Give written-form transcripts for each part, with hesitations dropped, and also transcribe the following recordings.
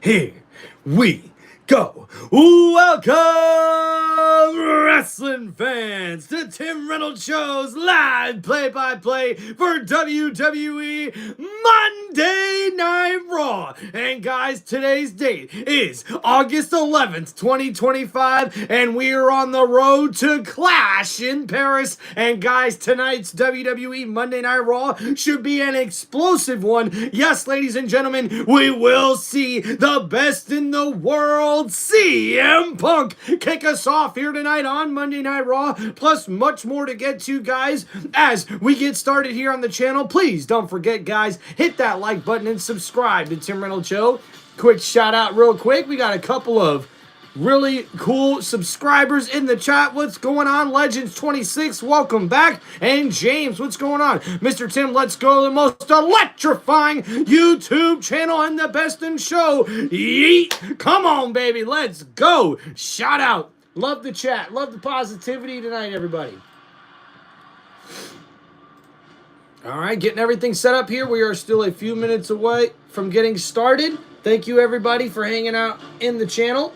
Here we go. Welcome, wrestling fans, to Tim Reynolds Show's live play-by-play for WWE Monday Night Raw. And guys, today's date is August 11th, 2025, and we are on the road to Clash in Paris. And guys, tonight's WWE Monday Night Raw should be an explosive one. Yes, ladies and gentlemen, we will see the best in the world, CM Punk, kick us off here tonight on Monday Night Raw, plus much more to get to, guys, as we get started here on the channel. Please don't forget, guys, hit that like button and subscribe to Tim Reynolds Show. Quick shout out real quick. We got a couple of really cool subscribers in the chat. What's going on? Legends26, welcome back. And James, what's going on? Mr. Tim, let's go. The most electrifying YouTube channel and the best in show. Yeet. Come on, baby. Let's go. Shout out. Love the chat. Love the positivity tonight, everybody. All right, getting everything set up here. We are still a few minutes away from getting started. Thank you, everybody, for hanging out in the channel.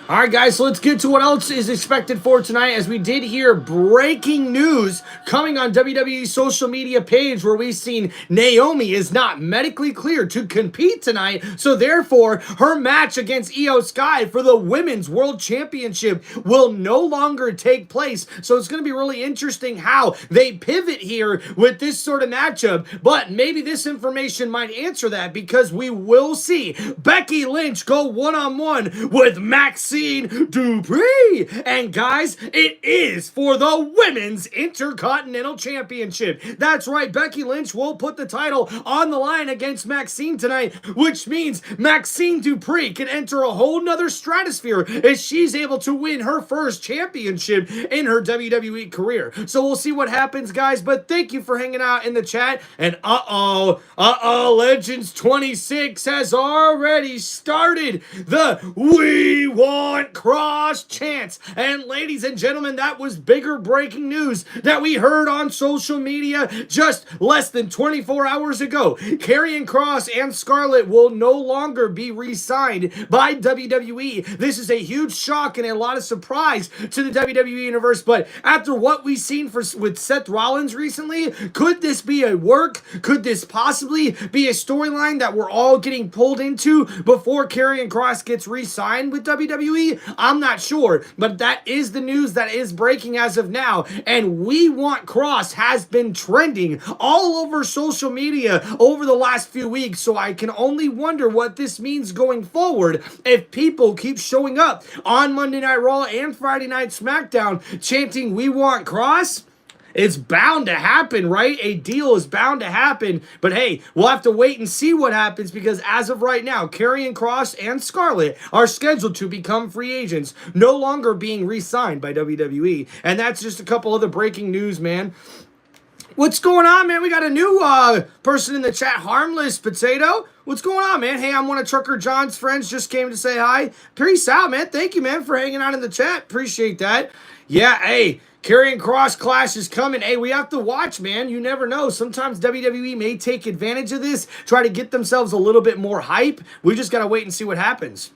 All right, guys, so let's get to what else is expected for tonight, as we did hear breaking news coming on WWE's social media page, where we've seen Naomi is not medically cleared to compete tonight, so therefore her match against Io Sky for the Women's World Championship will no longer take place. So it's going to be really interesting how they pivot here with this sort of matchup, but maybe this information might answer that, because we will see Becky Lynch go one-on-one with Maxine Dupree. And guys, it is for the Women's Intercontinental Championship. That's right, Becky Lynch will put the title on the line against Maxine tonight, which means Maxine Dupree can enter a whole nother stratosphere as she's able to win her first championship in her WWE career. So we'll see what happens, guys, but thank you for hanging out in the chat. And Legends26 has already started the We Want Cross chants. And ladies and gentlemen, that was bigger breaking news that we heard on social media just less than 24 hours ago. Karrion Kross and Scarlett will no longer be re-signed by WWE. This is a huge shock and a lot of surprise to the WWE universe, but after what we've seen with Seth Rollins recently, could this be a work? Could this possibly be a storyline that we're all getting pulled into before Karrion Kross gets re-signed with WWE? I'm not sure, but that is the news that is breaking as of now. And We Want Cross has been trending all over social media over the last few weeks, so I can only wonder what this means going forward if people keep showing up on Monday Night Raw and Friday Night SmackDown chanting We Want Cross. It's bound to happen, right? A deal is bound to happen. But hey, we'll have to wait and see what happens, because as of right now, Karrion Kross and Scarlett are scheduled to become free agents, no longer being re-signed by WWE. And that's just a couple other breaking news, man. What's going on, man? We got a new person in the chat, Harmless Potato. What's going on, man? Hey, I'm one of Trucker John's friends. Just came to say hi. Peace out, man. Thank you, man, for hanging out in the chat. Appreciate that. Yeah, hey, Karrion Kross Clash is coming. Hey, we have to watch, man. You never know. Sometimes WWE may take advantage of this, try to get themselves a little bit more hype. We just got to wait and see what happens.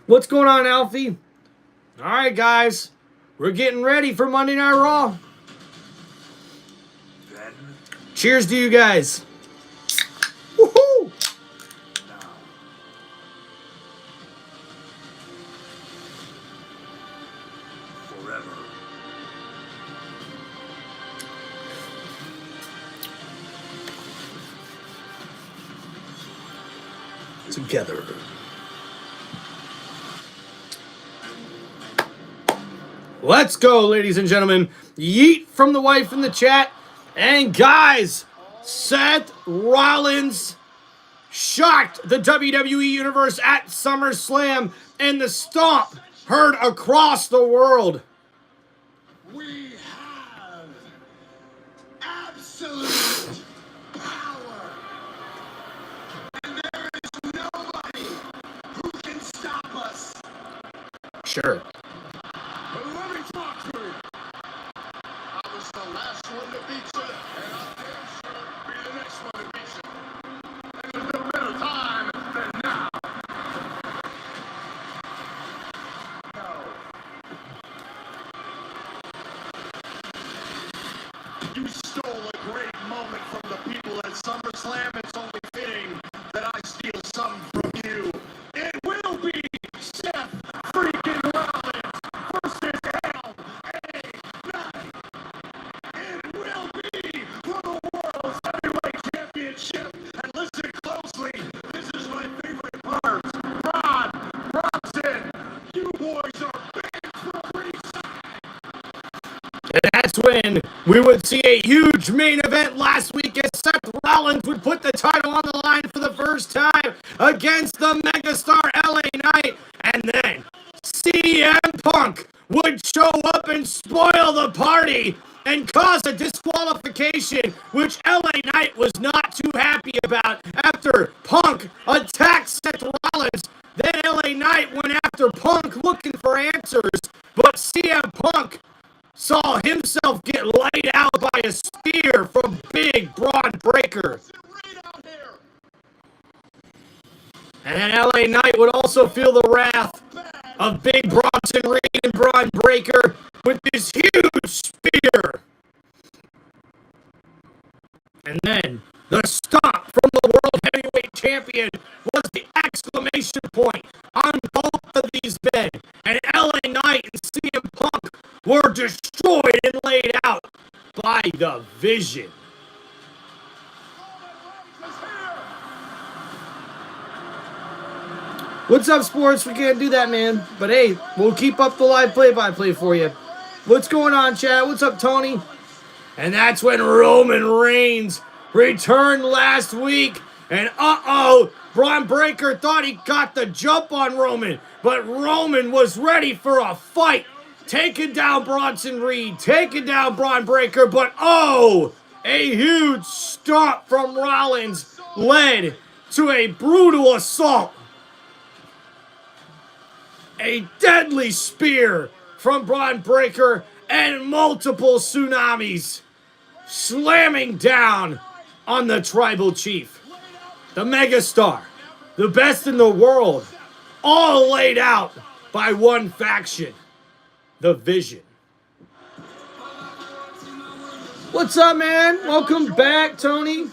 What's going on, Alfie? All right, guys. We're getting ready for Monday Night Raw. Cheers to you guys. Woohoo! Together. Let's go, ladies and gentlemen. Yeet from the wife in the chat. And guys, Seth Rollins shocked the WWE Universe at SummerSlam, and the stomp heard across the world. We have absolute power, and there is nobody who can stop us. Sure. But let me talk to you. I was the last one to beat you, and I damn sure You stole a great moment from the people at SummerSlam. It's only fitting that I steal some from you. It will be Seth freaking Rollins versus L.A. It will be for the World's Heavyweight Championship. And listen closely, this is my favorite part. Ron, Roxanne, you boys are big for reason. And that's when we would see a huge main event last week as Seth Rollins would put the title on the line for the first time against the megastar LA Knight. And then CM Punk would show up and spoil the party and cause a disqualification, which LA Knight was not too happy about after Punk attacked Seth Rollins. Then LA Knight went after Punk looking for answers, but CM Punk saw himself get laid out by a spear from Big Braun Breaker. And then LA Knight would also feel the wrath of Big Bronson Reed and Braun Breaker with this huge spear. And then the stomp from the World Heavyweight Champion was the exclamation point on both of these men. And LA Knight and CM Punk were destroyed and laid out by the Vision. What's up, sports? We can't do that, man. But hey, we'll keep up the live play-by-play for you. What's going on, chat? What's up, Tony? And that's when Roman Reigns returned last week. And Braun Breaker thought he got the jump on Roman. But Roman was ready for a fight. Taking down Bronson Reed, taking down Braun Breaker. But a huge stomp from Rollins led to a brutal assault. A deadly spear from Braun Breaker and multiple tsunamis slamming down on the Tribal Chief. The megastar, the best in the world, all laid out by one faction, the Vision. What's up, man? Welcome back, Tony.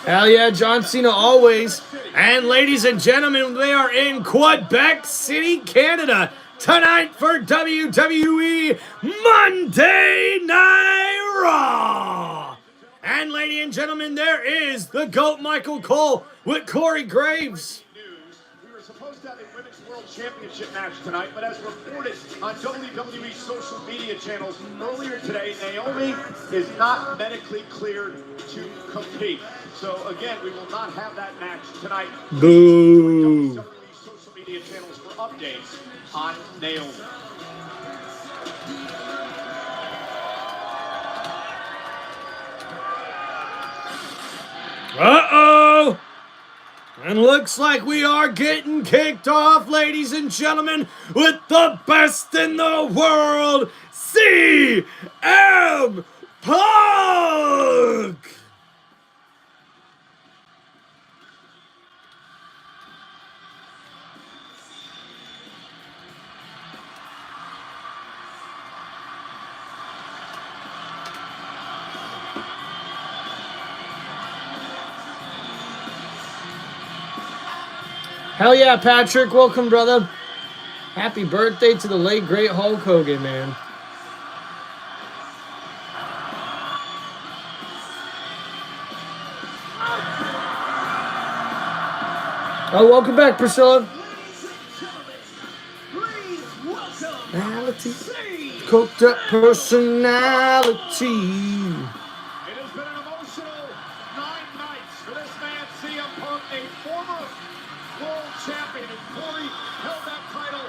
Hell yeah, John Cena always. And ladies and gentlemen, they are in Quebec City, Canada, tonight for WWE Monday Night Raw. And ladies and gentlemen, there is the GOAT Michael Cole with Corey Graves. We were supposed to have a Women's World Championship match tonight, but as reported on WWE social media channels earlier today, Naomi is not medically cleared to compete. So again, we will not have that match tonight. Boo. WWE social media channels for updates on Naomi. Uh-oh. And looks like we are getting kicked off, ladies and gentlemen, with the best in the world, CM Punk. Hell yeah, Patrick. Welcome, brother. Happy birthday to the late, great Hulk Hogan, man. Oh, welcome back, Priscilla. Personality. Coked up personality. Champion, and Corey held that title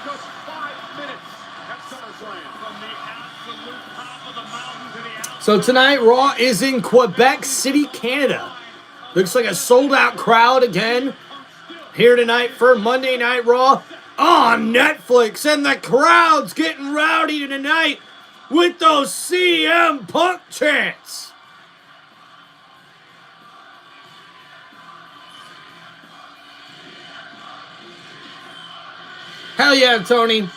just 5 minutes at SummerSlam. From the absolute top of the mountain to the outside. So tonight, Raw is in Quebec City, Canada. Looks like a sold-out crowd again here tonight for Monday Night Raw on Netflix. And the crowd's getting rowdy tonight with those CM Punk chants. Hell yeah, Tony.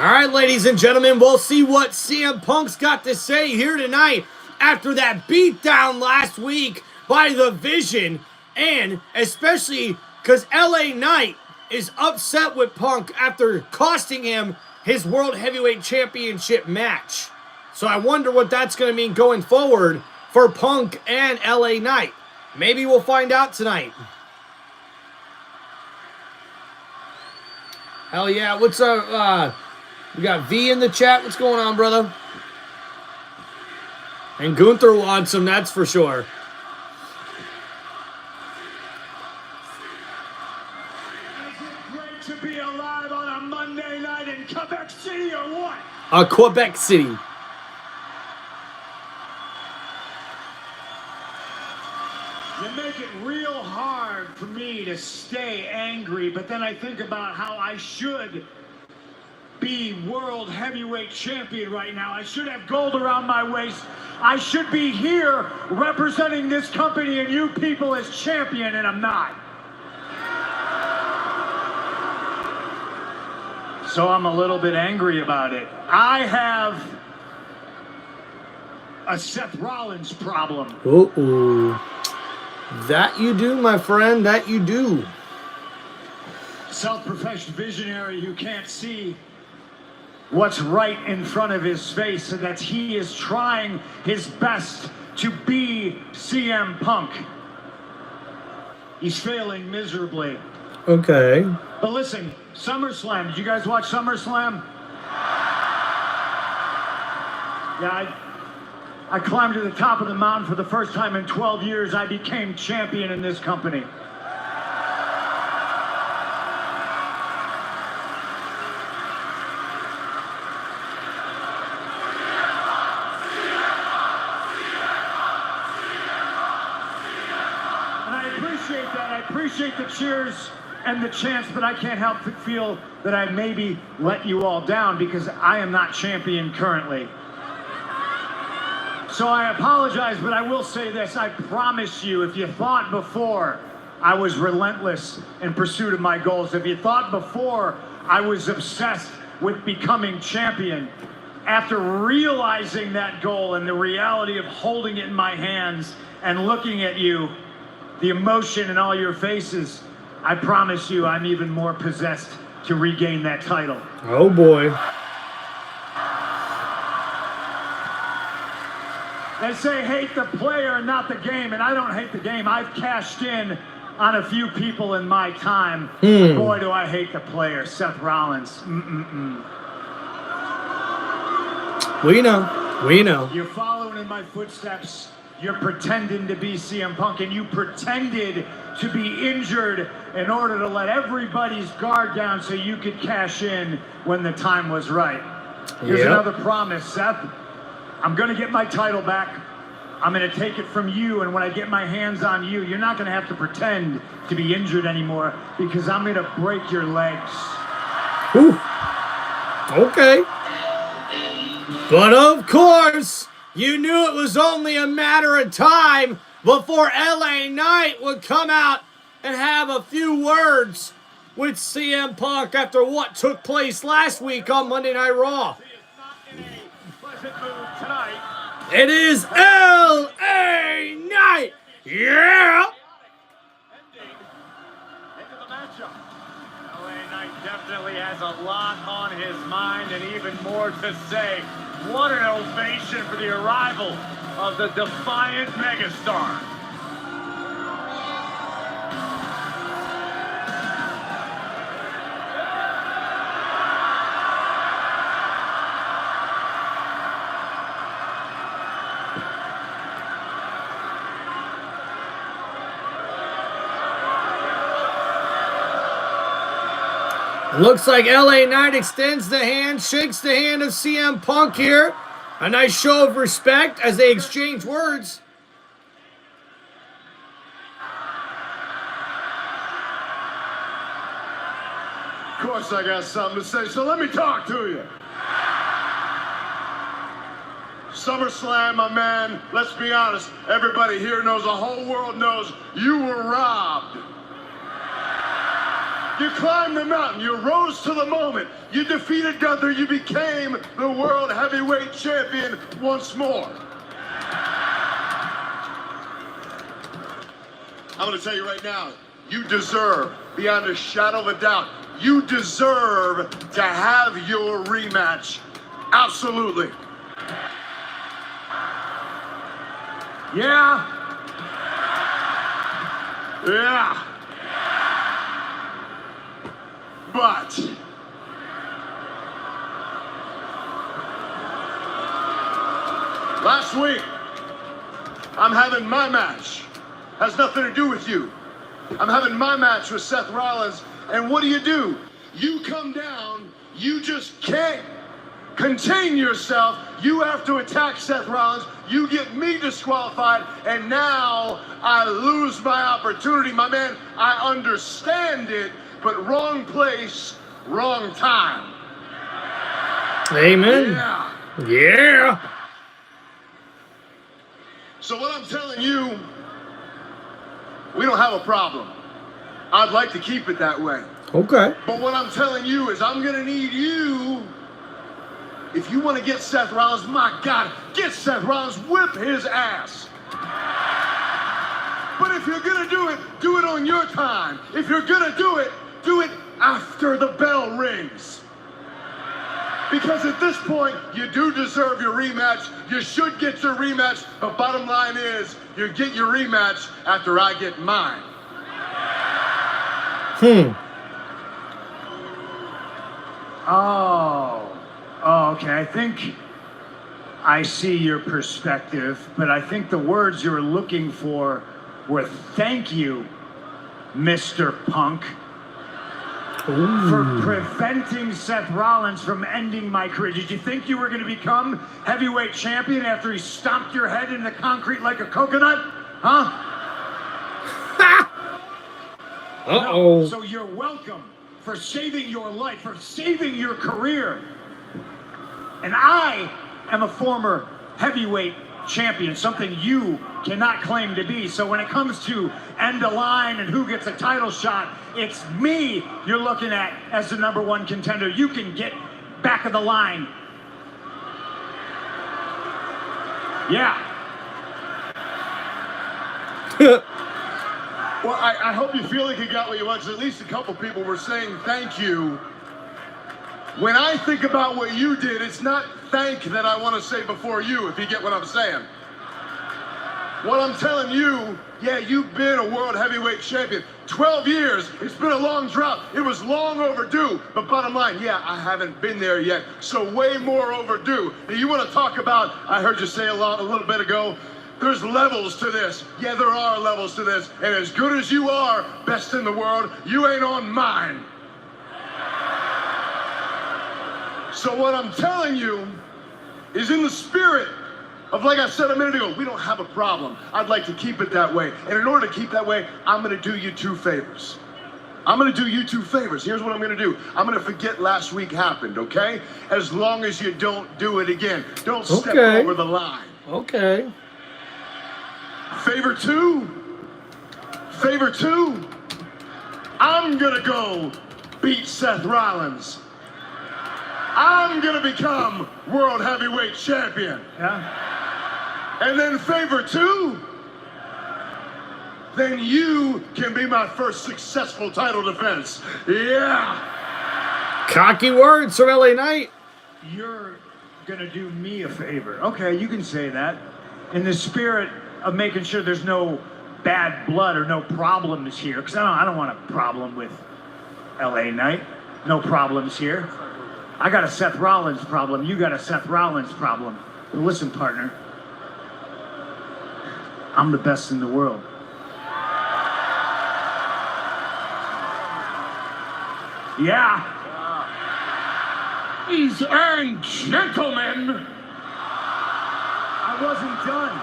All right, ladies and gentlemen, we'll see what CM Punk's got to say here tonight after that beatdown last week by The Vision, and especially because LA Knight is upset with Punk after costing him his World Heavyweight Championship match. So I wonder what that's going to mean going forward for Punk and LA Knight. Maybe we'll find out tonight. Hell yeah, what's up? We got V in the chat. What's going on, brother? And Gunther wants him, that's for sure. To be alive on a Monday night in Quebec City or what? Quebec City. You make it real hard for me to stay angry, but then I think about how I should be World Heavyweight Champion right now. I should have gold around my waist. I should be here representing this company and you people as champion, and I'm not. So I'm a little bit angry about it. I have a Seth Rollins problem. Uh-oh. That you do, my friend. That you do. Self-professed visionary who can't see what's right in front of his face, and that he is trying his best to be CM Punk. He's failing miserably. Okay. But listen, SummerSlam. Did you guys watch SummerSlam? Yeah, I climbed to the top of the mountain for the first time in 12 years. I became champion in this company. And I appreciate that. I appreciate the cheers and the chants, but I can't help but feel that I maybe let you all down because I am not champion currently. So I apologize, but I will say this. I promise you, if you thought before I was relentless in pursuit of my goals, if you thought before I was obsessed with becoming champion, after realizing that goal and the reality of holding it in my hands and looking at you, the emotion in all your faces, I promise you I'm even more possessed to regain that title. Oh boy. They say hate the player and not the game, and I don't hate the game. I've cashed in on a few people in my time. But boy, do I hate the player, Seth Rollins. We know. We know. You're following in my footsteps. You're pretending to be CM Punk, and you pretended to be injured in order to let everybody's guard down so you could cash in when the time was right. Here's another promise, Seth. I'm going to get my title back. I'm going to take it from you, and when I get my hands on you, you're not going to have to pretend to be injured anymore because I'm going to break your legs. Ooh. Okay. But of course, you knew it was only a matter of time before LA Knight would come out and have a few words with CM Punk after what took place last week on Monday Night Raw. It is LA Knight! Yeah! LA Knight definitely has a lot on his mind and even more to say. What an ovation for the arrival of the defiant megastar. Looks like LA Knight extends the hand, shakes the hand of CM Punk here. A nice show of respect as they exchange words. Of course I got something to say, so let me talk to you. SummerSlam, my man, let's be honest, everybody here knows, the whole world knows, you were robbed. You climbed the mountain. You rose to the moment. You defeated Gunther. You became the World Heavyweight Champion once more. I'm going to tell you right now, you deserve, beyond a shadow of a doubt, you deserve to have your rematch. Absolutely. Yeah. Yeah. But last week, I'm having my match. Has nothing to do with you. I'm having my match with Seth Rollins, and what do? You come down, you just can't contain yourself. You have to attack Seth Rollins. You get me disqualified, and now I lose my opportunity. My man, I understand it, but wrong place, wrong time. Amen. Yeah. Yeah. So what I'm telling you, we don't have a problem. I'd like to keep it that way. Okay. But what I'm telling you is I'm going to need you. If you want to get Seth Rollins, my God, get Seth Rollins, whip his ass. But if you're going to do it on your time. If you're going to do it after the bell rings. Because at this point, you do deserve your rematch. You should get your rematch. But bottom line is, you get your rematch after I get mine. Oh, okay. I think I see your perspective, but I think the words you were looking for were thank you, Mr. Punk, for preventing Seth Rollins from ending my career. Did you think you were going to become heavyweight champion after he stomped your head in the concrete like a coconut? Huh? Uh-oh. No, so you're welcome for saving your life, for saving your career. And I am a former heavyweight champion, something you cannot claim to be. So when it comes to end of line and who gets a title shot, it's me you're looking at as the #1 contender. You can get back of the line. Yeah. Well, I hope you feel like you got what you want, because at least a couple people were saying thank you. When I think about what you did, it's not thank that I want to say before you, if you get what I'm saying. What I'm telling you, yeah, you've been a world heavyweight champion. 12 years, it's been a long drought. It was long overdue. But bottom line, yeah, I haven't been there yet. So way more overdue. Now you want to talk about, I heard you say a little bit ago, there's levels to this. Yeah, there are levels to this. And as good as you are, best in the world, you ain't on mine. So what I'm telling you is in the spirit of, like I said a minute ago, we don't have a problem. I'd like to keep it that way. And in order to keep that way, I'm going to do you 2 favors. I'm going to do you 2 favors. Here's what I'm going to do. I'm going to forget last week happened, okay? As long as you don't do it again. Don't step over the line. Okay. Favor 2. Favor 2. I'm going to go beat Seth Rollins. I'm going to become World Heavyweight Champion. Yeah. And then favor 2, then you can be my first successful title defense. Yeah. Cocky words from LA Knight. You're gonna do me a favor. Okay, you can say that. In the spirit of making sure there's no bad blood or no problems here, because I don't want a problem with LA Knight. No problems here. I got a Seth Rollins problem. You got a Seth Rollins problem. But listen, partner. I'm the best in the world. Yeah. Ladies and gentlemen, I wasn't done.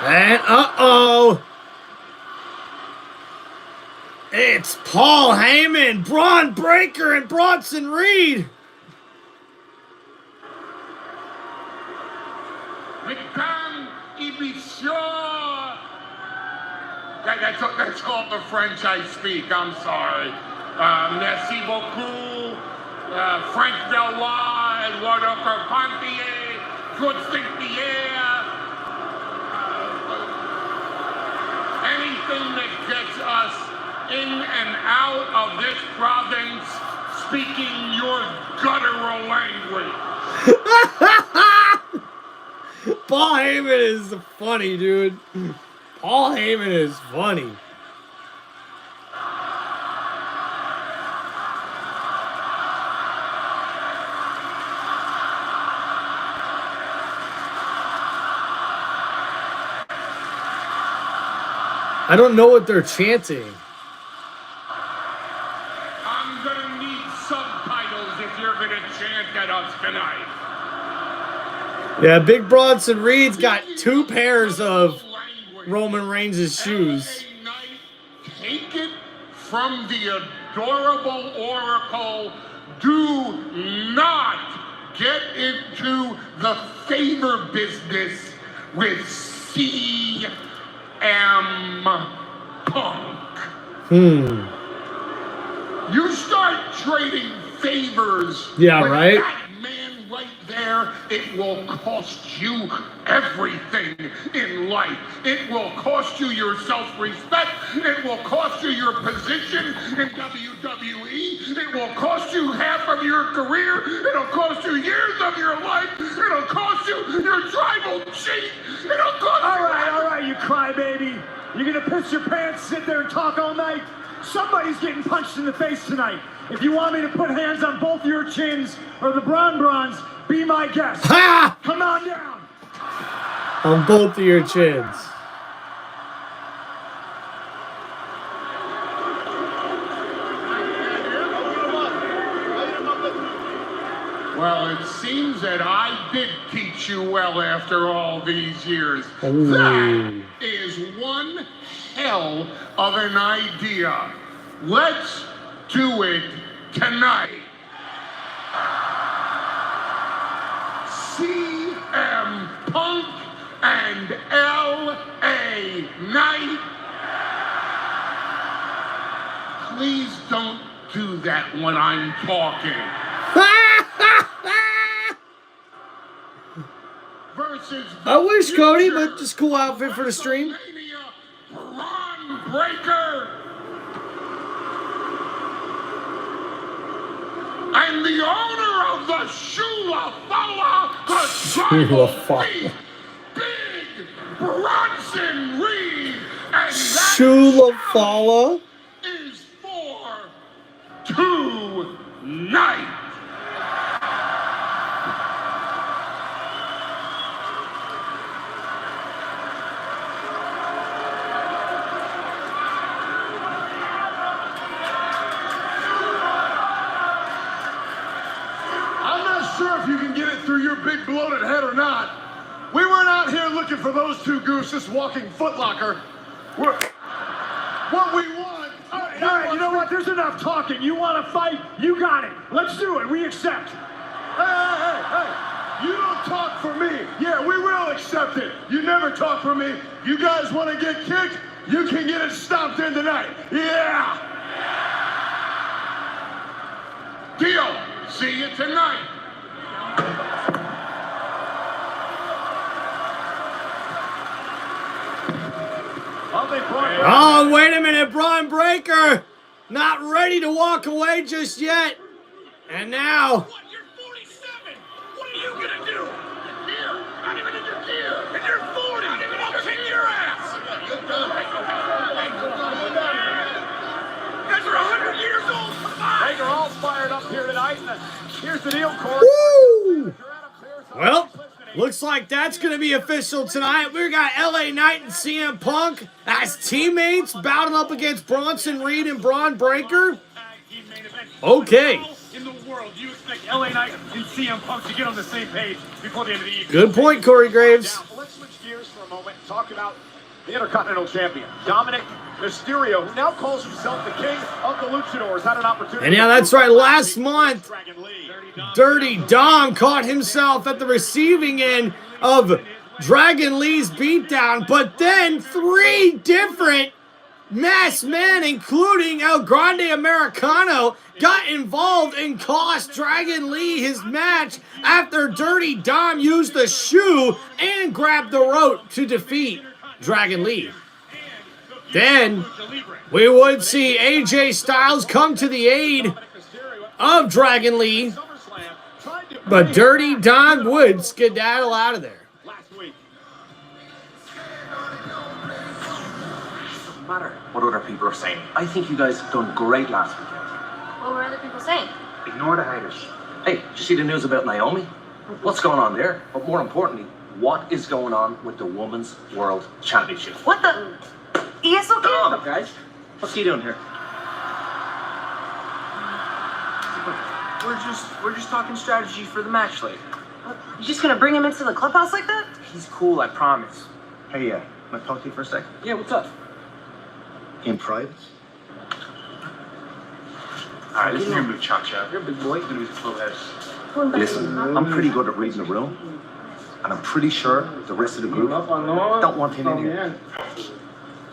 And uh-oh. It's Paul Heyman, Braun Breaker, and Bronson Reed. Mesdames et messieurs, That's called the French I speak. I'm sorry. Merci beaucoup. Frank Delois, Eduardo Carpentier, Good Saint Pierre. Anything that gets us in and out of this province speaking your guttural language. Paul Heyman is funny, dude. Paul Heyman is funny. I don't know what they're chanting. I'm gonna need subtitles if you're gonna chant at us tonight. Yeah, Big Bronson Reed's got 2 pairs of Roman Reigns' shoes. Take it from the adorable Oracle. Do not get into the favor business with CM Punk. You start trading favors. Yeah, with right? That man right there, it will cost you everything in life. It will cost you your self-respect. It will cost you your position in WWE. It will cost you half of your career. It'll cost you years of your life. It'll cost you your tribal chief. It'll cost All right, you crybaby. You're gonna piss your pants, sit there and talk all night? Somebody's getting punched in the face tonight. If you want me to put hands on both your chins or the Bronze, be my guest. Ha! Come on down. On both of your chins. Well, it seems that I did teach you well after all these years. Ooh. That is one hell of an idea. Let's do it tonight. CM Punk and LA Knight. Please don't do that when I'm talking. Versus I wish Cody, but just cool outfit for the stream. Braun Breaker and the owner of the Shula Fala, the Tribal Beast, Big Bronson Reed, and that Shula Fala is for tonight. If you can get it through your big bloated head or not. We weren't out here looking for those 2 gooses walking footlocker. What we want. All right, you know what? There's enough talking. You want to fight? You got it. Let's do it. We accept. Hey. You don't talk for me. Yeah, we will accept it. You never talk for me. You guys want to get kicked? You can get it stomped in tonight. Yeah. Deal. See you tonight. Oh, wait a minute, Braun Breaker. Not ready to walk away just yet. And now. What? You're 47. What are you gonna do? Gear. Not even in your gear. And you're 40. Not even I'll kick your ass. You're done. You guys are 100 years old. Come on. Hey, you're all fired up here tonight. Here's the deal, Corey. Woo! Well, looks like that's going to be official tonight. We've got LA Knight and CM Punk as teammates battling up against Bronson Reed and Braun Breaker. Okay. In the world, do you expect LA Knight and CM Punk to get on the same page before the end of the evening? Good point, Corey Graves. Now, let's switch gears for a moment and talk about the Intercontinental Champion, Dominic Mysterio, who now calls himself the King of the Luchadors, had an opportunity. And yeah, that's right. Last month, Dirty Dom caught himself at the receiving end of Dragon Lee's beatdown, but then 3 different masked men, including El Grande Americano, got involved and cost Dragon Lee his match after Dirty Dom used the shoe and grabbed the rope to defeat Dragon Lee. Then we would see AJ Styles come to the aid of Dragon Lee, but Dirty Dom would skedaddle out of there. Doesn't matter what other people are saying. I think you guys have done great last weekend. What were other people saying? Ignore the haters. Hey, did you see the news about Naomi? What's going on there? But more importantly, what is going on with the Women's World Championship? What the? ¿Y eso qué? Come on, guys. What's he doing here? We're just talking strategy for the match later. You just gonna bring him into the clubhouse like that? He's cool, I promise. Hey, can I talk to you for a second? Yeah, what's up? In private? Alright, listen here, move cha-cha. You're a big boy. You're gonna be the clubhouse. Listen, I'm pretty good at reading the room, and I'm pretty sure the rest of the group don't want him in here.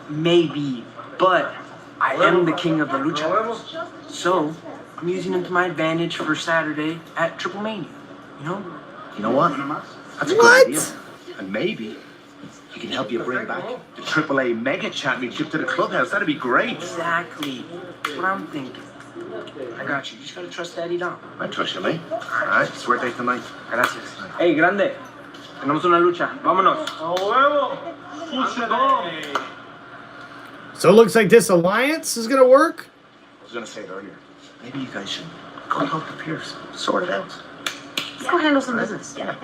Maybe, but I am the king of the lucha. So, I'm using it to my advantage for Saturday at Triple Mania. You know? You know what? That's a good idea. And maybe he can help you bring back the AAA Mega Championship to the clubhouse. That'd be great. Exactly. That's what I'm thinking. I got you. You just gotta trust Daddy Dom. I trust you, mate. All right, swear date tonight. Gracias. Hey, grande. Tenemos una lucha. Vámonos. So it looks like this alliance is going to work. I was gonna say it earlier. Maybe you guys should go talk to Pierce. Sort it out. Let's go handle some business. Yeah.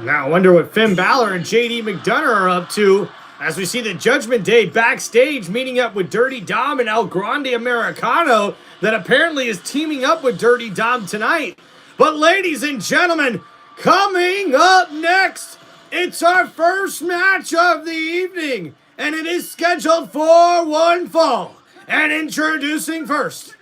Now I wonder what Finn Balor and JD McDonough are up to as we see the Judgment Day backstage meeting up with Dirty Dom and El Grande Americano that apparently is teaming up with Dirty Dom tonight. But ladies and gentlemen, coming up next, it's our first match of the evening, and it is scheduled for one fall. And introducing first,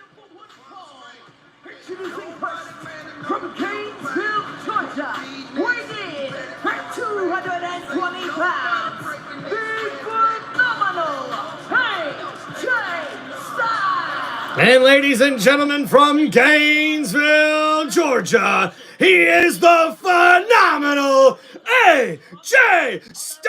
from Gainesville, Georgia, weighing in at 220 pounds, the phenomenal AJ Styles. and ladies and gentlemen from Gainesville, Georgia, he is the phenomenal AJ Styles!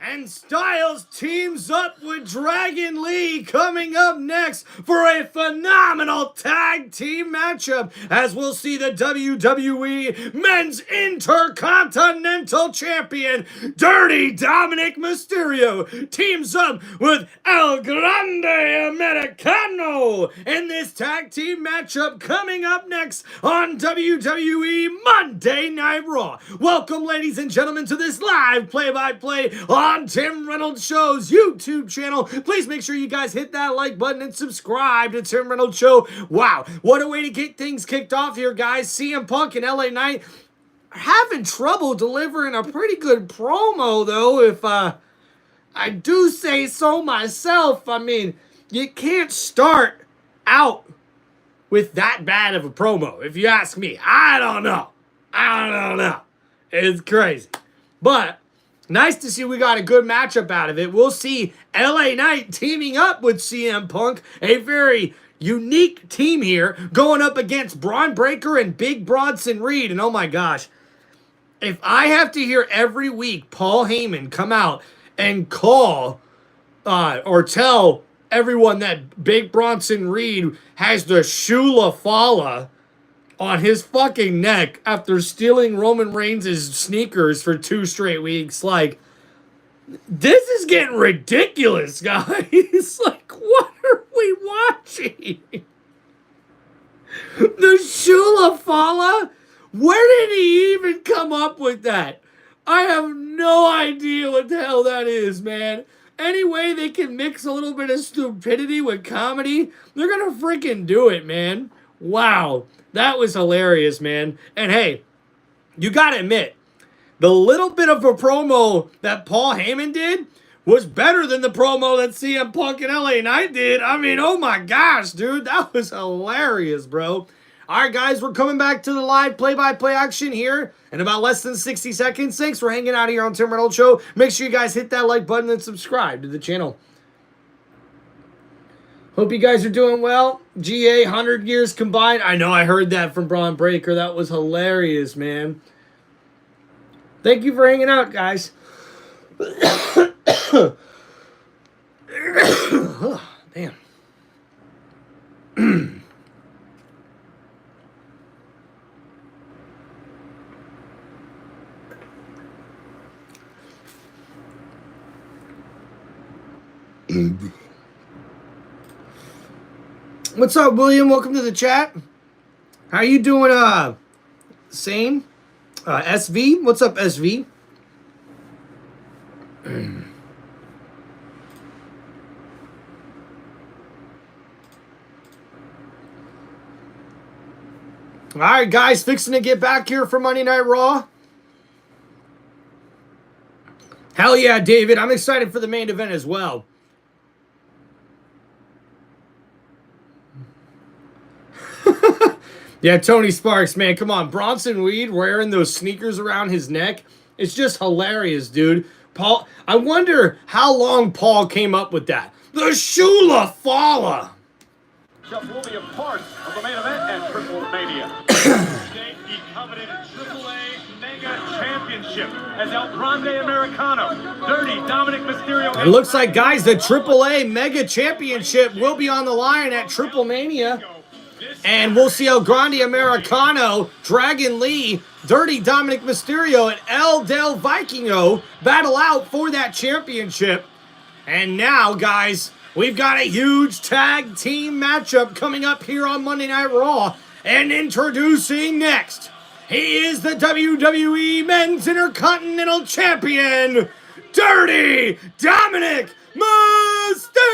And Styles teams up with Dragon Lee coming up next for a phenomenal tag team matchup as we'll see the WWE Men's Intercontinental Champion Dirty Dominic Mysterio teams up with El Grande Americano in this tag team matchup coming up next on WWE Monday Night Raw. Welcome, ladies and gentlemen, to this live play-by-play on Tim Reynolds Show's YouTube channel. Please make sure you guys hit that like button and subscribe to Tim Reynolds Show. Wow, what a way to get things kicked off here, guys. CM Punk and LA Knight are having trouble delivering a pretty good promo, though, if I do say so myself. I mean, you can't start out with that bad of a promo, if you ask me. I don't know. It's crazy. But nice to see we got a good matchup out of it. We'll see LA Knight teaming up with CM Punk, a very unique team here, going up against Braun Breaker and Big Bronson Reed. And oh my gosh, if I have to hear every week Paul Heyman come out and call or tell everyone that Big Bronson Reed has the Shula Fala on his fucking neck after stealing Roman Reigns' sneakers for 2 straight weeks. Like, this is getting ridiculous, guys. Like, what are we watching? The Shula Fala? Where did he even come up with that? I have no idea what the hell that is, man. Any way they can mix a little bit of stupidity with comedy, they're gonna freaking do it, man. Wow. That was hilarious, man. And hey, you gotta admit, the little bit of a promo that Paul Heyman did was better than the promo that CM Punk and LA Knight did. I mean, oh my gosh, dude, that was hilarious, bro. All right, guys, we're coming back to the live play-by-play action here in about less than 60 seconds. Thanks for hanging out here on Tim Reynolds Show. Make sure you guys hit that like button and subscribe to the channel. Hope you guys are doing well. GA, 100 years combined. I know I heard that from Braun Breaker. That was hilarious, man. Thank you for hanging out, guys. Oh, damn. What's up, William? Welcome to the chat. How you doing, Same? SV? What's up, SV? All right, guys, fixing to get back here for Monday Night Raw. Hell yeah, David. I'm excited for the main event as well. Yeah, Tony Sparks, man, come on. Bronson Reed wearing those sneakers around his neck. It's just hilarious, dude. Paul, I wonder how long Paul came up with that. The Shula Fala. Will be a part of the main event at Triple Mania. Today, the coveted AAA Mega Championship as El Grande Americano, Dirty Dominic Mysterio. It looks like, guys, the AAA Mega Championship will be on the line at Triple Mania. And we'll see El Grande Americano, Dragon Lee, Dirty Dominic Mysterio, and El Del Vikingo battle out for that championship. And now, guys, we've got a huge tag team matchup coming up here on Monday Night Raw. And introducing next, he is the WWE Men's Intercontinental Champion, Dirty Dominic Mysterio!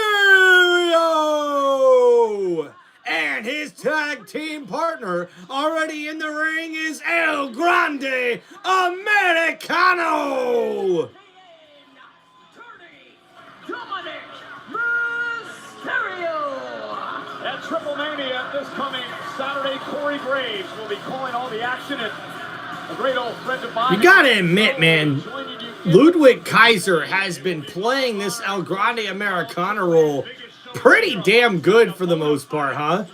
And his tag team partner already in the ring is El Grande Americano! Dominic Mysterio! At Triple Mania this coming Saturday, Corey Graves will be calling all the action, and a great old friend of mine. You gotta admit, man, Ludwig Kaiser has been playing this El Grande Americano role pretty damn good for the most part, huh?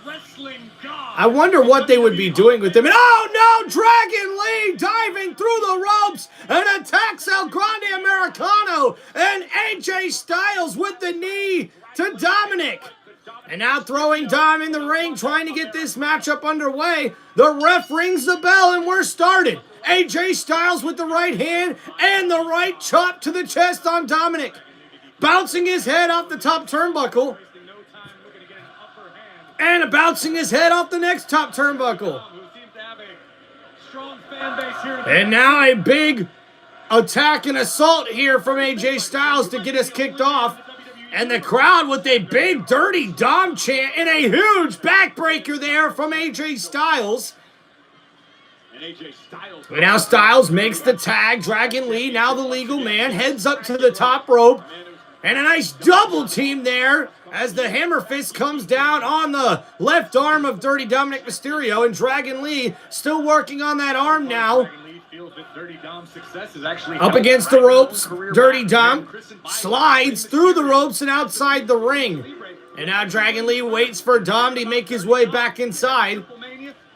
I wonder what they would be doing with him. And oh no, Dragon Lee diving through the ropes and attacks El Grande Americano, and AJ Styles with the knee to Dominic. And now throwing Dom in the ring, trying to get this matchup underway. The ref rings the bell and we're started. AJ Styles with the right hand and the right chop to the chest on Dominic. Bouncing his head off the top turnbuckle. And bouncing his head off the next top turnbuckle. And now a big attack and assault here from AJ Styles to get us kicked off. And the crowd with a big Dirty Dom chant and a huge backbreaker there from AJ Styles. And now Styles makes the tag. Dragon Lee, now the legal man, heads up to the top rope. And a nice double team there as the hammer fist comes down on the left arm of Dirty Dominic Mysterio. And Dragon Lee still working on that arm now. Up against the ropes, Dirty Dom slides through the ropes and outside the ring. And now Dragon Lee waits for Dom to make his way back inside.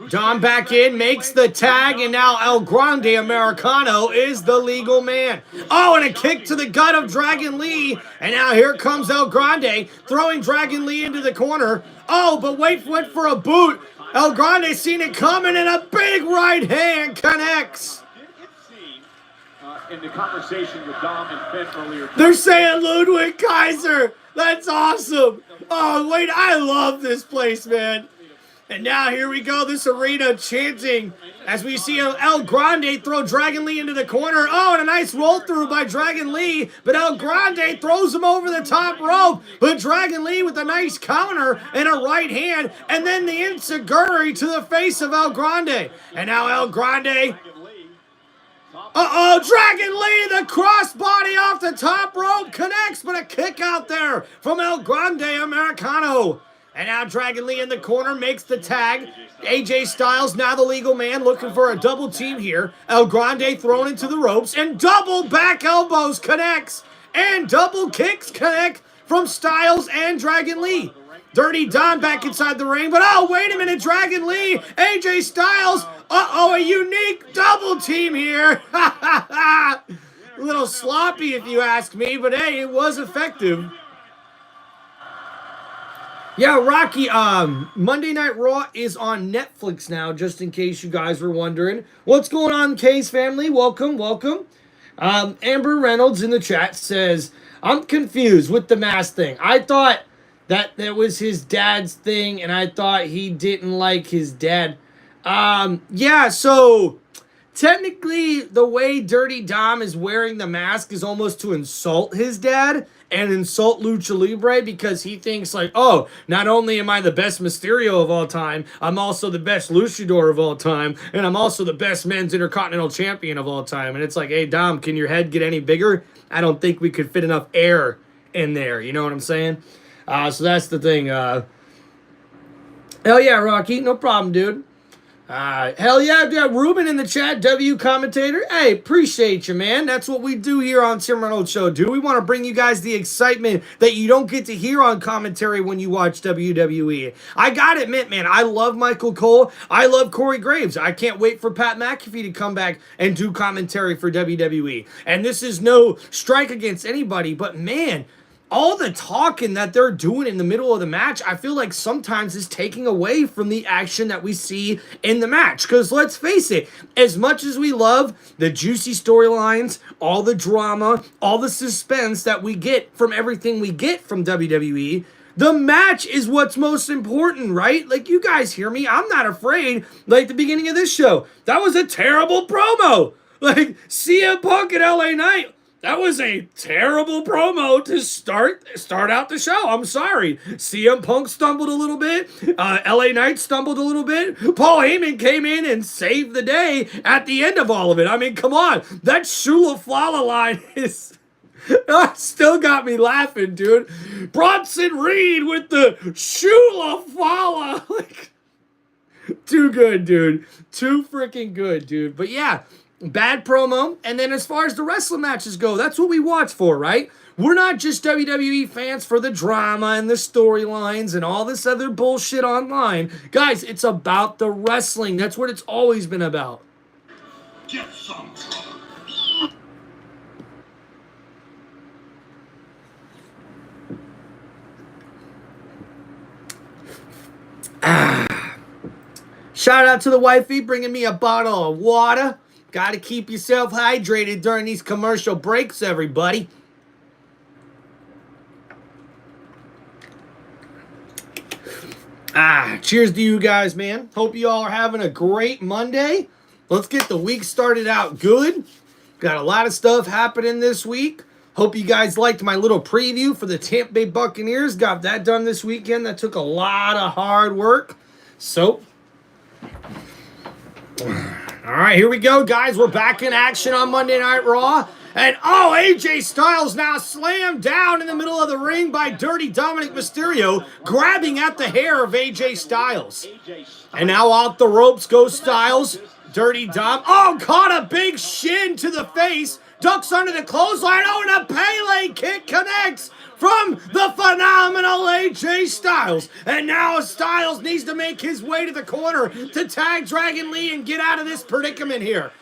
Dom back in, makes the tag, and now El Grande Americano is the legal man. Oh, and a kick to the gut of Dragon Lee. And now here comes El Grande, throwing Dragon Lee into the corner. Oh, but went for a boot. El Grande seen it coming, and a big right hand connects. In the conversation with Dom and Finn earlier. They're saying Ludwig Kaiser. That's awesome. Oh, wait, I love this place, man. And now here we go, this arena chanting as we see El Grande throw Dragon Lee into the corner. Oh, and a nice roll through by Dragon Lee, but El Grande throws him over the top rope. But Dragon Lee with a nice counter and a right hand, and then the enziguri to the face of El Grande. And now El Grande. Uh-oh, Dragon Lee, the crossbody off the top rope connects, but a kick out there from El Grande Americano. And now Dragon Lee in the corner makes the tag. AJ Styles, now the legal man, looking for a double team here. El Grande thrown into the ropes, and double back elbows connects. And double kicks connect from Styles and Dragon Lee. Dirty Dom back inside the ring, but oh, wait a minute, Dragon Lee, AJ Styles, uh-oh, a unique double team here. A little sloppy if you ask me, but hey, it was effective. Yeah, Rocky, Monday Night Raw is on Netflix now, just in case you guys were wondering. What's going on, K's family? Welcome, welcome. Amber Reynolds in the chat says, I'm confused with the mask thing. I thought that was his dad's thing, and I thought he didn't like his dad. Yeah, so technically the way Dirty Dom is wearing the mask is almost to insult his dad and insult Lucha Libre, because he thinks like, oh, not only am I the best Mysterio of all time, I'm also the best luchador of all time, and I'm also the best men's intercontinental champion of all time. And it's like, hey, Dom, can your head get any bigger? I don't think we could fit enough air in there. You know what I'm saying? So that's the thing. Hell yeah, Rocky. No problem, dude. Hell yeah, I've got Ruben in the chat, W commentator. Hey, appreciate you, man. That's what we do here on TimReynoldsShow, dude. We want to bring you guys the excitement that you don't get to hear on commentary when you watch WWE. I gotta admit, man, I love Michael Cole. I love Corey Graves. I can't wait for Pat McAfee to come back and do commentary for WWE. And this is no strike against anybody, but man, all the talking that they're doing in the middle of the match, I feel like sometimes is taking away from the action that we see in the match. Because let's face it, as much as we love the juicy storylines, all the drama, all the suspense that we get from everything we get from WWE, the match is what's most important, right? Like, you guys hear me. I'm not afraid. Like the beginning of this show, that was a terrible promo. Like, CM Punk and LA Knight, that was a terrible promo to start out the show. I'm sorry. CM Punk stumbled a little bit. LA Knight stumbled a little bit. Paul Heyman came in and saved the day at the end of all of it. I mean, come on. That Shula Flala line is... still got me laughing, dude. Bronson Reed with the Shula Flala. Like, too good, dude. Too freaking good, dude. But yeah, bad promo. And then as far as the wrestling matches go, that's what we watch for, right? We're not just WWE fans for the drama and the storylines and all this other bullshit online. Guys, it's about the wrestling. That's what it's always been about. Get some. Shout out to the wifey bringing me a bottle of water. Got to keep yourself hydrated during these commercial breaks, everybody. Cheers to you guys, man. Hope you all are having a great Monday. Let's get the week started out good. Got a lot of stuff happening this week. Hope you guys liked my little preview for the Tampa Bay Buccaneers. Got that done this weekend. That took a lot of hard work. So, all right, here we go, guys. We're back in action on Monday Night Raw. And, oh, AJ Styles now slammed down in the middle of the ring by Dirty Dominic Mysterio, grabbing at the hair of AJ Styles. And now off the ropes goes Styles. Dirty Dom. Oh, caught a big shin to the face. Ducks under the clothesline. Oh, and a Pele kick connects from the phenomenal AJ Styles. And now Styles needs to make his way to the corner to tag Dragon Lee and get out of this predicament here.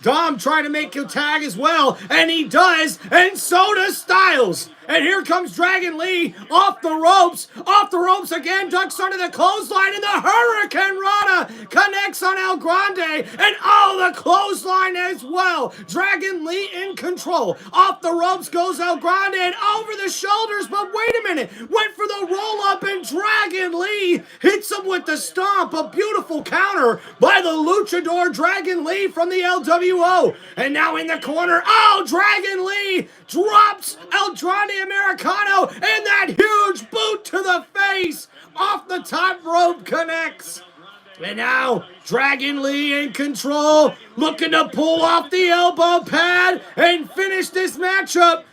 Dom trying to make a tag as well, and he does, and so does Styles. And here comes Dragon Lee off the ropes again, ducks under the clothesline, and the Hurricane Rana connects on El Grande, and oh, the clothesline as well. Dragon Lee in control. Off the ropes goes El Grande, and over the shoulders, but wait a minute, went for the roll-up, and Dragon Lee hits him with the stomp. A beautiful counter by the luchador Dragon Lee from the LWO. And now in the corner, oh, Dragon Lee drops El Grande Americano, and that huge boot to the face off the top rope connects. And now Dragon Lee in control, looking to pull off the elbow pad and finish this matchup.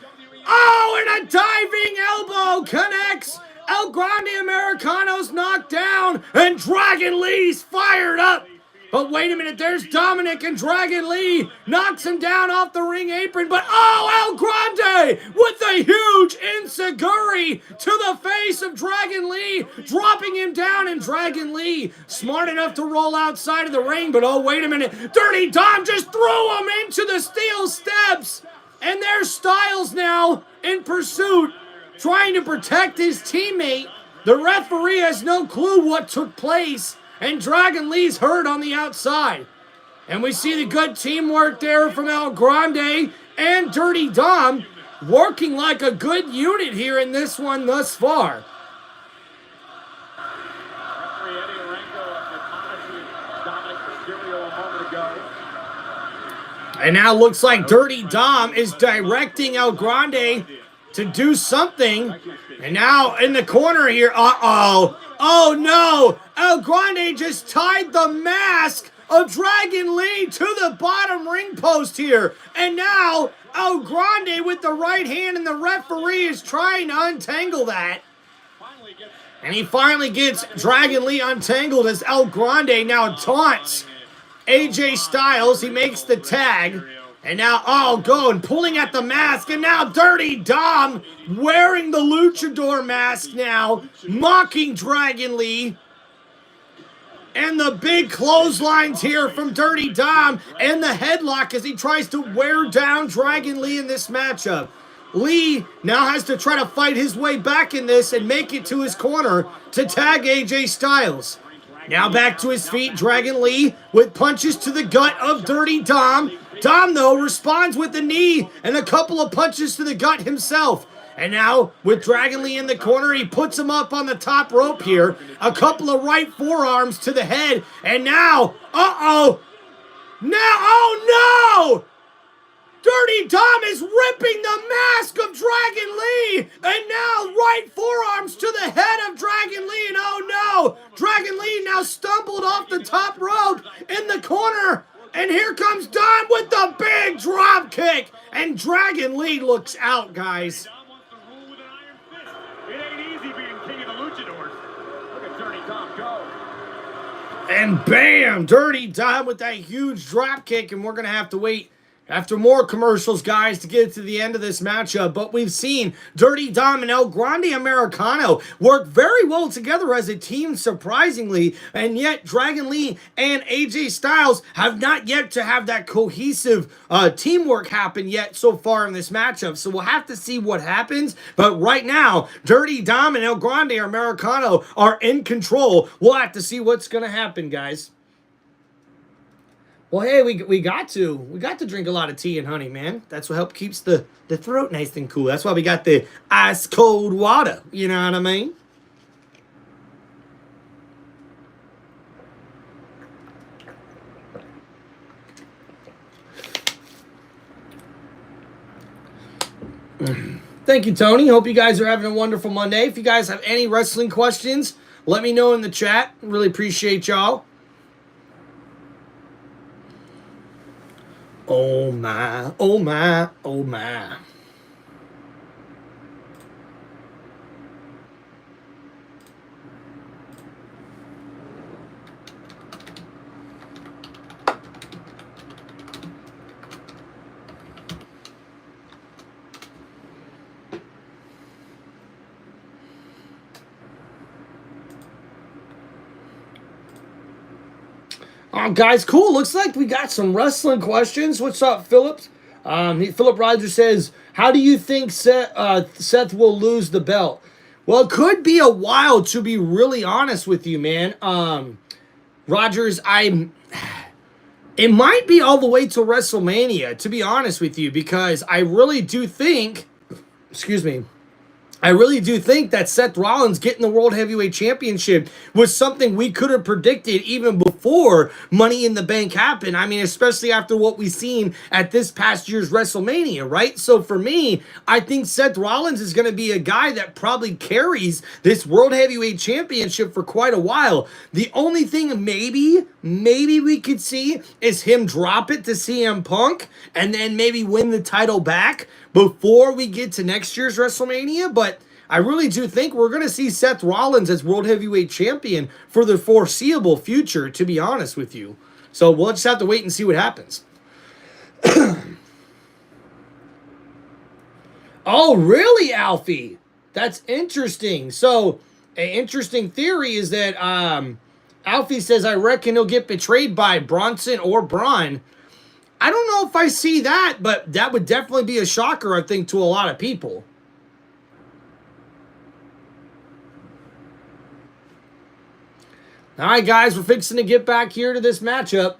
Oh, and a diving elbow connects. El Grande Americano's knocked down, and Dragon Lee's fired up. But wait a minute, there's Dominic, and Dragon Lee knocks him down off the ring apron. But El Grande with a huge enziguri to the face of Dragon Lee, dropping him down, and Dragon Lee smart enough to roll outside of the ring. But wait a minute, Dirty Dom just threw him into the steel steps. And there's Styles now in pursuit, trying to protect his teammate. The referee has no clue what took place, and Dragon Lee's hurt on the outside. And we see the good teamwork there from El Grande and Dirty Dom working like a good unit here in this one thus far. And now looks like Dirty Dom is directing El Grande to do something. And now in the corner here, oh no! El Grande just tied the mask of Dragon Lee to the bottom ring post here. And now El Grande with the right hand, and the referee is trying to untangle that. And he finally gets Dragon Lee untangled as El Grande now taunts AJ Styles. He makes the tag. And now, going, pulling at the mask. And now Dirty Dom wearing the luchador mask now, mocking Dragon Lee. And the big clotheslines here from Dirty Dom, and the headlock as he tries to wear down Dragon Lee in this matchup. Lee now has to try to fight his way back in this and make it to his corner to tag AJ Styles. Now back to his feet, Dragon Lee with punches to the gut of Dirty Dom. Dom, though, responds with the knee and a couple of punches to the gut himself. And now, with Dragon Lee in the corner, he puts him up on the top rope here. A couple of right forearms to the head. And now, oh no! Dirty Dom is ripping the mask of Dragon Lee. And now, right forearms to the head of Dragon Lee. And oh no! Dragon Lee now stumbled off the top rope in the corner. And here comes Dom with the big drop kick. And Dragon Lee looks out, guys. It ain't easy being king of the luchadors. Look at Dirty Dom go. And bam! Dirty Dom with that huge drop kick. And we're going to have to wait after more commercials, guys, to get to the end of this matchup. But we've seen Dirty Dom and El Grande Americano work very well together as a team, surprisingly. And yet, Dragon Lee and AJ Styles have not yet to have that cohesive teamwork happen yet so far in this matchup. So we'll have to see what happens. But right now, Dirty Dom and El Grande Americano are in control. We'll have to see what's going to happen, guys. Well, hey, we got to drink a lot of tea and honey, man. That's what helps keeps the throat nice and cool. That's why we got the ice cold water. You know what I mean? Thank you, Tony. Hope you guys are having a wonderful Monday. If you guys have any wrestling questions, let me know in the chat. Really appreciate y'all. Oh my, oh my, oh my. Guys, cool. Looks like we got some wrestling questions. What's up, Philip? Philip Rogers says, how do you think Seth will lose the belt? Well, it could be a while, to be really honest with you, man. Rogers, it might be all the way to WrestleMania, to be honest with you, because I really do think, I really do think that Seth Rollins getting the World Heavyweight Championship was something we could have predicted even before Money in the Bank happened. I mean, especially after what we've seen at this past year's WrestleMania, right? So for me, I think Seth Rollins is going to be a guy that probably carries this World Heavyweight Championship for quite a while. The only thing maybe we could see is him drop it to CM Punk and then maybe win the title back before we get to next year's WrestleMania. But I really do think we're going to see Seth Rollins as World Heavyweight Champion for the foreseeable future, to be honest with you. So we'll just have to wait and see what happens. Oh, really, Alfie? That's interesting. So, an interesting theory is that Alfie says, I reckon he'll get betrayed by Bronson or Braun. I don't know if I see that, but that would definitely be a shocker, I think, to a lot of people. All right, guys, we're fixing to get back here to this matchup.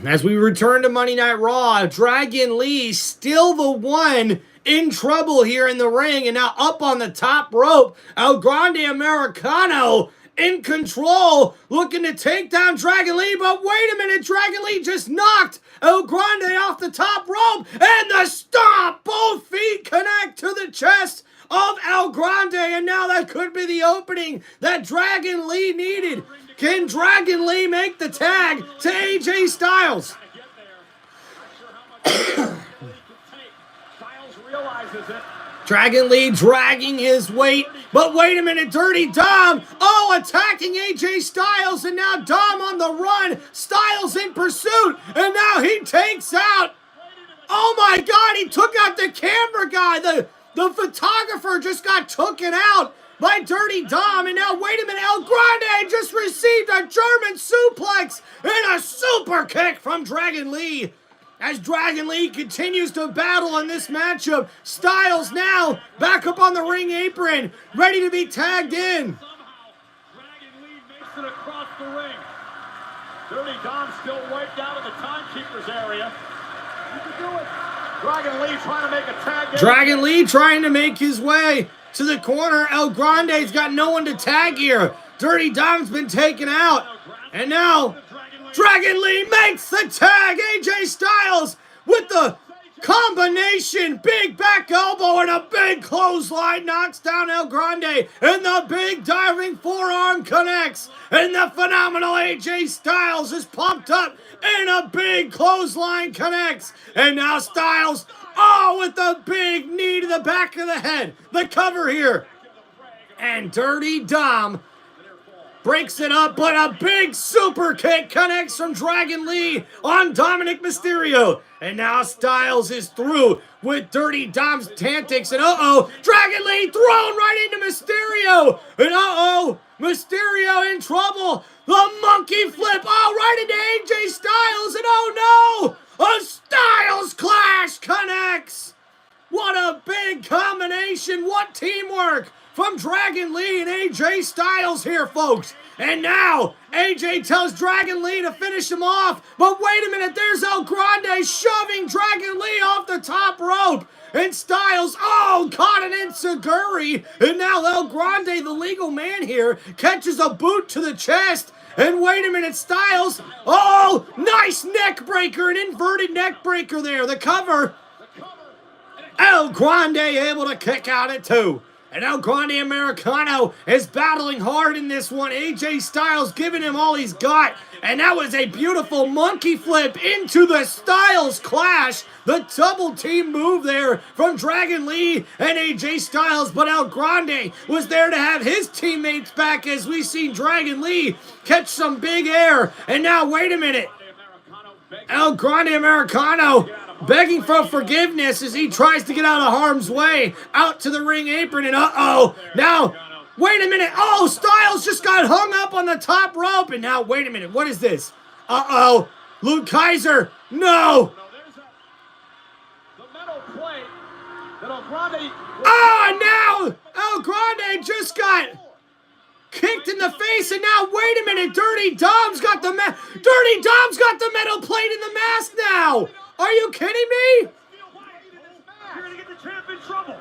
As we return to Monday Night Raw, Dragon Lee still the one in trouble here in the ring, and now up on the top rope, El Grande Americano in control, looking to take down Dragon Lee, but wait a minute, Dragon Lee just knocked El Grande off the top rope, and the stomp! Both feet connect to the chest of El Grande, and now that could be the opening that Dragon Lee needed. Can Dragon Lee make the tag to AJ Styles? Dragon Lee dragging his weight, but wait a minute, Dirty Dom, attacking AJ Styles, and now Dom on the run, Styles in pursuit, and now he takes out, oh my God, he took out the camera guy, the photographer just got taken out by Dirty Dom, and now wait a minute, El Grande just received a German suplex and a super kick from Dragon Lee. As Dragon Lee continues to battle in this matchup, Styles now back up on the ring apron, ready to be tagged in. Dragon Lee makes it across the ring. Dirty Dom still wiped out in the timekeeper's area. You can do it. Dragon Lee trying to make a tag. Dragon Lee trying to make his way to the corner. El Grande's got no one to tag here. Dirty Dom's been taken out. And now Dragon Lee makes the tag. AJ Styles with the combination big back elbow and a big clothesline knocks down El Grande, and the big diving forearm connects, and the phenomenal AJ Styles is pumped up, and a big clothesline connects, and now Styles, with the big knee to the back of the head, the cover here, and Dirty Dom breaks it up, but a big super kick connects from Dragon Lee on Dominic Mysterio. And now Styles is through with Dirty Dom's antics. And Dragon Lee thrown right into Mysterio. And Mysterio in trouble. The monkey flip, right into AJ Styles. And a Styles Clash connects. What a big combination. What teamwork from Dragon Lee and AJ Styles here, folks. And now, AJ tells Dragon Lee to finish him off. But wait a minute, there's El Grande shoving Dragon Lee off the top rope. And Styles, caught an enziguri. And now El Grande, the legal man here, catches a boot to the chest. And wait a minute, Styles, nice neck breaker, an inverted neck breaker there. The cover. El Grande able to kick out at 2. And El Grande Americano is battling hard in this one. AJ Styles giving him all he's got. And that was a beautiful monkey flip into the Styles Clash. The double team move there from Dragon Lee and AJ Styles. But El Grande was there to have his teammates back as we see Dragon Lee catch some big air. And now, wait a minute. El Grande Americano begging for forgiveness as he tries to get out of harm's way, out to the ring apron, and now, wait a minute, Styles just got hung up on the top rope, and now, wait a minute, what is this? Luke Kaiser, no! The metal plate that El Grande... And now, El Grande just got kicked in the face, and now, wait a minute, Dirty Dom's got the metal plate in the mask now! Are you kidding me? You're gonna get the champ in trouble.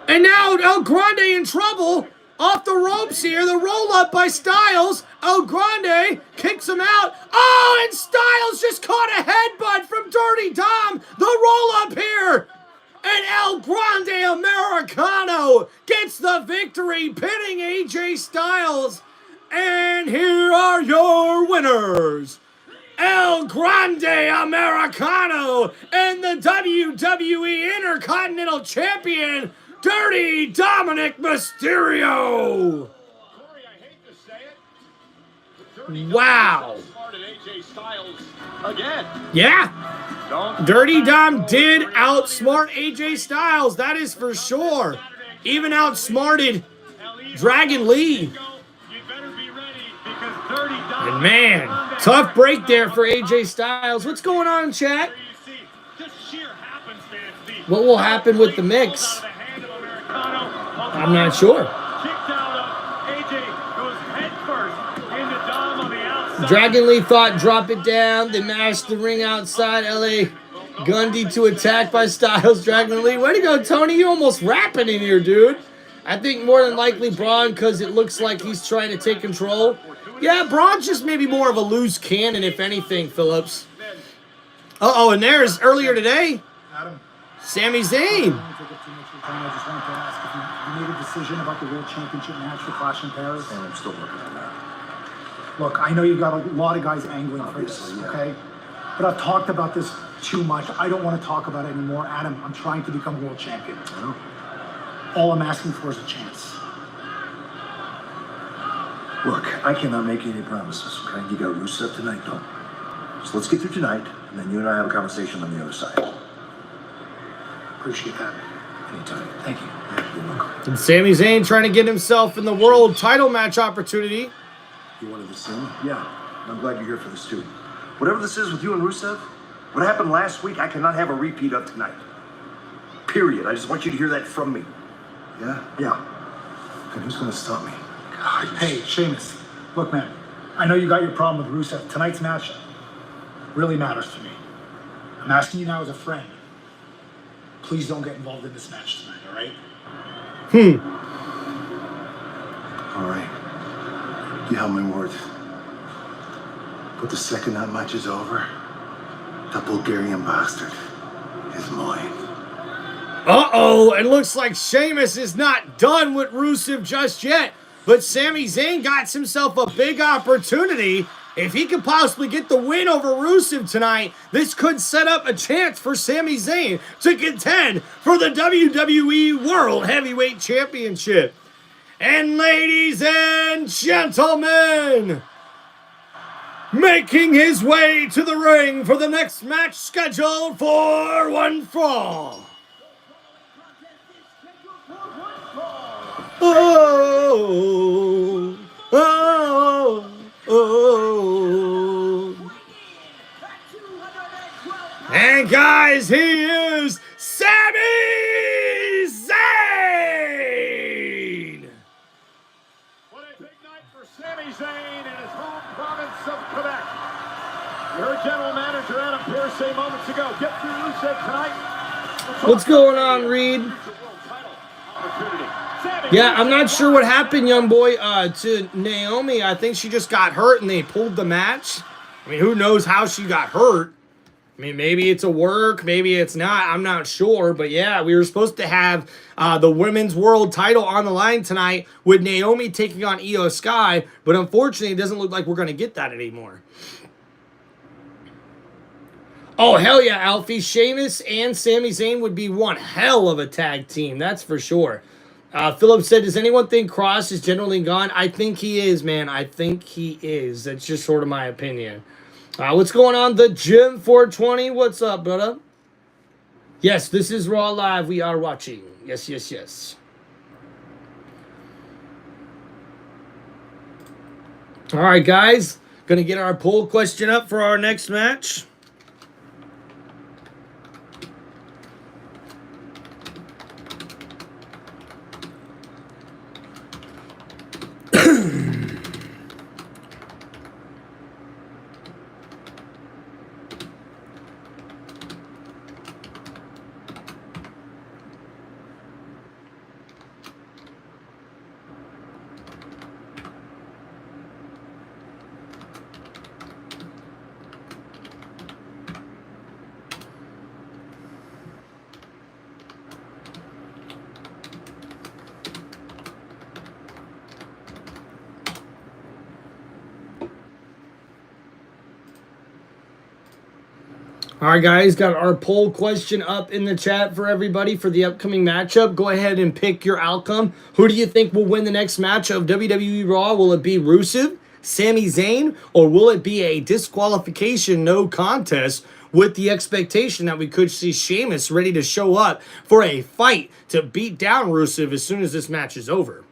And now El Grande in trouble. Off the ropes here. The roll up by Styles. El Grande kicks him out. And Styles just caught a headbutt from Dirty Dom. The roll up here. And El Grande Americano gets the victory, pinning AJ Styles. And here are your winners. El Grande Americano and the WWE Intercontinental Champion, Dirty Dominic Mysterio. Corey, I hate to say it, but Dirty Wow. outsmarted AJ Styles again. Yeah, Don't Dirty Dom did outsmart AJ Styles, that is for sure. Even outsmarted Dragon Lee. You better be ready because Dirty Dom. And man, tough break there for AJ Styles. What's going on, chat? What will happen with the mix? I'm not sure. Dragon Lee thought drop it down, then mashed the ring outside. LA Gundy to attack by Styles. Dragon Lee. Way to go, Tony. You almost rapping in here, dude. I think more than likely Braun, because it looks like he's trying to take control. Yeah, Braun's just maybe more of a loose cannon, if anything, Phillips. Uh-oh, and there's earlier today, Adam, Sami Zayn. I don't want to take up too much of your time. I just wanted to ask if you made a decision about the World Championship match for Clash in Paris. And I'm still working on that. Look, I know you've got a lot of guys angling for this, Obviously, yeah. okay? But I've talked about this too much. I don't want to talk about it anymore. Adam, I'm trying to become world champion. I know. All I'm asking for is a chance. Look, I cannot make any promises, okay? You got Rusev tonight, though. So let's get through tonight, and then you and I have a conversation on the other side. Appreciate that. Anytime. Thank you. Yeah, you're welcome. And Sami Zayn trying to get himself in the world title match opportunity. You wanted to see me? Yeah. And I'm glad you're here for this, too. Whatever this is with you and Rusev, what happened last week, I cannot have a repeat of tonight. Period. I just want you to hear that from me. Yeah? Yeah. And who's going to stop me? God, Hey, Sheamus, look, man, I know you got your problem with Rusev. Tonight's match really matters to me. I'm asking you now as a friend. Please don't get involved in this match tonight, all right? All right. You have my word. But the second that match is over, that Bulgarian bastard is mine. Uh-oh, it looks like Sheamus is not done with Rusev just yet. But Sami Zayn got himself a big opportunity. If he could possibly get the win over Rusev tonight, this could set up a chance for Sami Zayn to contend for the WWE World Heavyweight Championship. And ladies and gentlemen, making his way to the ring for the next match scheduled for One Fall. Oh, oh, oh. And guys, he is Sami Zayn! What a big night for Sami Zayn in his home province of Quebec. You heard General Manager Adam Pearce say moments ago, get through Rusev tonight. What's going on, Reed? Yeah, I'm not sure what happened, young boy, to Naomi. I think she just got hurt and they pulled the match. I mean, who knows how she got hurt? I mean, maybe it's a work, maybe it's not. I'm not sure. But yeah, we were supposed to have the women's world title on the line tonight with Naomi taking on Io Sky. But unfortunately, it doesn't look like we're going to get that anymore. Oh, hell yeah, Alfie. Sheamus and Sami Zayn would be one hell of a tag team. That's for sure. Philip said, does anyone think Cross is generally gone? I think he is, man. I think he is. That's just sort of my opinion. What's going on? The Gym 420. What's up, brother? Yes, this is Raw Live. We are watching. Yes, yes, yes. All right, guys. Going to get our poll question up for our next match. All right, guys, got our poll question up in the chat for everybody for the upcoming matchup. Go ahead and pick your outcome. Who do you think will win the next match of WWE Raw? Will it be Rusev, Sami Zayn, or will it be a disqualification no contest with the expectation that we could see Sheamus ready to show up for a fight to beat down Rusev as soon as this match is over?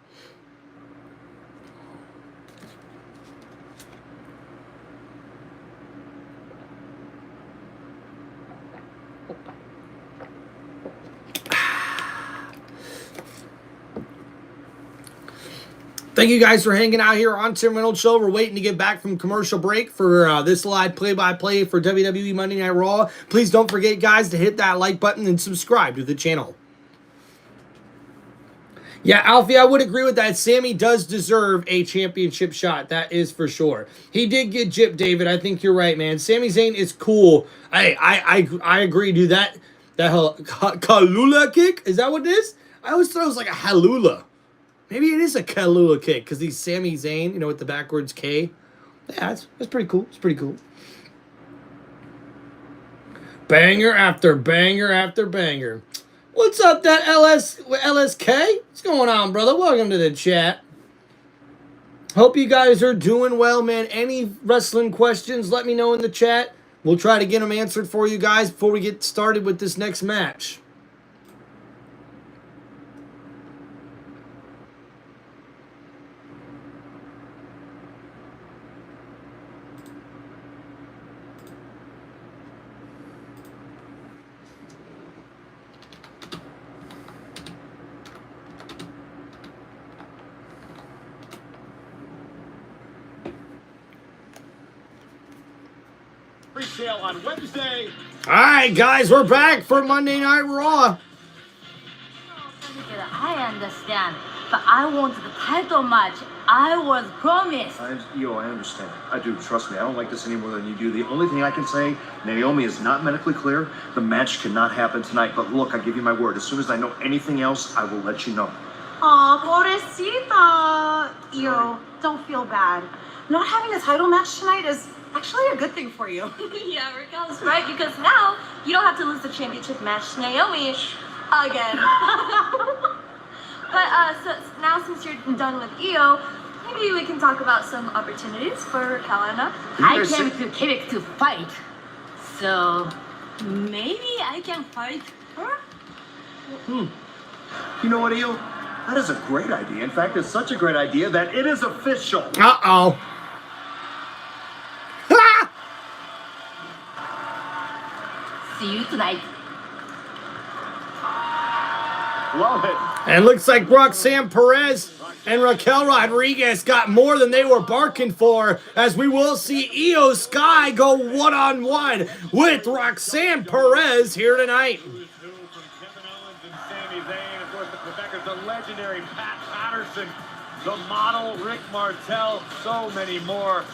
Thank you guys for hanging out here on Tim Reynolds Show. We're waiting to get back from commercial break for this live play-by-play for WWE Monday Night Raw. Please don't forget, guys, to hit that like button and subscribe to the channel. Yeah, Alfie, I would agree with that. Sami does deserve a championship shot. That is for sure. He did get gypped, David. I think you're right, man. Sami Zayn is cool. I agree, dude. That Kalula kick? Is that what it is? I always thought it was like a Halula. Maybe it is a Kalula kick because he's Sami Zayn, you know, with the backwards K. Yeah, that's pretty cool. It's pretty cool. Banger after banger after banger. What's up, that LSK? What's going on, brother? Welcome to the chat. Hope you guys are doing well, man. Any wrestling questions, let me know in the chat. We'll try to get them answered for you guys before we get started with this next match. Pre-sale on Wednesday. All right, guys, we're back for Monday Night Raw. I understand, but I want the title match. I was promised. I understand. I do. Trust me. I don't like this any more than you do. The only thing I can say, Naomi is not medically clear. The match cannot happen tonight. But look, I give you my word. As soon as I know anything else, I will let you know. Aw, pobrecita. Io, don't feel bad. Not having a title match tonight is actually a good thing for you. Yeah, Raquel's right, because now you don't have to lose the championship match to Naomi again. But so now since you're done with Io, maybe we can talk about some opportunities for Raquel and I came to Quebec to fight, so maybe I can fight her? You know what, Io? That is a great idea. In fact, it's such a great idea that it is official. Uh-oh. See you tonight. Love it. And looks like Roxanne Perez and Raquel Rodriguez got more than they were barking for, as we will see Io Sky go one-on-one with Roxanne Perez here tonight. From Kevin Owens and Sami Zayn, of course, the Quebecers, the legendary Pat Patterson, the model Rick Martel, so many more.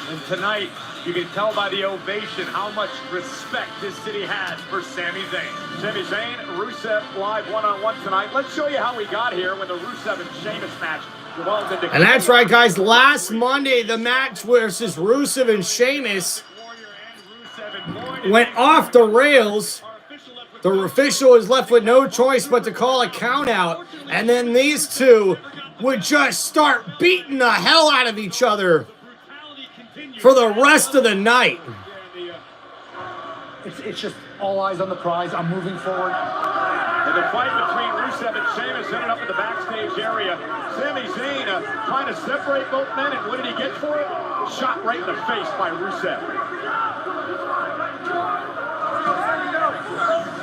And tonight, you can tell by the ovation how much respect this city has for Sami Zayn. Sami Zayn, Rusev live one-on-one tonight. Let's show you how we got here when the Rusev and Sheamus match. And that's right, guys. Last Monday, the match versus Rusev and Sheamus went off the rails. The official was left with no choice but to call a count out. And then these two would just start beating the hell out of each other for the rest of the night. It's just all eyes on the prize. I'm moving forward. And the fight between Rusev and Sheamus ended up in the backstage area. Sami Zayn trying to separate both men, and what did he get for it? Shot right in the face by Rusev.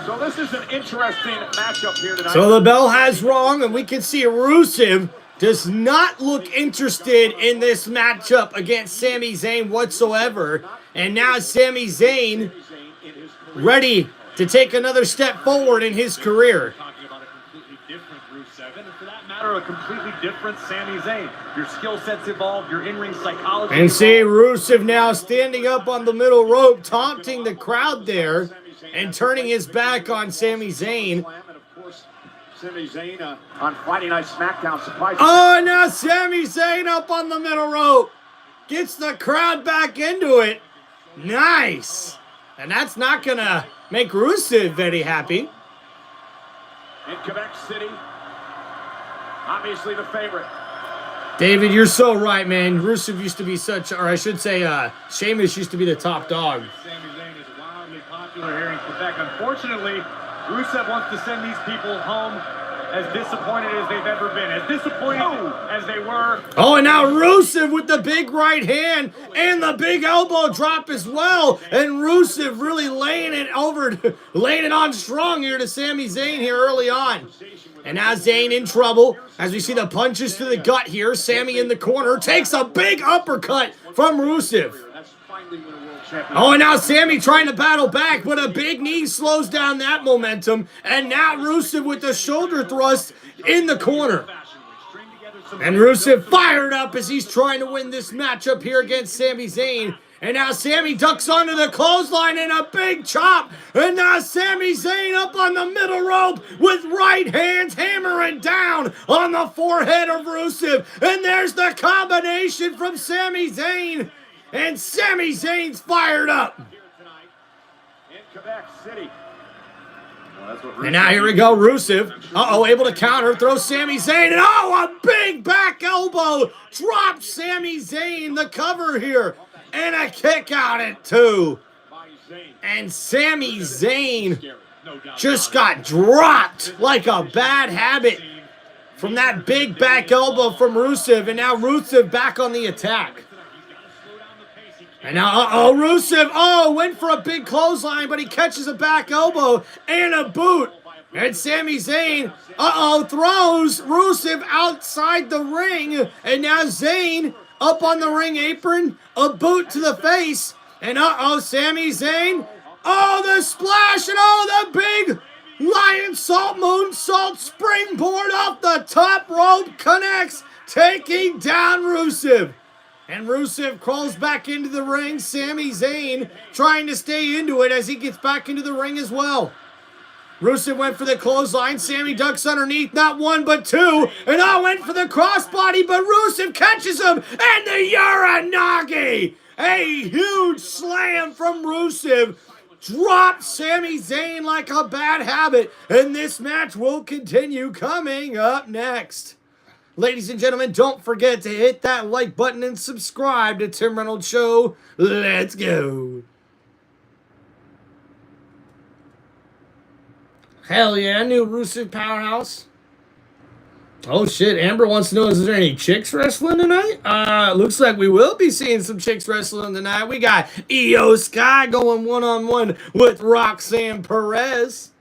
So this is an interesting matchup here tonight. So the bell has rung, and we can see Rusev does not look interested in this matchup against Sami Zayn whatsoever. And now Sami Zayn ready to take another step forward in his career. Talking about a completely different Rusev, and for that matter, a completely different Sami Zayn. Your skill sets evolved, your in-ring psychology. And see Rusev now standing up on the middle rope, taunting the crowd there and turning his back on Sami Zayn. Sami Zayn on Friday Night SmackDown. Surprise. Oh, now Sami Zayn up on the middle rope. Gets the crowd back into it. Nice. And that's not going to make Rusev very happy. In Quebec City, obviously the favorite. David, you're so right, man. Rusev used to be such, or I should say, Sheamus used to be the top dog. Sami Zayn is wildly popular here in Quebec. Unfortunately, Rusev wants to send these people home as disappointed as they've ever been, as disappointed as they were. Oh, and now Rusev with the big right hand and the big elbow drop as well. And Rusev really laying it on strong here to Sami Zayn here early on. And now Zayn in trouble as we see the punches to the gut here. Sami in the corner takes a big uppercut from Rusev. Oh, and now Sami trying to battle back, but a big knee slows down that momentum. And now Rusev with the shoulder thrust in the corner. And Rusev fired up as he's trying to win this matchup here against Sami Zayn. And now Sami ducks onto the clothesline and a big chop. And now Sami Zayn up on the middle rope with right hands hammering down on the forehead of Rusev. And there's the combination from Sami Zayn. And Sami Zayn's fired up. In Quebec City. And now here we go, Rusev. Able to counter, throws Sami Zayn, and a big back elbow. Drops Sami Zayn, the cover here. And a kick out at 2. And Sami Zayn just got dropped like a bad habit from that big back elbow from Rusev. And now Rusev back on the attack. And now, Rusev, went for a big clothesline, but he catches a back elbow and a boot. And Sami Zayn, throws Rusev outside the ring. And now Zayn up on the ring apron, a boot to the face. And Sami Zayn, the splash, and the big lion salt moonsault springboard off the top rope connects, taking down Rusev. And Rusev crawls back into the ring. Sami Zayn trying to stay into it as he gets back into the ring as well. Rusev went for the clothesline. Sami ducks underneath, not one but two. And went for the crossbody, but Rusev catches him. And the Uranagi. A huge slam from Rusev. Drops Sami Zayn like a bad habit. And this match will continue coming up next. Ladies and gentlemen, don't forget to hit that like button and subscribe to Tim Reynolds Show. Let's go. Hell yeah, new Rusev powerhouse. Oh shit, Amber wants to know, is there any chicks wrestling tonight? Looks like we will be seeing some chicks wrestling tonight. We got Io Sky going one-on-one with Roxanne Perez.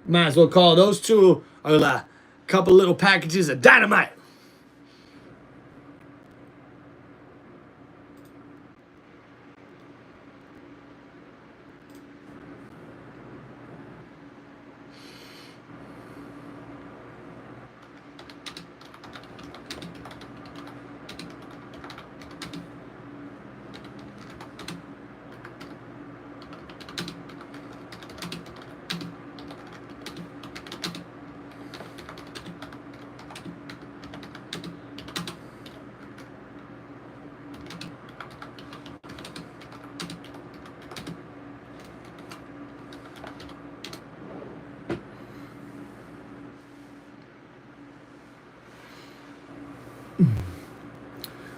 Might as well call those two couple little packages of dynamite.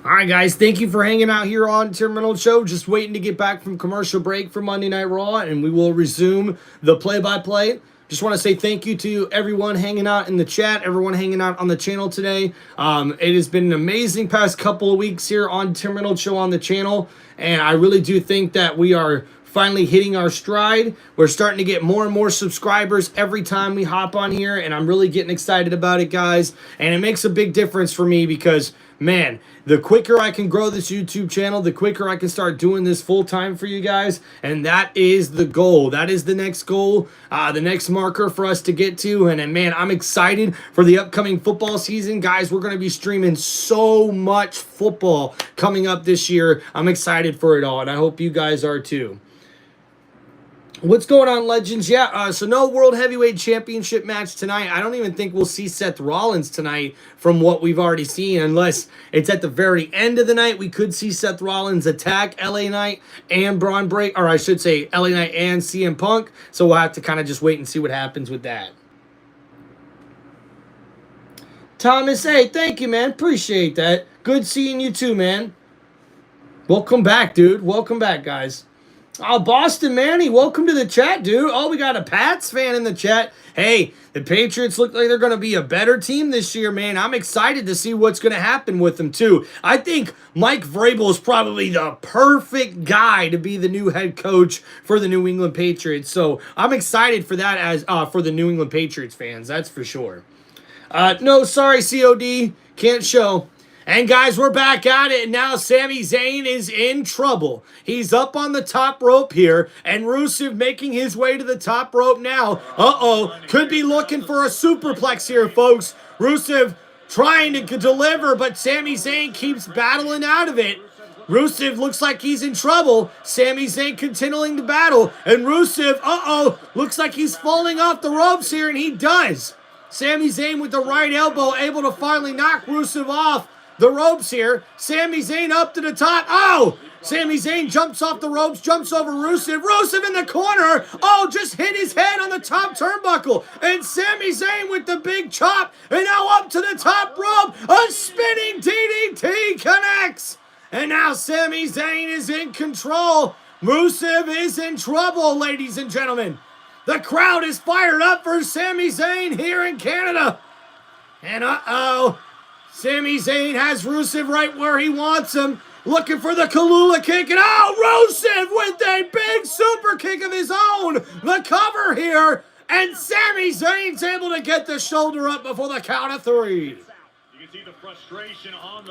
All right, guys, thank you for hanging out here on Tim Reynolds Show. Just waiting to get back from commercial break for Monday Night Raw, and we will resume the play-by-play. Just want to say thank you to everyone hanging out in the chat, everyone hanging out on the channel today. It has been an amazing past couple of weeks here on Tim Reynolds Show on the channel, and I really do think that we are finally hitting our stride. We're starting to get more and more subscribers every time we hop on here, and I'm really getting excited about it, guys. And it makes a big difference for me because, man, the quicker I can grow this YouTube channel, the quicker I can start doing this full-time for you guys, and that is the goal. That is the next goal, the next marker for us to get to, and man, I'm excited for the upcoming football season. Guys, we're going to be streaming so much football coming up this year. I'm excited for it all, and I hope you guys are too. What's going on, Legends? Yeah, so no World Heavyweight Championship match tonight. I don't even think we'll see Seth Rollins tonight from what we've already seen, unless it's at the very end of the night. We could see Seth Rollins attack LA Knight and Braun Break, or I should say LA Knight and CM Punk. So we'll have to kind of just wait and see what happens with that. Thomas, hey, thank you, man. Appreciate that. Good seeing you too, man. Welcome back, dude. Welcome back, guys. Oh, Boston Manny, welcome to the chat, dude. Oh, we got a Pats fan in the chat. Hey, the Patriots look like they're going to be a better team this year, man. I'm excited to see what's going to happen with them, too. I think Mike Vrabel is probably the perfect guy to be the new head coach for the New England Patriots. So I'm excited for that as for the New England Patriots fans. That's for sure. No, sorry, COD. Can't show. And guys, we're back at it, and now Sami Zayn is in trouble. He's up on the top rope here, and Rusev making his way to the top rope now. Could be looking for a superplex here, folks. Rusev trying to deliver, but Sami Zayn keeps battling out of it. Rusev looks like he's in trouble. Sami Zayn continuing to battle, and Rusev, looks like he's falling off the ropes here, and he does. Sami Zayn with the right elbow, able to finally knock Rusev off the ropes here. Sami Zayn up to the top. Oh! Sami Zayn jumps off the ropes, jumps over Rusev. Rusev in the corner. Oh, just hit his head on the top turnbuckle. And Sami Zayn with the big chop. And now up to the top rope. A spinning DDT connects. And now Sami Zayn is in control. Rusev is in trouble, ladies and gentlemen. The crowd is fired up for Sami Zayn here in Canada. And Sami Zayn has Rusev right where he wants him. Looking for the Kalula kick. And Rusev with a big super kick of his own. The cover here. And Sami Zayn's able to get the shoulder up before the count of 3.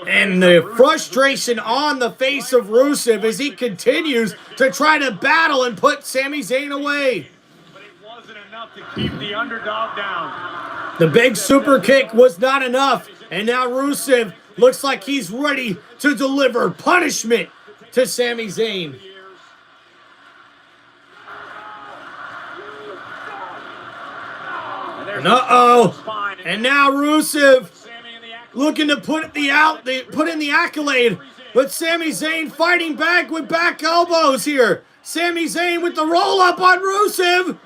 And the frustration on the face of Rusev as he continues to try to battle and put Sami Zayn away. But it wasn't enough to keep the underdog down. The big super kick was not enough. And now Rusev looks like he's ready to deliver punishment to Sami Zayn. And and now Rusev looking to put in the accolade. But Sami Zayn fighting back with back elbows here. Sami Zayn with the roll up on Rusev.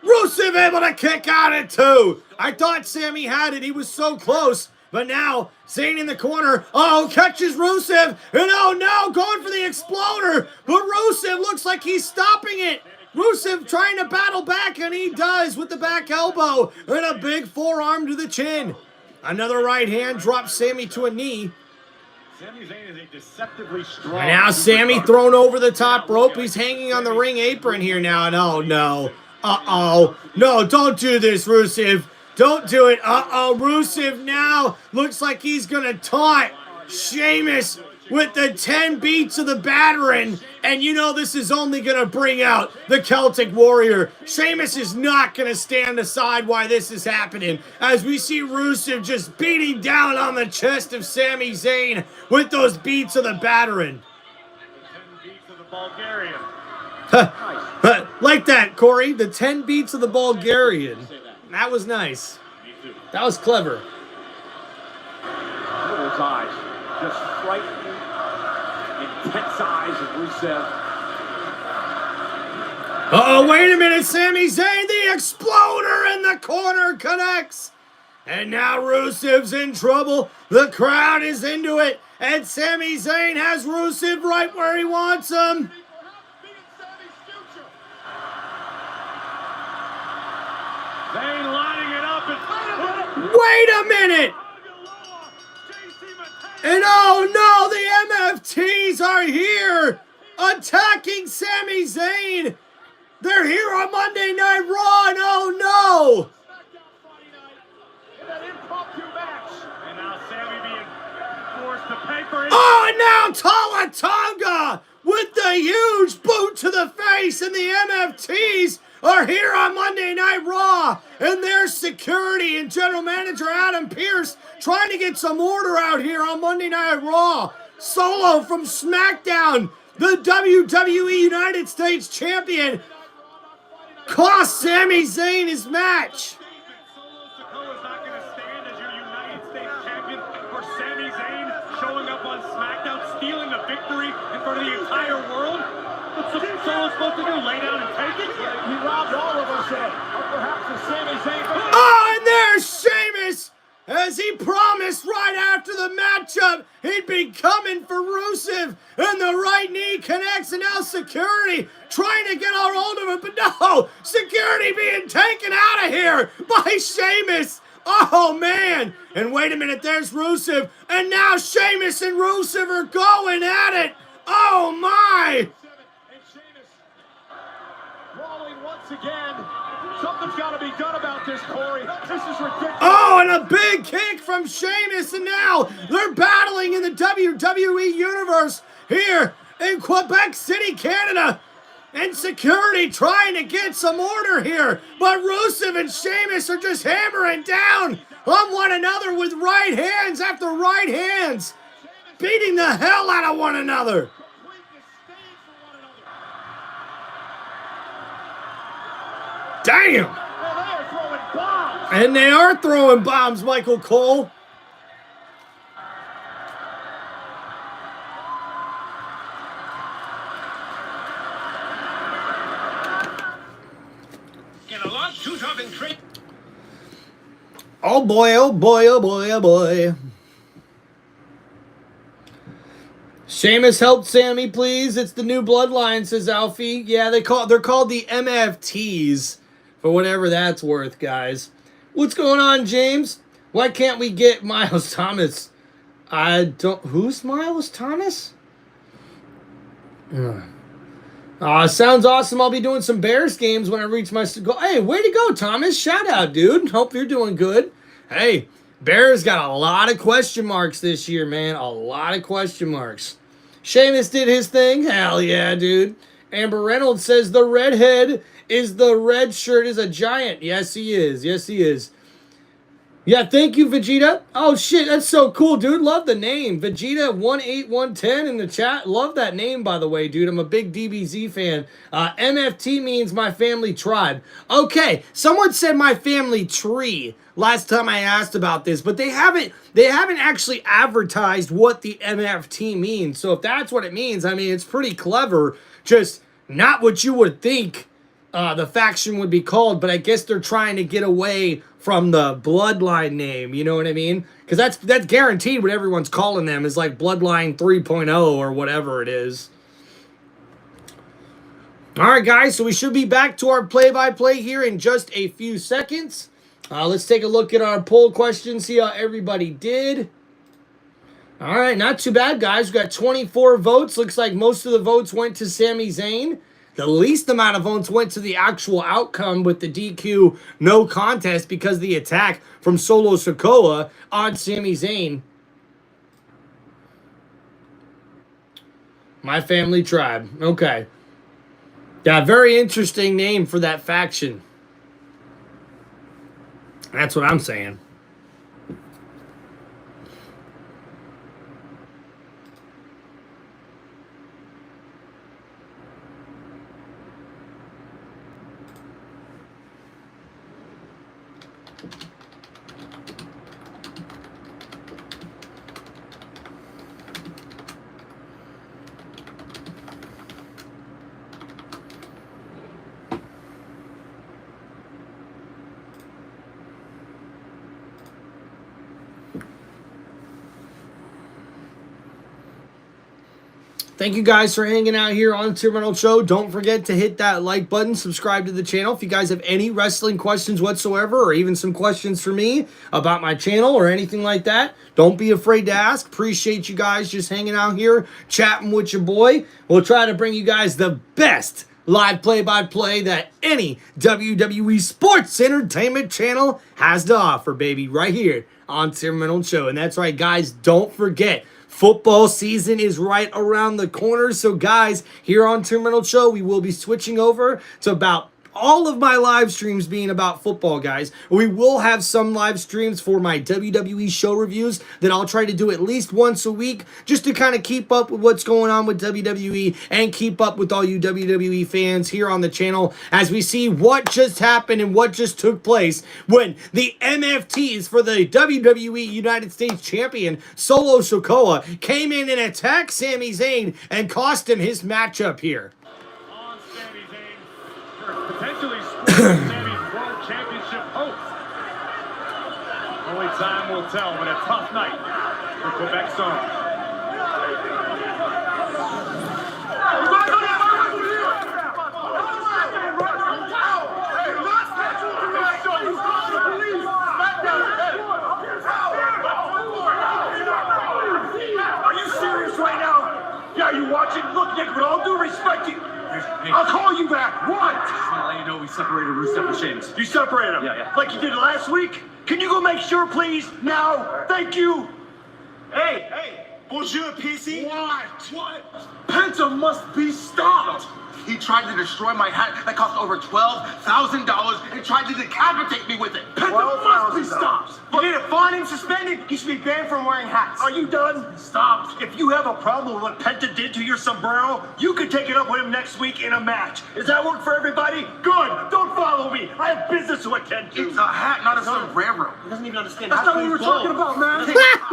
Rusev able to kick out at 2. I thought Sami had it. He was so close. But now, Zayn in the corner. Catches Rusev. And no, going for the exploder. But Rusev looks like he's stopping it. Rusev trying to battle back, and he does with the back elbow. And a big forearm to the chin. Another right hand drops Sami to a knee. Sami Zayn is a deceptively strong. And now Sami thrown over the top rope. He's hanging on the ring apron here now. And no. No, don't do this, Rusev. Don't do it. Rusev now looks like he's going to taunt Sheamus with the 10 beats of the battering. And you know this is only going to bring out the Celtic Warrior. Sheamus is not going to stand aside while this is happening. As we see Rusev just beating down on the chest of Sami Zayn with those beats of the battering. 10 beats of the Bulgarian. Like that, Corey. The 10 beats of the Bulgarian. That was nice. That was clever. Look at those eyes. Just frightening, intense eyes of Rusev. Wait a minute. Sami Zayn, the exploder in the corner connects. And now Rusev's in trouble. The crowd is into it. And Sami Zayn has Rusev right where he wants him. Zayn lining it up and wait a minute! And no, the MFTs are here attacking Sami Zayn. They're here on Monday Night Raw, and no! And now Sami being forced to pay for it. And now Tala Tonga with the huge boot to the face, and the MFTs are here on Monday Night Raw, and their security and general manager Adam Pearce trying to get some order out here on Monday Night Raw. Solo from SmackDown, the WWE United States Champion, cost Sami Zayn his match. Solo Sikoa's not going to stand as your United States champion for Sami Zayn showing up on SmackDown, stealing a victory in front of the entire world. What's Solo supposed to do? Lay down and take it? He robbed all of us of perhaps a Sami Zayn. Oh, and there's Sheamus, as he promised right after the matchup he'd be coming for Rusev, and the right knee connects, and now security trying to get a hold of him, but no, security being taken out of here by Sheamus. Oh, man. And wait a minute, there's Rusev, and now Sheamus and Rusev are going at it. Oh, my. Brawling once again. Something's got to be done about this, Corey. This is ridiculous. Oh, and a big kick from Sheamus, and now they're battling in the WWE Universe here in Quebec City, Canada. And security trying to get some order here. But Rusev and Sheamus are just hammering down on one another with right hands after right hands, beating the hell out of one another. Damn! And they are throwing bombs, Michael Cole. Get a lot too tough and trick. Oh boy, oh boy, oh boy, oh boy. Sheamus, help Sami, please. It's the new bloodline, says Alfie. Yeah, they're called the MFTs, for whatever that's worth, guys. What's going on, James? Why can't we get Miles Thomas? Who's Miles Thomas? Sounds awesome. I'll be doing some Bears games when I reach my goal. Hey, way to go, Thomas. Shout out, dude. Hope you're doing good. Hey, Bears got a lot of question marks this year, man. A lot of question marks. Sheamus did his thing. Hell yeah, dude. Amber Reynolds says the redhead is the red shirt is a giant. Yes, he is. Yes, he is. Yeah, thank you, Vegeta. Oh, shit, that's so cool, dude. Love the name. Vegeta18110 in the chat. Love that name, by the way, dude. I'm a big DBZ fan. MFT means my family tribe. Okay, someone said my family tree last time I asked about this, but they haven't actually advertised what the MFT means. So if that's what it means, I mean, it's pretty clever. Just not what you would think the faction would be called, but I guess they're trying to get away from the bloodline name, you know what I mean? Because that's guaranteed what everyone's calling them is like Bloodline 3.0 or whatever it is. All right, guys, so we should be back to our play-by-play here in just a few seconds. Let's take a look at our poll questions, see how everybody did. All right, not too bad, guys. We got 24 votes. Looks like most of the votes went to Sami Zayn. The least amount of votes went to the actual outcome with the DQ no contest because of the attack from Solo Sikoa on Sami Zayn. My family tribe. Okay. Yeah, very interesting name for that faction. That's what I'm saying. Thank you guys for hanging out here on TimReynoldsShow. Don't forget to hit that like button, subscribe to the channel. If you guys have any wrestling questions whatsoever, or even some questions for me about my channel or anything like that, don't be afraid to ask. Appreciate you guys just hanging out here, chatting with your boy. We'll try to bring you guys the best live play-by-play that any WWE sports entertainment channel has to offer, baby, right here on TimReynoldsShow. And that's right, guys, don't forget, football season is right around the corner. So, guys, here on TimReynoldsShow, we will be switching over to about all of my live streams being about football, guys. We will have some live streams for my WWE show reviews that I'll try to do at least once a week just to kind of keep up with what's going on with WWE and keep up with all you WWE fans here on the channel as we see what just happened and what just took place when the MFTs for the WWE United States Champion Solo Sikoa came in and attacked Sami Zayn and cost him his matchup here. On Sami Zayn for potentially spoiling Sami's World Championship hopes. Only time will tell, but a tough night for Quebec's own. Are you serious right now? Yeah, are you watching? Look, Nick, with all due respect, I'll call you back. What? I'll let you know we separated Rusev and Sheamus. You separated them? Yeah. Like you did last week? Can you go make sure, please? Now? Thank you. Hey. Bonjour, PC. What? Penta must be stopped. He tried to destroy my hat that cost over $12,000 and tried to decapitate me with it. Penta must be stopped. You need a fine and suspended. You should be banned from wearing hats. Are you done? Stop. If you have a problem with what Penta did to your sombrero, you could take it up with him next week in a match. Does that work for everybody? Good. Don't follow me. I have business to attend to. It's a hat, not a sombrero. He doesn't even understand. That's not what we were talking about, man.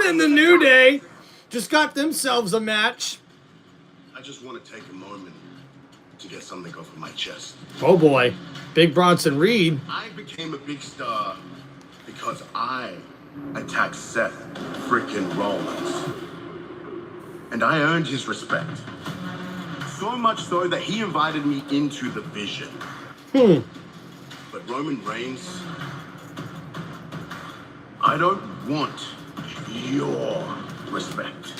And the New Day just got themselves a match. I just want to take a moment to get something off of my chest. Oh boy, Big Bronson Reed. I became a big star because I attacked Seth freaking Rollins. And I earned his respect. So much so that he invited me into the Vision. But Roman Reigns, I don't want your respect.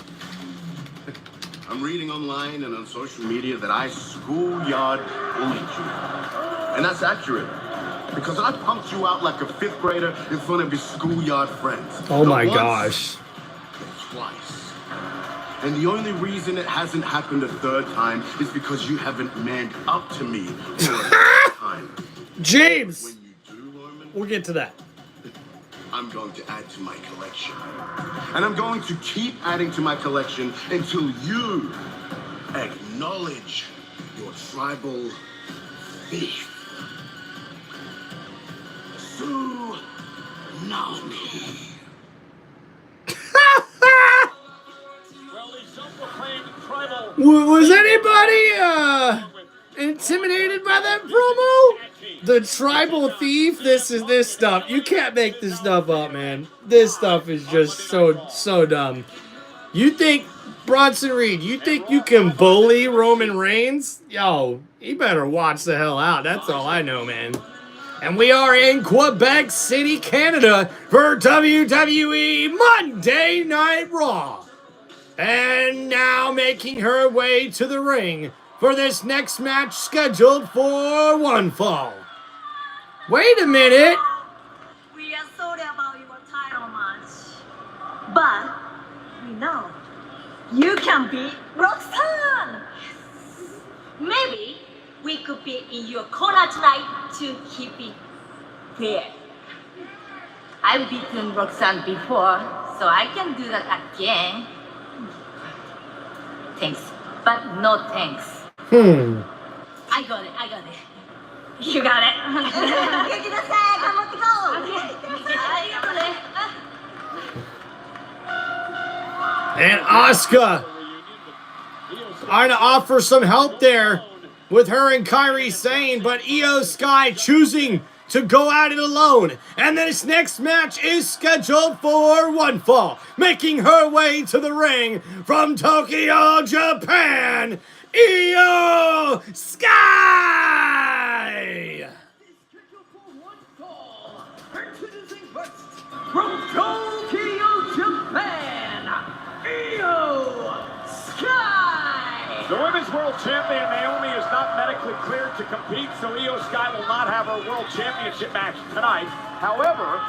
I'm reading online and on social media that I schoolyard bullied you. And that's accurate. Because I pumped you out like a 5th grader in front of his schoolyard friends. Oh my Not gosh. once, but twice. And the only reason it hasn't happened a 3rd time is because you haven't manned up to me for a 3rd time. James! When you do, Roman, We'll get to that. I'm going to add to my collection. And I'm going to keep adding to my collection until you acknowledge your tribal thief. Tsunami. Was anybody intimidated by that promo? The tribal thief. This stuff. You can't make this stuff up, man. This stuff is just so dumb. You think Bronson Reed? You think you can bully Roman Reigns? Yo, he better watch the hell out. That's all I know, man. And we are in Quebec City, Canada for WWE Monday Night Raw. And now making her way to the ring for this next match scheduled for one fall. Wait a minute. We are sorry about your title match, but we know you can beat Roxanne. Maybe we could be in your corner tonight to keep it fair. I've beaten Roxanne before, so I can do that again. Thanks, but no thanks. I got it. You got it. And Asuka trying to offer some help there with her and Kairi Sane, but Io Sky choosing to go at it alone. And this next match is scheduled for one fall, making her way to the ring from Tokyo, Japan, Io Sky! From Tokyo, Japan, Io Sky! The Women's World Champion Naomi is not medically cleared to compete, so Io Sky will not have her World Championship match tonight. However,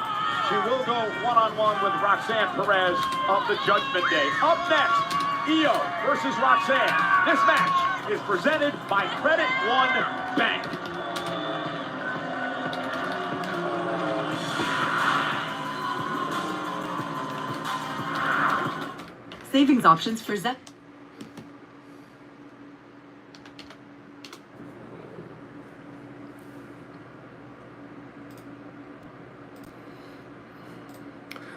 she will go one-on-one with Roxanne Perez of the Judgment Day. Up next, Io versus Roxanne. This match is presented by Credit One Bank. savings options for Zep.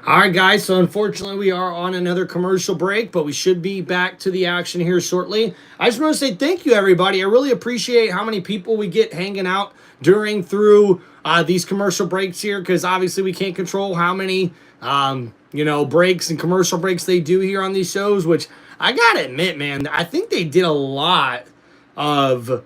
All right, guys, so unfortunately we are on another commercial break, but we should be back to the action here shortly. I just want to say thank you, everybody. I really appreciate how many people we get hanging out through these commercial breaks here, because obviously we can't control how many, breaks and commercial breaks they do here on these shows, which I got to admit, man, I think they did a lot of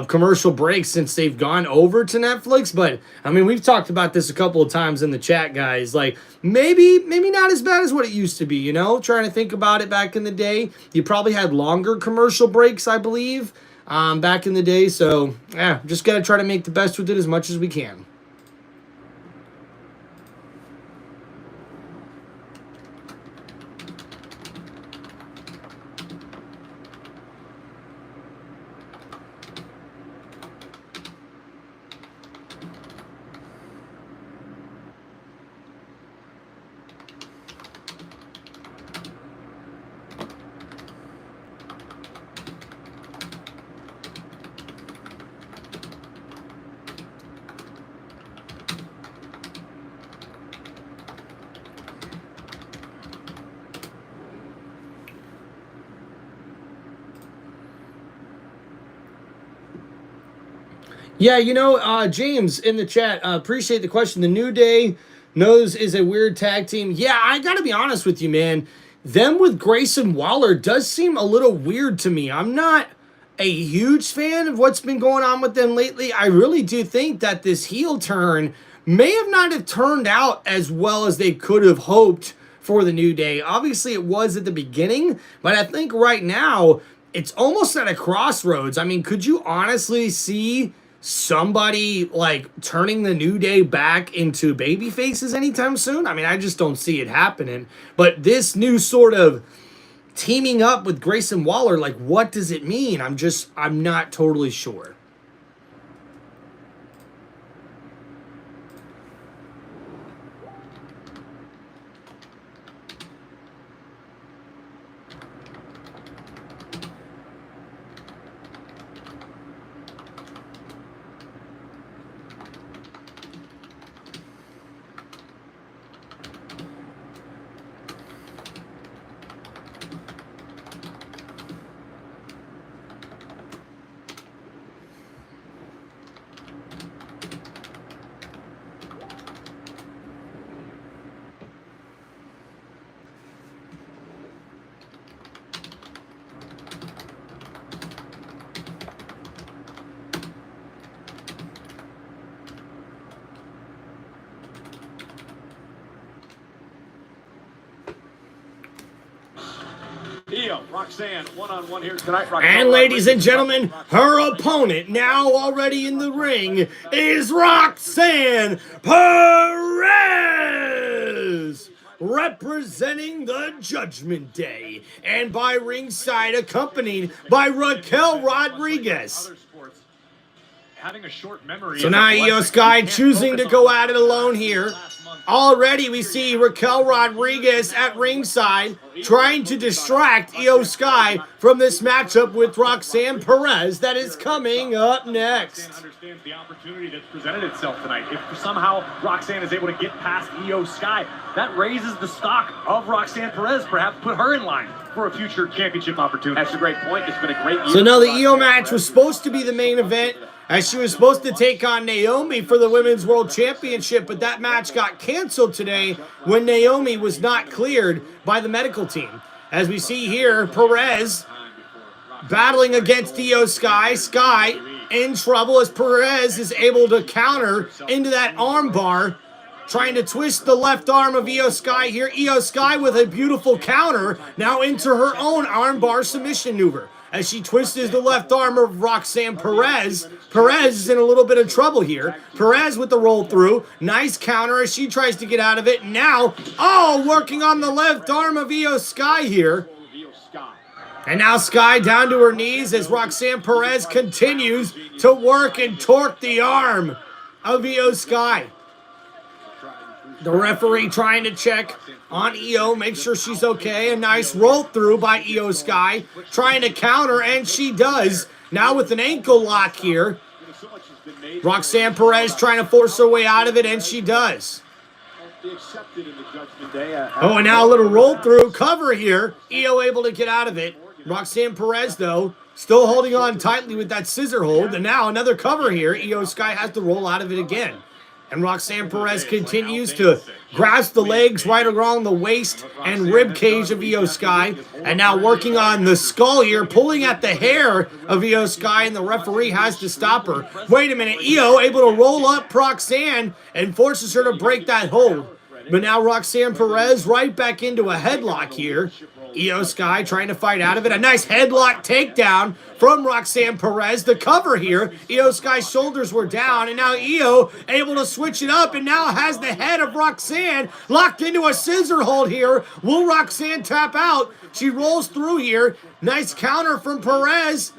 commercial breaks since they've gone over to Netflix. But I mean, we've talked about this a couple of times in the chat, guys. Like, maybe not as bad as what it used to be, you know? Trying to think about it back in the day. You probably had longer commercial breaks, I believe, back in the day. So, yeah, just got to try to make the best with it as much as we can. Yeah, James in the chat, appreciate the question. The New Day knows is a weird tag team. Yeah, I gotta be honest with you, man. Them with Grayson Waller does seem a little weird to me. I'm not a huge fan of what's been going on with them lately. I really do think that this heel turn may have not have turned out as well as they could have hoped for the New Day. Obviously, it was at the beginning, but I think right now it's almost at a crossroads. I mean, could you honestly see somebody like turning the New Day back into baby faces anytime soon? I mean, I just don't see it happening. But this new sort of teaming up with Grayson Waller, like, what does it mean? I'm not totally sure. Roxanne, one-on-one here tonight. And ladies and gentlemen, her opponent, now already in the ring, is Roxanne Perez, representing the Judgment Day, and by ringside, accompanied by Raquel Rodriguez. So now Io Sky choosing to go at it alone here. Already we see Raquel Rodriguez at ringside trying to distract Io Sky from this matchup with Roxanne Perez that is coming up next. Understands the opportunity that's presented itself tonight. If somehow Roxanne is able to get past Io Sky, that raises the stock of Roxanne Perez, perhaps put her in line for a future championship opportunity. That's a great point. It's been a great year. So now the Io match was supposed to be the main event, as she was supposed to take on Naomi for the Women's World Championship, but that match got canceled today when Naomi was not cleared by the medical team. As we see here, Perez battling against Io Sky. Sky in trouble as Perez is able to counter into that arm bar, trying to twist the left arm of Io Sky here. Io Sky with a beautiful counter now into her own arm bar submission maneuver. As she twists the left arm of Roxanne Perez. Perez is in a little bit of trouble here. Perez with the roll through. Nice counter as she tries to get out of it. Now, working on the left arm of Io Sky here. And now Sky down to her knees as Roxanne Perez continues to work and torque the arm of Io Sky. The referee trying to check on Io, make sure she's okay. A nice roll through by Io Sky, trying to counter, and she does. Now with an ankle lock here. Roxanne Perez trying to force her way out of it, and she does. Oh, and now a little roll through cover here. Io able to get out of it. Roxanne Perez, though, still holding on tightly with that scissor hold. And now another cover here. Io Sky has to roll out of it again. And Roxanne Perez continues to grasp the legs right along the waist and rib cage of Io Sky. And now working on the skull here, pulling at the hair of Io Sky, and the referee has to stop her. Wait a minute, Io able to roll up Roxanne and forces her to break that hold. But now Roxanne Perez right back into a headlock here. Io Sky trying to fight out of it. A nice headlock takedown from Roxanne Perez. The cover here. Io Sky's shoulders were down, and now Io able to switch it up and now has the head of Roxanne locked into a scissor hold here. Will Roxanne tap out? She rolls through here. Nice counter from Perez.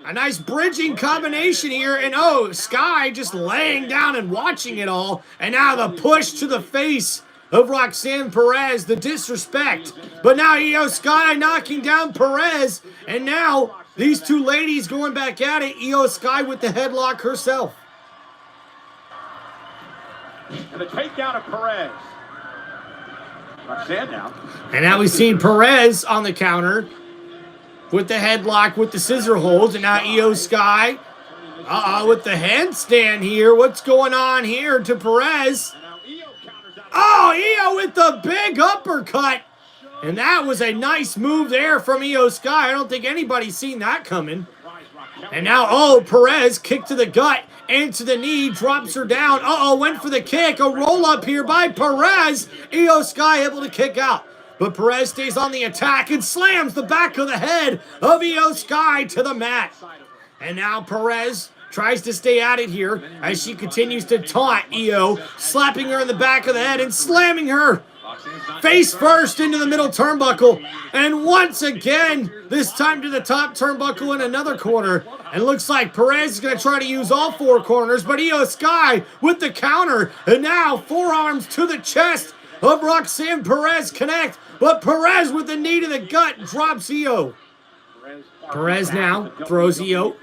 A nice bridging combination here, and oh, Sky just laying down and watching it all. And now the push to the face of Roxanne Perez, the disrespect. But now Io Sky knocking down Perez, and now these two ladies going back at it. Io Sky with the headlock herself. And the takedown of Perez. Roxanne now. And now we've seen Perez on the counter with the headlock with the scissor holds, and now Io Sky with the handstand here. What's going on here to Perez? Oh, Io with the big uppercut. And that was a nice move there from Io Sky. I don't think anybody's seen that coming. And now, oh, Perez kick to the gut and to the knee, drops her down. Went for the kick. A roll up here by Perez. Io Sky able to kick out. But Perez stays on the attack and slams the back of the head of Io Sky to the mat. And now Perez tries to stay at it here as she continues to taunt Io, slapping her in the back of the head and slamming her face first into the middle turnbuckle. And once again, this time to the top turnbuckle in another corner. And looks like Perez is going to try to use all four corners, but Io Sky with the counter. And now forearms to the chest of Roxanne Perez connect. But Perez with the knee to the gut drops Io. Perez now throws Io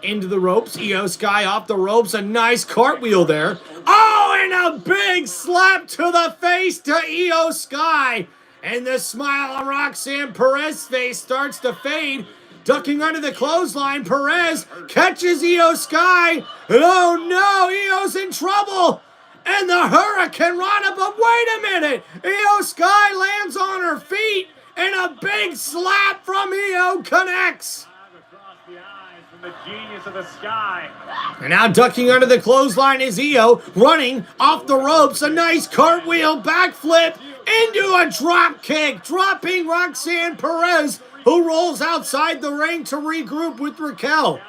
into the ropes. Io Sky off the ropes. A nice cartwheel there. Oh, and a big slap to the face to Io Sky. And the smile on Roxanne Perez's face starts to fade. Ducking under the clothesline, Perez catches Io Sky. Oh no, Io's in trouble. And the Hurricane Rana, but wait a minute. Io Sky lands on her feet, and a big slap from Io connects. The genius of the Sky. And now ducking under the clothesline is Io, running off the ropes. A nice cartwheel backflip into a drop kick, dropping Roxanne Perez, who rolls outside the ring to regroup with Raquel.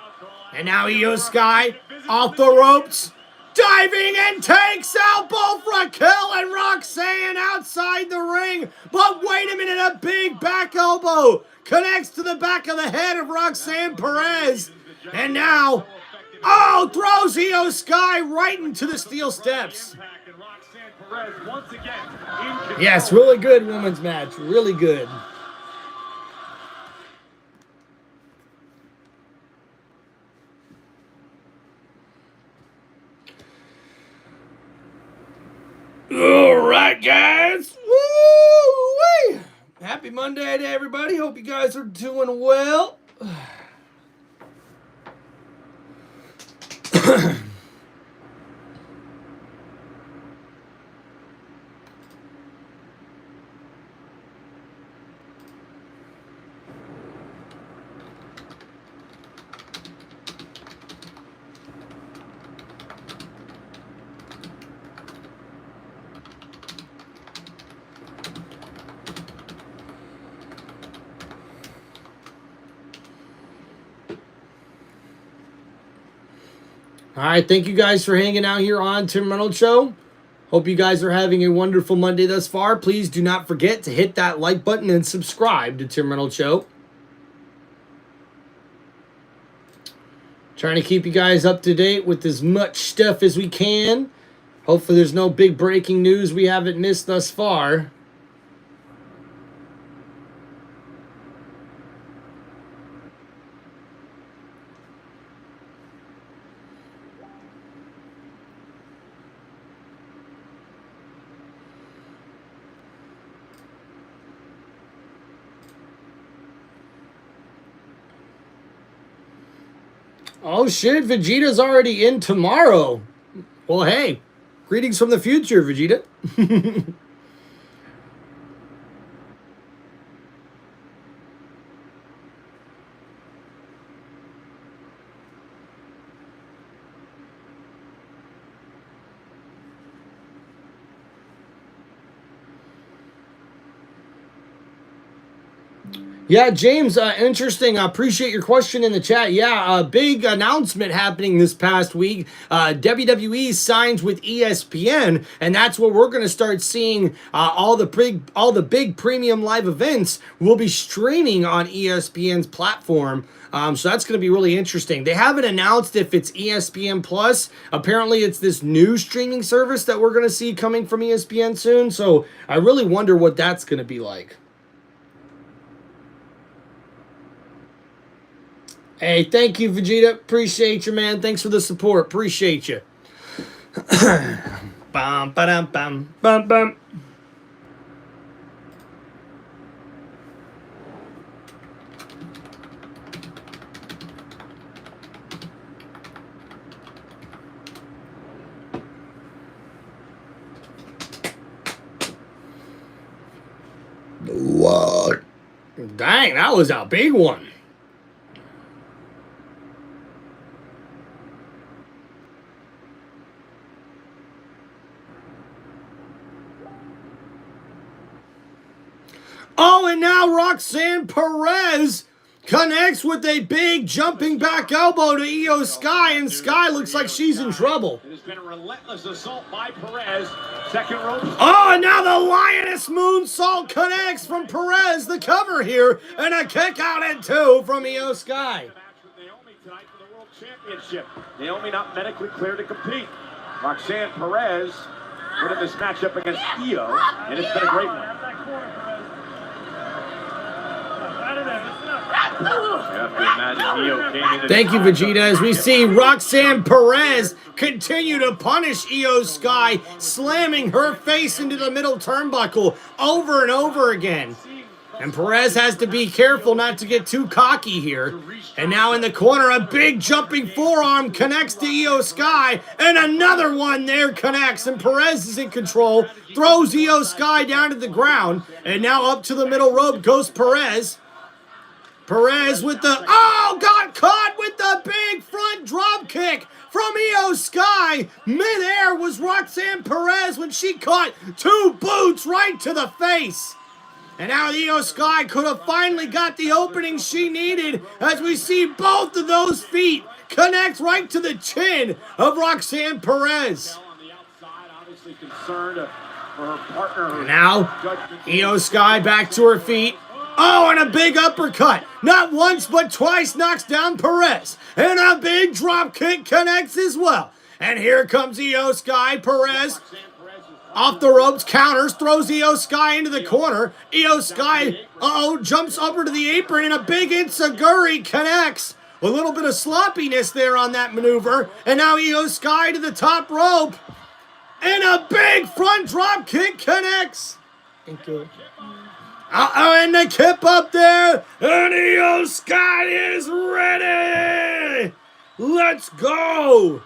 And now Io Sky off the ropes, diving and takes out both Raquel and Roxanne outside the ring. But wait a minute, a big back elbow connects to the back of the head of Roxanne Perez. And now, throws Io Sky right into the steel steps. Yes, really good women's match. Really good. All right, guys. Woo-wee. Happy Monday to everybody. Hope you guys are doing well. All right, thank you guys for hanging out here on Tim Reynolds Show. Hope you guys are having a wonderful Monday thus far. Please do not forget to hit that like button and subscribe to Tim Reynolds Show. Trying to keep you guys up to date with as much stuff as we can. Hopefully there's no big breaking news we haven't missed thus far. Oh shit, Vegeta's already in tomorrow. Well, hey, greetings from the future, Vegeta. Yeah, James, interesting. I appreciate your question in the chat. Yeah, a big announcement happening this past week. WWE signs with ESPN, and that's where we're going to start seeing all the big premium live events will be streaming on ESPN's platform. So that's going to be really interesting. They haven't announced if it's ESPN Plus. Apparently, it's this new streaming service that we're going to see coming from ESPN soon. So I really wonder what that's going to be like. Hey, thank you, Vegeta. Appreciate you, man. Thanks for the support. Appreciate you. Bum, ba-dum, bum, bum, bum. What? Dang, that was a big one. Oh, and now Roxanne Perez connects with a big jumping back elbow to Io Sky, and Sky looks like she's in trouble. It has been a relentless assault by Perez. Second rope. Oh, and now the Lioness Moonsault connects from Perez, the cover here, and a kick out at 2 from Io Sky. Naomi tonight for the World Championship. Naomi not medically cleared to compete. Roxanne Perez put in this matchup against Io, and it's been a great one. Thank you, Vegeta. As we see Roxanne Perez continue to punish Io Sky, slamming her face into the middle turnbuckle over and over again. And Perez has to be careful not to get too cocky here. And now in the corner, a big jumping forearm connects to Io Sky, and another one there connects, and Perez is in control, throws Io Sky down to the ground, and now up to the middle rope goes Perez. Perez with the, oh, got caught with the big front drop kick from Io Sky. Midair was Roxanne Perez when she caught 2 boots right to the face. And now Io Sky could have finally got the opening she needed as we see both of those feet connect right to the chin of Roxanne Perez. And now Io Sky back to her feet. Oh, and a big uppercut. Not once, but twice knocks down Perez. And a big drop kick connects as well. And here comes Io Sky. Perez off the ropes, counters, throws Io Sky into the corner. Io Sky, jumps over to the apron, and a big enziguri connects. A little bit of sloppiness there on that maneuver. And now Io Sky to the top rope. And a big front drop kick connects. Thank you. And the kip up there, and Io Sky is ready! Let's go!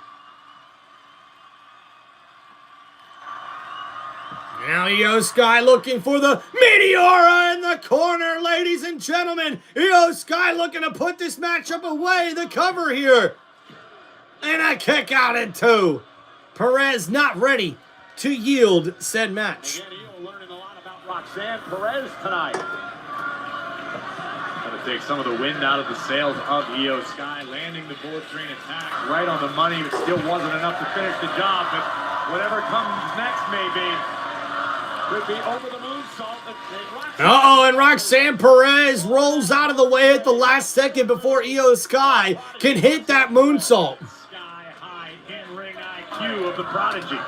Now Io Sky looking for the Meteora in the corner, ladies and gentlemen. Io Sky looking to put this matchup away, the cover here. And a kick out at 2. Perez not ready to yield said match. Roxanne Perez tonight. Trying to take some of the wind out of the sails of Io Sky, landing the bullet train attack right on the money. It still wasn't enough to finish the job, but whatever comes next maybe could be over the moonsault. And Roxanne Perez rolls out of the way at the last second before Io Sky can hit that moonsault. Sky high in-ring IQ of the Prodigy.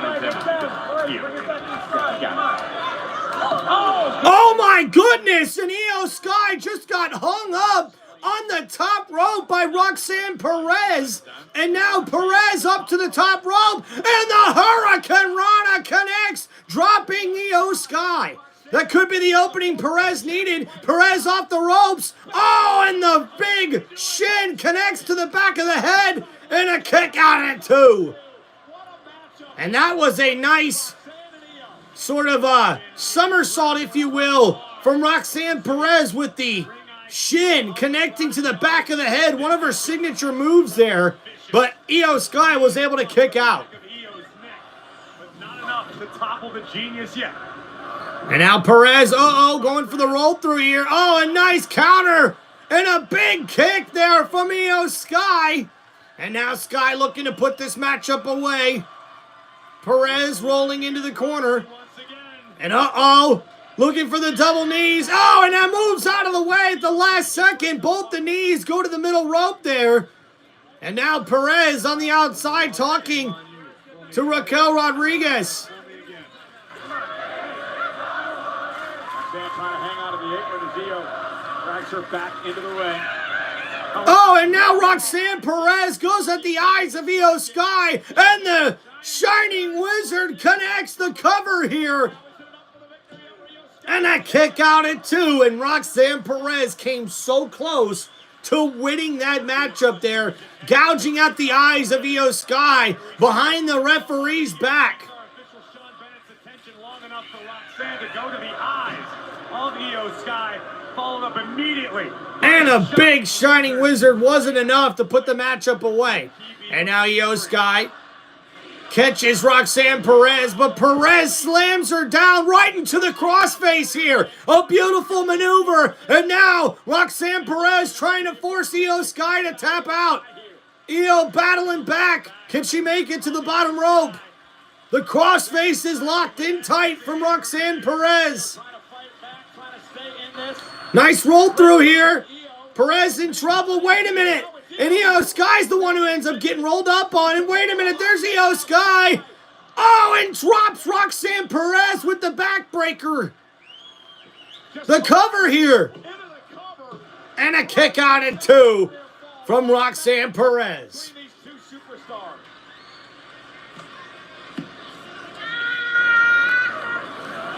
pun intended. You. Got it. Oh my goodness! And Io Sky just got hung up on the top rope by Roxanne Perez. And now Perez up to the top rope. And the Hurricane Rana connects, dropping Io Sky. That could be the opening Perez needed. Perez off the ropes. Oh, and the big shin connects to the back of the head. And a kick out at 2. And that was a nice sort of a somersault, if you will, from Roxanne Perez with the shin connecting to the back of the head. One of her signature moves there. But Io Sky was able to kick out. But not enough to topple the genius yet. And now Perez, going for the roll through here. Oh, a nice counter. And a big kick there from Io Sky. And now Sky looking to put this matchup away. Perez rolling into the corner. And looking for the double knees. Oh, and that moves out of the way at the last second. Both the knees go to the middle rope there. And now Perez on the outside talking to Raquel Rodriguez. Trying to hang out of the apron as Io drags her back into the ring. Oh, and now Roxanne Perez goes at the eyes of Io Sky. And the Shining Wizard connects the cover here. And a kick out at 2. And Roxanne Perez came so close to winning that matchup there, gouging out the eyes of Io Sky behind the referee's back. Official Sean Bennett's attention long enough for Roxanne to go to the eyes of Io Sky, followed up immediately. And a big Shining Wizard wasn't enough to put the matchup away. And now Io Sky catches Roxanne Perez, but Perez slams her down right into the crossface here. A beautiful maneuver. And now Roxanne Perez trying to force Io Sky to tap out. Io battling back. Can she make it to the bottom rope? The crossface is locked in tight from Roxanne Perez. Nice roll through here. Perez in trouble. Wait a minute. And Io Sky's the one who ends up getting rolled up on. And wait a minute, there's Io Sky. Oh, and drops Roxanne Perez with the backbreaker. The cover here. And a kick out at 2 from Roxanne Perez.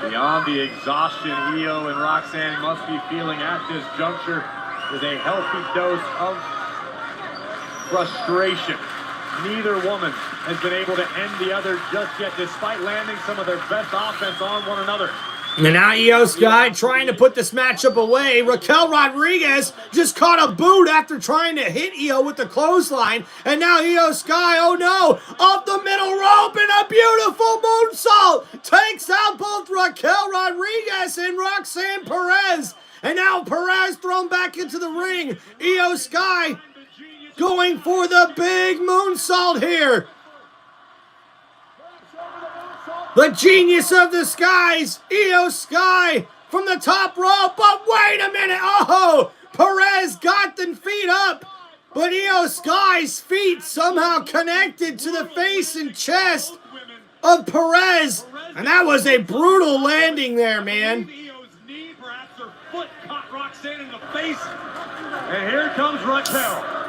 Beyond the exhaustion Io and Roxanne must be feeling at this juncture is a healthy dose of frustration. Neither woman has been able to end the other just yet, despite landing some of their best offense on one another. And now Io Sky trying to put this matchup away. Raquel Rodriguez just caught a boot after trying to hit Io with the clothesline. And now Io Sky, oh no, off the middle rope and a beautiful moonsault. Takes out both Raquel Rodriguez and Roxanne Perez. And now Perez thrown back into the ring. Io Sky going for the big moonsault here. The genius of the skies, Io Sky from the top rope. But wait a minute. Oh, Perez got the feet up. But Io Sky's feet somehow connected to the face and chest of Perez. And that was a brutal landing there, man. Io's knee, perhaps her foot caught Roxanne in the face. And here comes Raquel.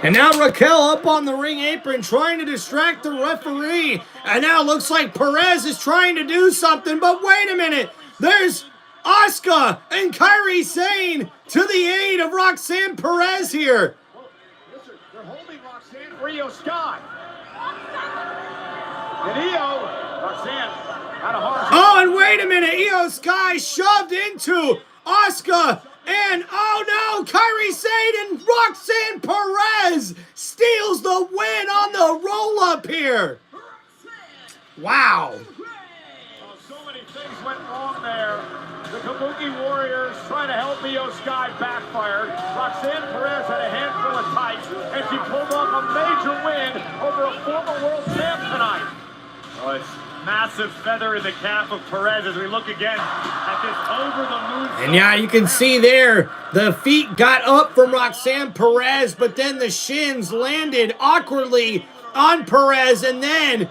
And now Raquel up on the ring apron trying to distract the referee. And now it looks like Perez is trying to do something. But wait a minute. There's Asuka and Kairi Sane to the aid of Roxanne Perez here. They're holding Roxanne for Io Sky. And Roxanne had a hard. Oh, and wait a minute. Io Sky shoved into Asuka. And, oh no, Kairi Sane and Roxanne Perez steals the win on the roll-up here. Wow. So many things went wrong there. The Kabuki Warriors trying to help Io Sky backfired. Roxanne Perez had a handful of tights, and she pulled off a major win over a former world champ tonight. Oh, it's massive feather in the cap of Perez as we look again at this over-the-moon. And yeah, you can see there, the feet got up from Roxanne Perez, but then the shins landed awkwardly on Perez, and then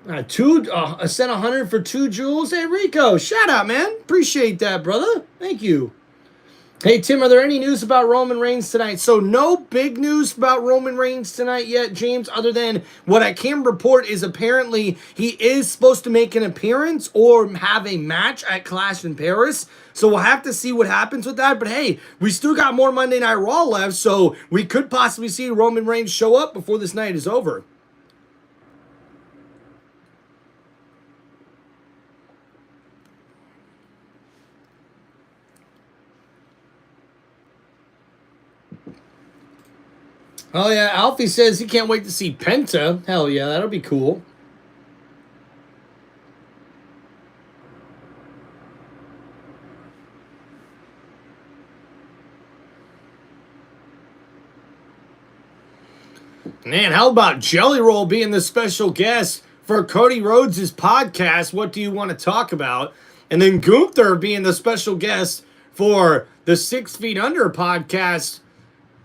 Sent 100 for 2 jewels. Hey, Rico, shout out, man. Appreciate that, brother. Thank you. Hey, Tim, are there any news about Roman Reigns tonight? So no big news about Roman Reigns tonight yet, James, other than what I can report is apparently he is supposed to make an appearance or have a match at Clash in Paris. So we'll have to see what happens with that. But hey, we still got more Monday Night Raw left, so we could possibly see Roman Reigns show up before this night is over. Oh yeah, Alfie says he can't wait to see Penta. Hell yeah, that'll be cool. Man, how about Jelly Roll being the special guest for Cody Rhodes' podcast? What do you want to talk about? And then Gunther being the special guest for the 6 Feet Under podcast.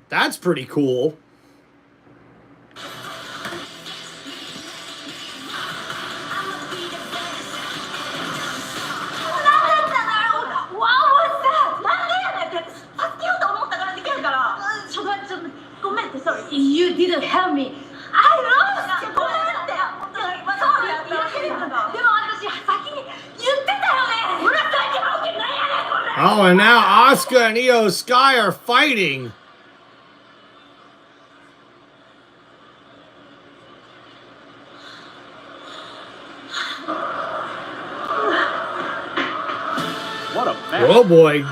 That's pretty cool. You didn't help me. I lost. Oh, and now Asuka and Io Sky are fighting. What a match. Oh boy.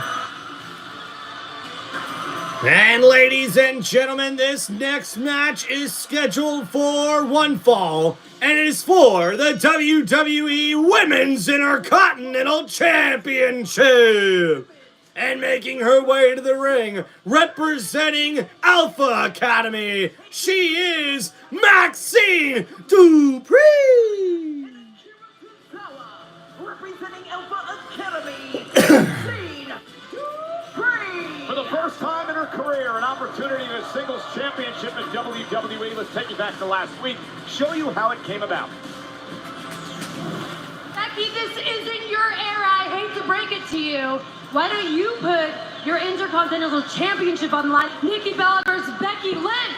And ladies and gentlemen, this next match is scheduled for one fall, and it is for the WWE Women's Intercontinental Championship. And making her way to the ring, representing Alpha Academy, she is Maxine Dupree. Representing Alpha Academy, Maxine Dupree. For the first time in her career, an opportunity to singles championship in WWE. Let's take you back to last week, show you how it came about. Becky, this isn't your era. I hate to break it to you. Why don't you put your Intercontinental Championship on the line? Nikki Bella versus Becky Lynch.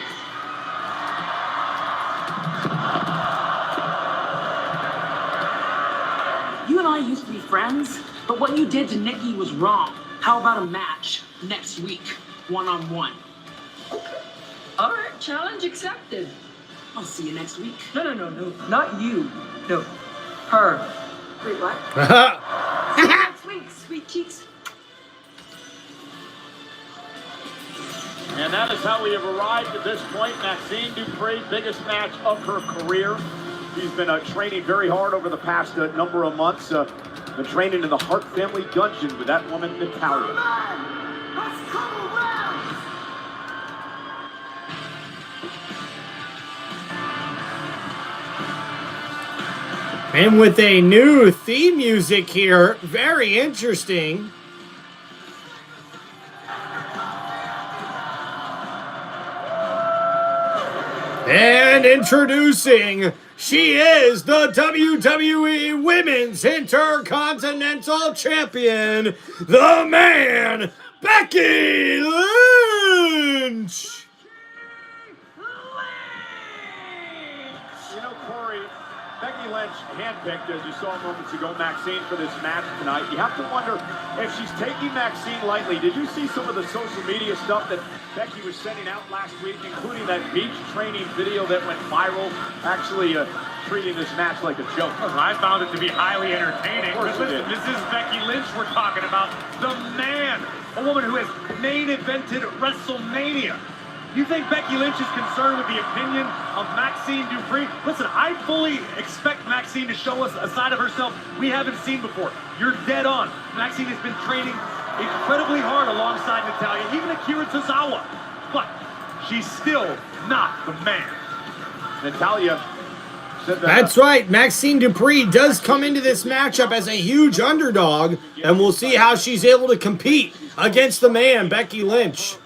You and I used to be friends, but what you did to Nikki was wrong. How about a match next week, one-on-one? All right, challenge accepted. I'll see you next week. No, not you. No, her. Wait, what? See you next week, sweet cheeks. And that is how we have arrived at this point. Maxine Dupree, biggest match of her career. She's been training very hard over the past number of months. Been training in the Hart family dungeon with that woman, Natalya. Let's come around. And with a new theme music here, very interesting. And introducing, she is the WWE Women's Intercontinental Champion, the man, Becky Lynch. You know, Corey, Becky Lynch handpicked, as you saw moments ago, Maxine for this match tonight. You have to wonder if she's taking Maxine lightly. Did you see some of the social media stuff that Becky was sending out last week, including that beach training video that went viral, actually treating this match like a joke? I found it to be highly entertaining. Of course you did. This is Becky Lynch we're talking about. The man, a woman who has main evented WrestleMania. You think Becky Lynch is concerned with the opinion of Maxine Dupree? Listen, I fully expect Maxine to show us a side of herself we haven't seen before. You're dead on. Maxine has been training incredibly hard alongside Natalya, even Akira Tozawa. But she's still not the man. Natalya said that. That's right, Maxine Dupree does come into this matchup as a huge underdog, and we'll see how she's able to compete against the man, Becky Lynch.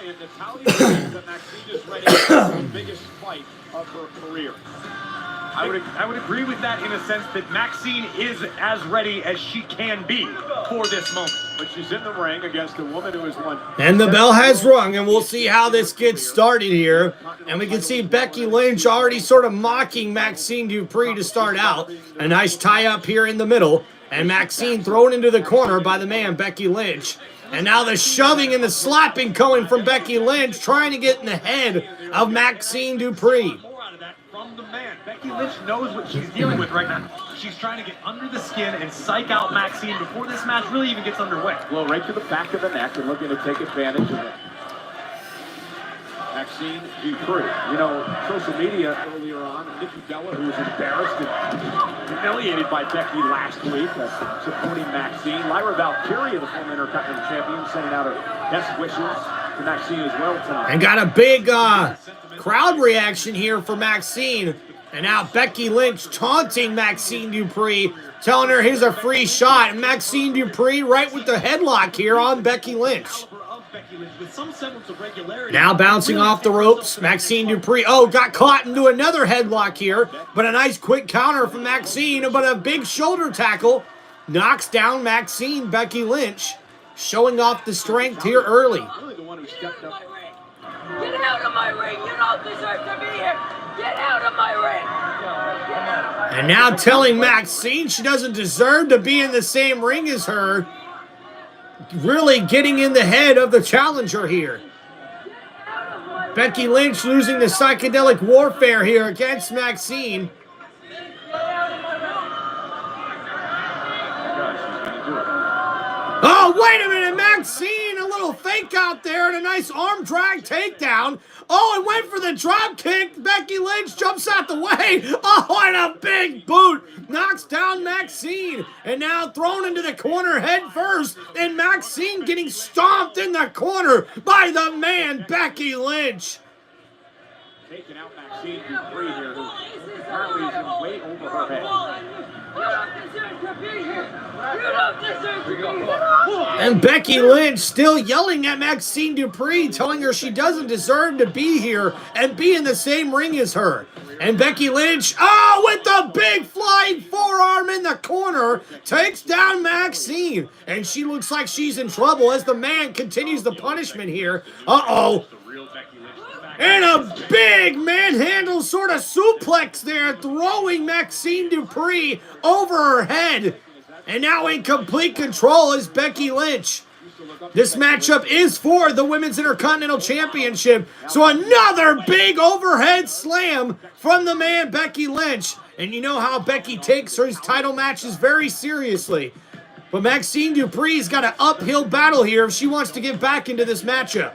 And Natalya believes that Maxine is ready for the biggest fight of her career. I I would agree with that in a sense that Maxine is as ready as she can be for this moment. But she's in the ring against a woman who has won. And the bell has rung, and we'll see how this gets started here. And we can see Becky Lynch already sort of mocking Maxine Dupree to start out. A nice tie-up here in the middle. And Maxine thrown into the corner by the man, Becky Lynch. And now the shoving and the slapping coming from Becky Lynch, trying to get in the head of Maxine Dupree. More out of that from the man. Becky Lynch knows what she's dealing with right now. She's trying to get under the skin and psych out Maxine before this match really even gets underway. Well, right to the back of the neck and looking to take advantage of it. Maxine Dupree. You know, social media earlier on, Nikki Bella, who was embarrassed and humiliated by Becky last week, supporting Maxine. Lyra Valkyria, the former Intercontinental Champion, sending out her best wishes to Maxine as well tonight. And got a big crowd reaction here for Maxine. And now Becky Lynch taunting Maxine Dupree, telling her here's a free shot. And Maxine Dupree right with the headlock here on Becky Lynch. Now bouncing off the ropes, Maxine Dupree. Oh, got caught into another headlock here. But a nice quick counter from Maxine. But a big shoulder tackle knocks down Maxine. Becky Lynch showing off the strength here early. Really the one who stepped up. Get out of my ring! You don't deserve to be here! Get out of my ring! And now telling Maxine she doesn't deserve to be in the same ring as her. Really getting in the head of the challenger here. Becky Lynch losing the psychedelic warfare here against Maxine. Oh, wait a minute, Maxine, a little fake out there and a nice arm drag takedown. Oh, it went for the drop kick. Becky Lynch jumps out the way. Oh, and a big boot knocks down Maxine. And now thrown into the corner head first. And Maxine getting stomped in the corner by the man, Becky Lynch. Taking out Maxine Dupree here, who apparently is way over her head. You don't deserve to be here! You don't deserve to be here! And Becky Lynch still yelling at Maxine Dupree, telling her she doesn't deserve to be here and be in the same ring as her. And Becky Lynch, oh, with the big flying forearm in the corner, takes down Maxine. And she looks like she's in trouble as the man continues the punishment here. Uh-oh. And a big manhandle sort of suplex there, throwing Maxine Dupree over her head. And now in complete control is Becky Lynch. This matchup is for the Women's Intercontinental Championship. So another big overhead slam from the man, Becky Lynch. And you know how Becky takes her title matches very seriously. But Maxine Dupree's got an uphill battle here if she wants to get back into this matchup.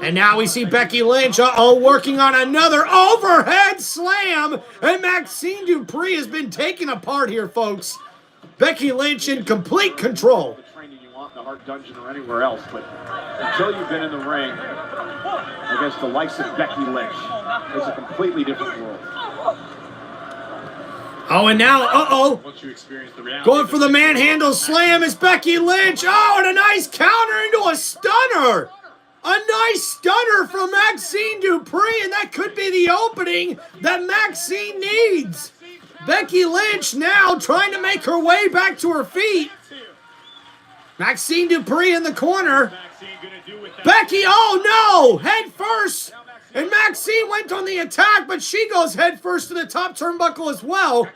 And now we see Becky Lynch, working on another overhead slam. And Maxine Dupree has been taken apart here, folks. Becky Lynch in complete control. The training you want in the Hart Dungeon or anywhere else, but until you've been in the ring against the likes of Becky Lynch, it's a completely different world. Oh, and now, going for the manhandle slam is Becky Lynch. Oh, and a nice counter into a stunner. A nice stunner from Maxine Dupree, and that could be the opening that Maxine needs. Becky Lynch now trying to make her way back to her feet. Maxine Dupree in the corner. Becky, oh no, head first. And Maxine went on the attack, but she goes head first to the top turnbuckle as well.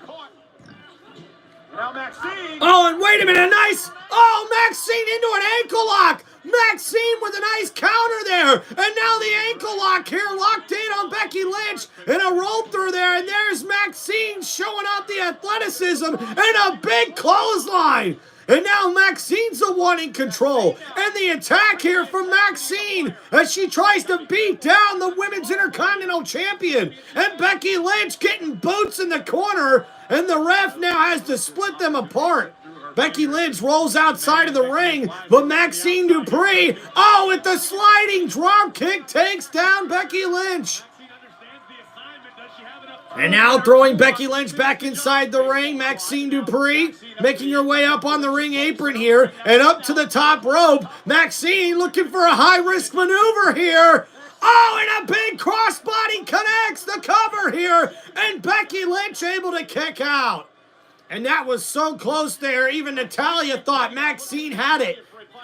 Now Maxine. Oh, and wait a minute, Maxine into an ankle lock. Maxine with a nice counter there. And now the ankle lock here locked in on Becky Lynch. And a roll through there. And there's Maxine showing off the athleticism and a big clothesline. And now Maxine's the one in control. And the attack here from Maxine as she tries to beat down the Women's Intercontinental Champion. And Becky Lynch getting boots in the corner. And the ref now has to split them apart. Becky Lynch rolls outside of the ring, but Maxine Dupree, with the sliding drop kick, takes down Becky Lynch. And now throwing Becky Lynch back inside the ring, Maxine Dupree making her way up on the ring apron here and up to the top rope. Maxine looking for a high-risk maneuver here. Oh, and a big crossbody connects the cover here. And Becky Lynch able to kick out. And that was so close there. Even Natalya thought Maxine had it.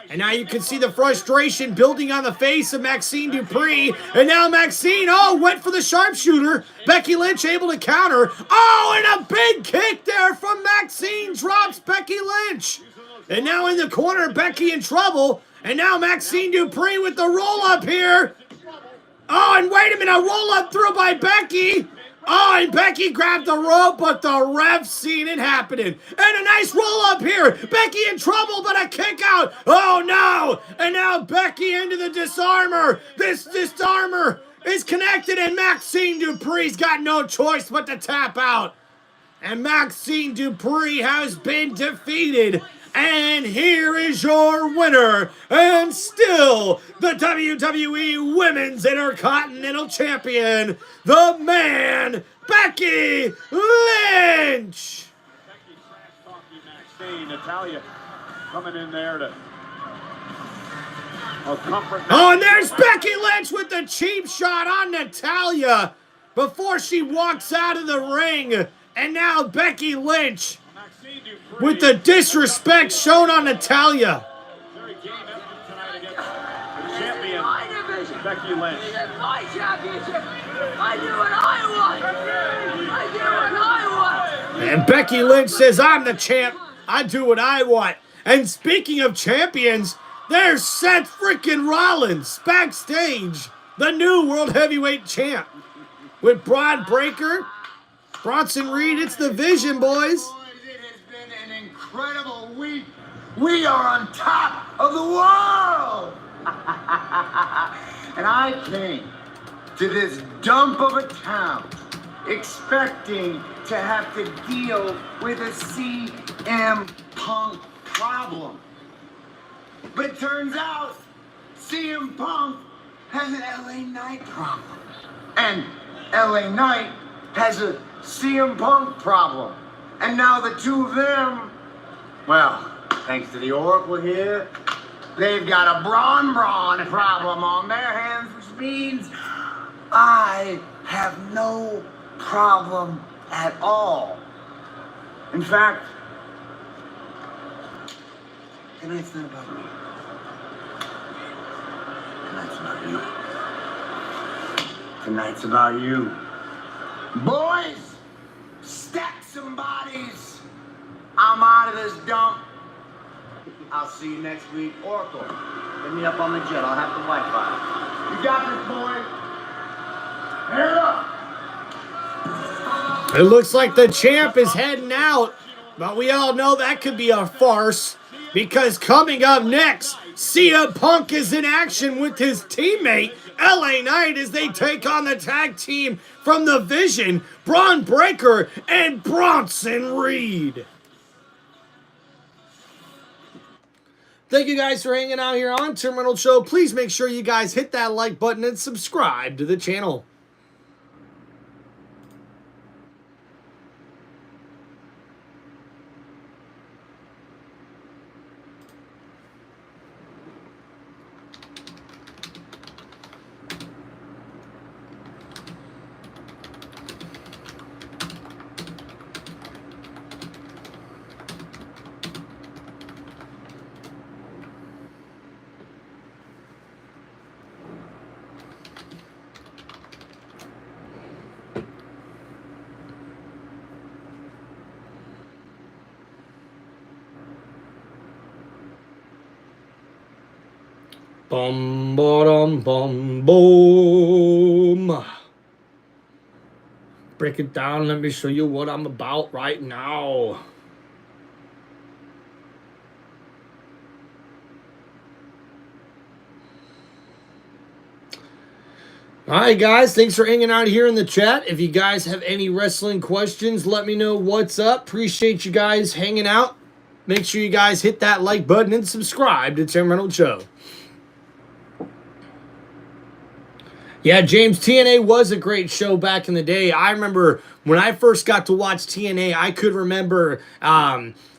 And now you can see the frustration building on the face of Maxine Dupree. And now Maxine, went for the sharpshooter. Becky Lynch able to counter. Oh, and a big kick there from Maxine drops Becky Lynch. And now in the corner, Becky in trouble. And now Maxine Dupree with the roll-up here. Oh, and wait a minute, a roll-up through by Becky. Oh, and Becky grabbed the rope, but the ref seen it happening. And a nice roll-up here. Becky in trouble, but a kick out. Oh, no. And now Becky into the disarmer. This disarmer is connected, and Maxine Dupree's got no choice but to tap out. And Maxine Dupree has been defeated. And here is your winner, and still the WWE Women's Intercontinental Champion, the man, Becky Lynch. Becky trash-talking Maxine. Natalya coming in there to comfort. Oh, and there's Becky Lynch with the cheap shot on Natalya before she walks out of the ring. And now Becky Lynch with the disrespect shown on Natalya. Very game effort tonight against the champion, Becky Lynch. It's my championship. I do what I want. I do what I want. And Becky Lynch says, I'm the champ. I do what I want. And speaking of champions, there's Seth freaking Rollins backstage, the new World Heavyweight Champ. With Braun Breaker, Bronson Reed, it's the Vision, boys. It has been an incredible week. We are on top of the world. And I came to this dump of a town expecting to have to deal with a CM Punk problem. But it turns out CM Punk has an LA Knight problem. And LA Knight has a CM Punk problem. And now the two of them, well, thanks to the Oracle here, they've got a Braun problem on their hands, which means I have no problem at all. In fact, tonight's not about me. Tonight's about you. Tonight's about you. Boys, stack some bodies. I'm out of this dump. I'll see you next week. Oracle, hit me up on the jet. I'll have the Wi-Fi. You got this, boy. Head up. It looks like the champ is heading out, but we all know that could be a farce because coming up next, CM Punk is in action with his teammate, LA Knight, as they take on the tag team from the Vision, Braun Breaker and Bronson Reed. Thank you guys for hanging out here on Tim Reynolds Show. Please make sure you guys hit that like button and subscribe to the channel. Bum, ba-dum, bum, boom. Break it down. Let me show you what I'm about right now. All right, guys. Thanks for hanging out here in the chat. If you guys have any wrestling questions, let me know what's up. Appreciate you guys hanging out. Make sure you guys hit that like button and subscribe to Tim Reynolds Show. Yeah, James, TNA was a great show back in the day. I remember when I first got to watch TNA, I could remember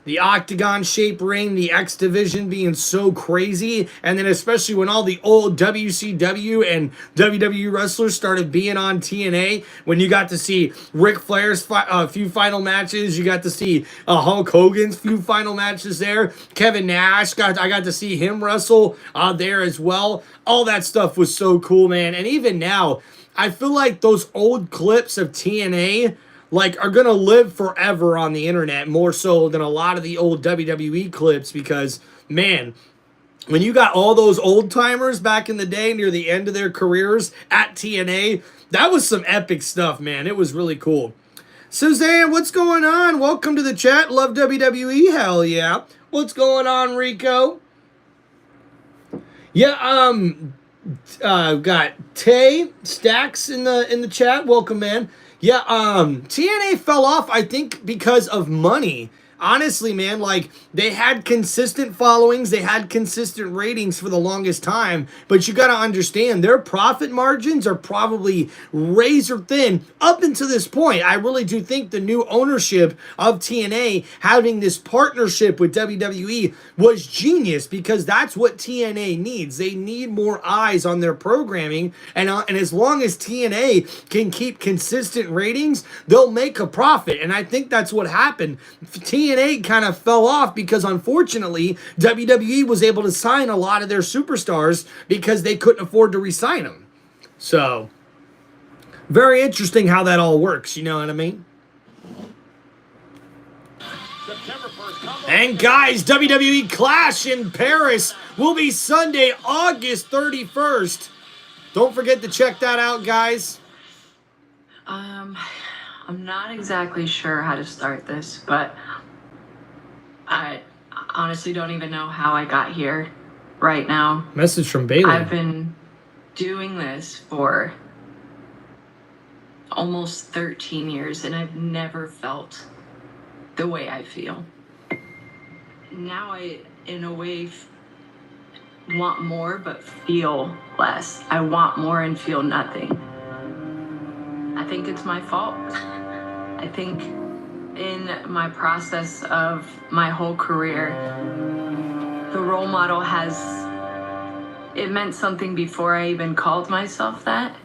the octagon-shaped ring, the X Division being so crazy, and then especially when all the old WCW and WWE wrestlers started being on TNA, when you got to see Ric Flair's few final matches, you got to see Hulk Hogan's few final matches there, Kevin Nash, I got to see him wrestle there as well. All that stuff was so cool, man. And even now, I feel like those old clips of TNA are gonna live forever on the internet, more so than a lot of the old WWE clips, because, man, when you got all those old timers back in the day near the end of their careers at TNA, that was some epic stuff, man. It was really cool. Suzanne, what's going on? Welcome to the chat. Love WWE? Hell yeah. What's going on, Rico? Yeah, got Tay Stacks in the chat. Welcome, man. Yeah, TNA fell off, I think, because of money. Honestly, man, they had consistent followings, they had consistent ratings for the longest time, but you gotta understand, their profit margins are probably razor thin up until this point. I really do think the new ownership of TNA having this partnership with WWE was genius, because that's what TNA needs. They need more eyes on their programming, and as long as TNA can keep consistent ratings, they'll make a profit, and I think that's what happened. TNA kind of fell off because, unfortunately, WWE was able to sign a lot of their superstars because they couldn't afford to re-sign them. So, very interesting how that all works, you know what I mean? And guys, WWE Clash in Paris will be Sunday, August 31st. Don't forget to check that out, guys. I'm not exactly sure how to start this, but I honestly don't even know how I got here right now. Message from Bailey. I've been doing this for almost 13 years, and I've never felt the way I feel. Now I, in a way, want more but feel less. I want more and feel nothing. I think it's my fault. I think in my process of my whole career, the role model it meant something before I even called myself that.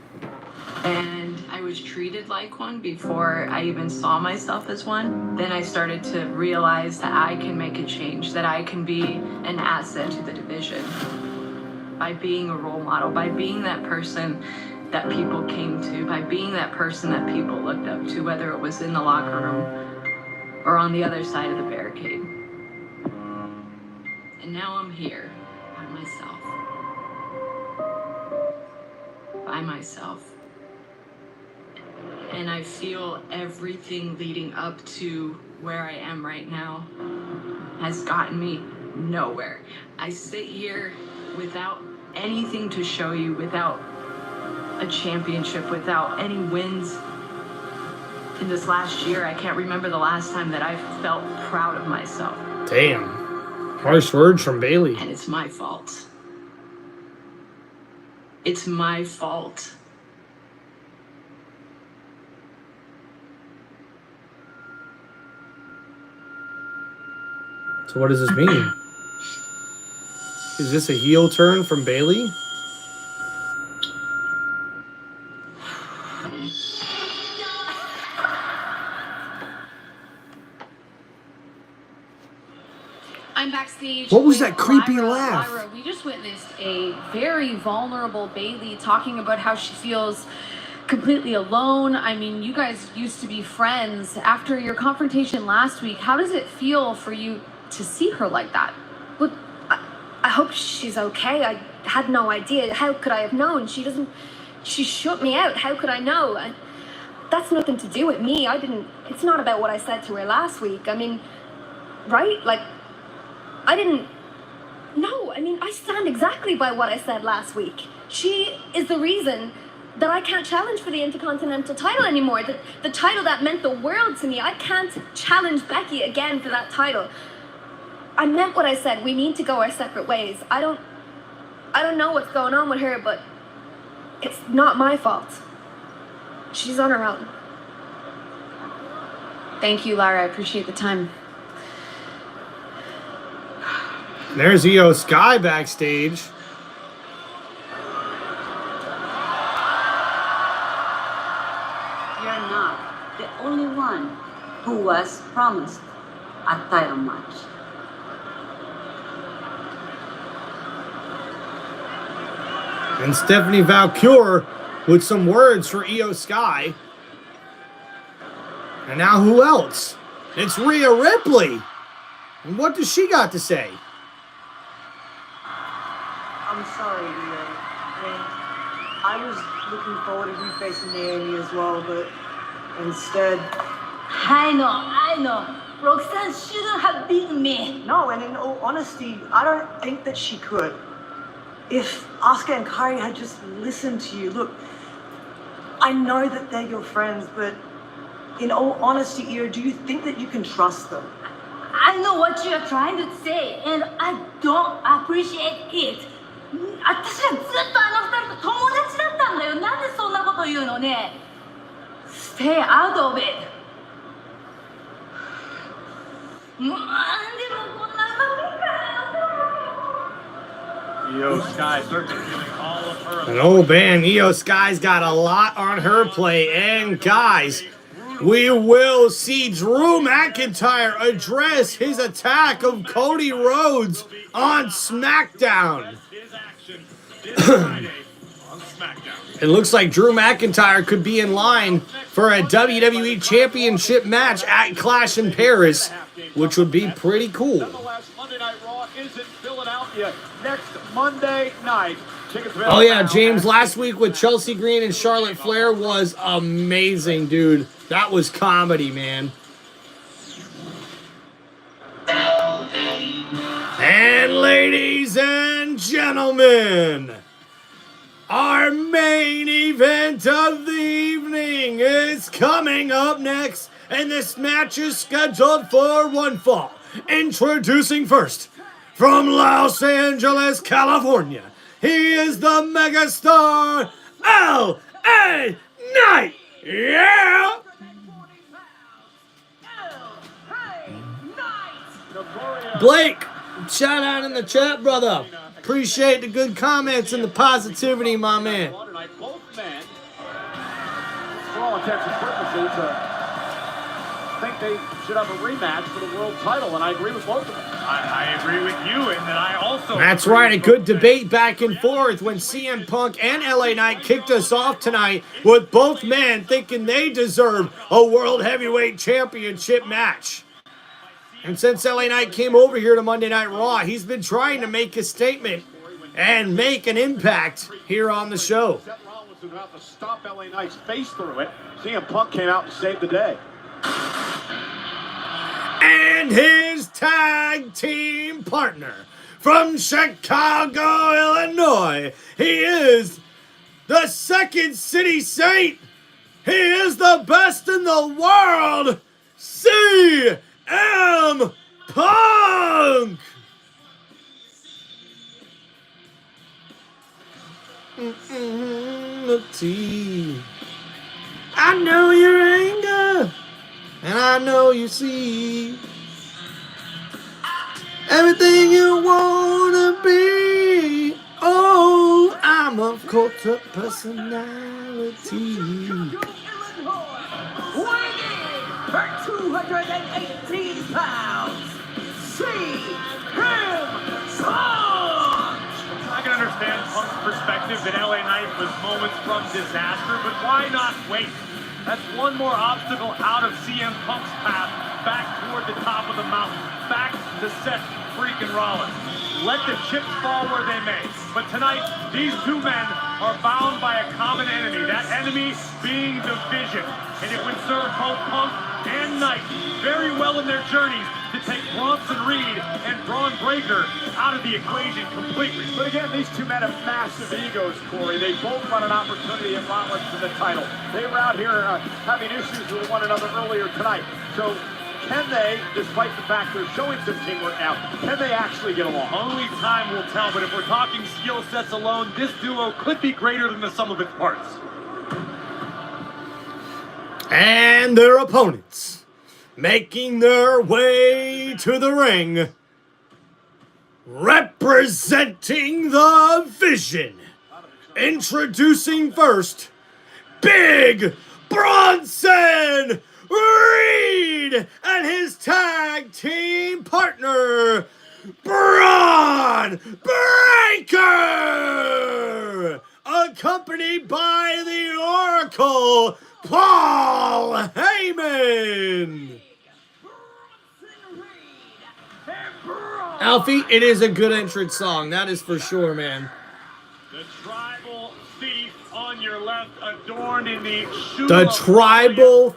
And I was treated like one before I even saw myself as one. Then I started to realize that I can make a change, that I can be an asset to the division by being a role model, by being that person that people came to, by being that person that people looked up to, whether it was in the locker room or on the other side of the barricade. And now I'm here by myself. By myself. And I feel everything leading up to where I am right now has gotten me nowhere. I sit here without anything to show you, without a championship, without any wins. In this last year, I can't remember the last time that I felt proud of myself. Damn. Harsh words from Bailey. And it's my fault. It's my fault. So what does this mean? Is this a heel turn from Bailey? I'm backstage. What was with that creepy Lyra. laugh? Lyra, we just witnessed a very vulnerable Bailey talking about how she feels completely alone. I mean, you guys used to be friends. After your confrontation last week, how does it feel for you to see her like that? Well, I hope she's okay. I had no idea. How could I have known? She shut me out. How could I know? And that's nothing to do with me. It's not about what I said to her last week. I mean, right? I stand exactly by what I said last week. She is the reason that I can't challenge for the intercontinental title anymore. The title that meant the world to me. I can't challenge Becky again for that title. I meant what I said. We need to go our separate ways. I don't know what's going on with her, but it's not my fault. She's on her own. Thank you, Lara. I appreciate the time. There's Io Sky backstage. You're not the only one who was promised a title match. And Stephanie Valcour with some words for Io Sky. And now who else? It's Rhea Ripley. And what does she got to say? I'm sorry, Rio. I was looking forward to you facing Naomi as well, but instead... I know. Roxanne shouldn't have beaten me. No, and in all honesty, I don't think that she could. If Asuka and Kairi had just listened to you, look, I know that they're your friends, but in all honesty, Io, do you think that you can trust them? I know what you're trying to say, and I don't appreciate it. 私はずっとあの二人と友達だったんだよ。なんでそんなこと言うのね。Stay out of it. もうなんでもこんなのか。Io Sky certainly feeling all of her. And oh man, Io Sky's got a lot on her plate. And guys, we will see Drew McIntyre address his attack of Cody Rhodes on SmackDown. It looks like Drew McIntyre could be in line for a WWE Championship match at Clash in Paris, which would be pretty cool. Nonetheless, Monday Night Raw is in Philadelphia next Monday night. Oh yeah, James, last week with Chelsea Green and Charlotte Flair was amazing, dude. That was comedy, man. And ladies and gentlemen, our main event of the evening is coming up next, and this match is scheduled for one fall. Introducing first, from Los Angeles, California, he is the megastar, L.A. Knight. Yeah! Blake, shout out in the chat, brother. Appreciate the good comments and the positivity, my man. Both men, for all intents and purposes, think they should have a rematch for the world title, and I agree with both of them. I agree with you in that I also... That's right, a good debate back and forth when CM Punk and LA Knight kicked us off tonight with both men thinking they deserve a World Heavyweight Championship match. And since LA Knight came over here to Monday Night Raw, he's been trying to make a statement and make an impact here on the show. Seth Rollins was about to stop LA Knight's face through it. CM Punk came out to save the day. And his tag team partner from Chicago, Illinois, he is the Second City Saint. He is the best in the world, CM Punk. I know your anger, and I know you see everything you wanna be. Oh, I'm a cult of personality. Weighing for 218 pounds, CM Punk! I can understand Punk's perspective that LA Knight was moments from disaster, but why not wait? That's one more obstacle out of CM Punk's path, back toward the top of the mountain, back to Seth freaking Rollins. Let the chips fall where they may. But tonight, these two men are bound by a common enemy, that enemy being division. And it would serve both Punk and Knight very well in their journeys to take Bronson Reed and Braun Breaker out of the equation completely. But again, these two men have massive egos, Corey. They both want an opportunity at Rollins for the title. They were out here having issues with one another earlier tonight. So can they, despite the fact they're showing some teamwork now, can they actually get along? Only time will tell, but if we're talking skill sets alone, this duo could be greater than the sum of its parts. And their opponents making their way to the ring, representing the Vision, introducing first, Big Bronson Reed and his tag team partner, Braun Breaker, accompanied by the Oracle, Paul Heyman. Alfie, it is a good entrance song, that is for sure, man. The tribal thief on your left, adorned in the tribal.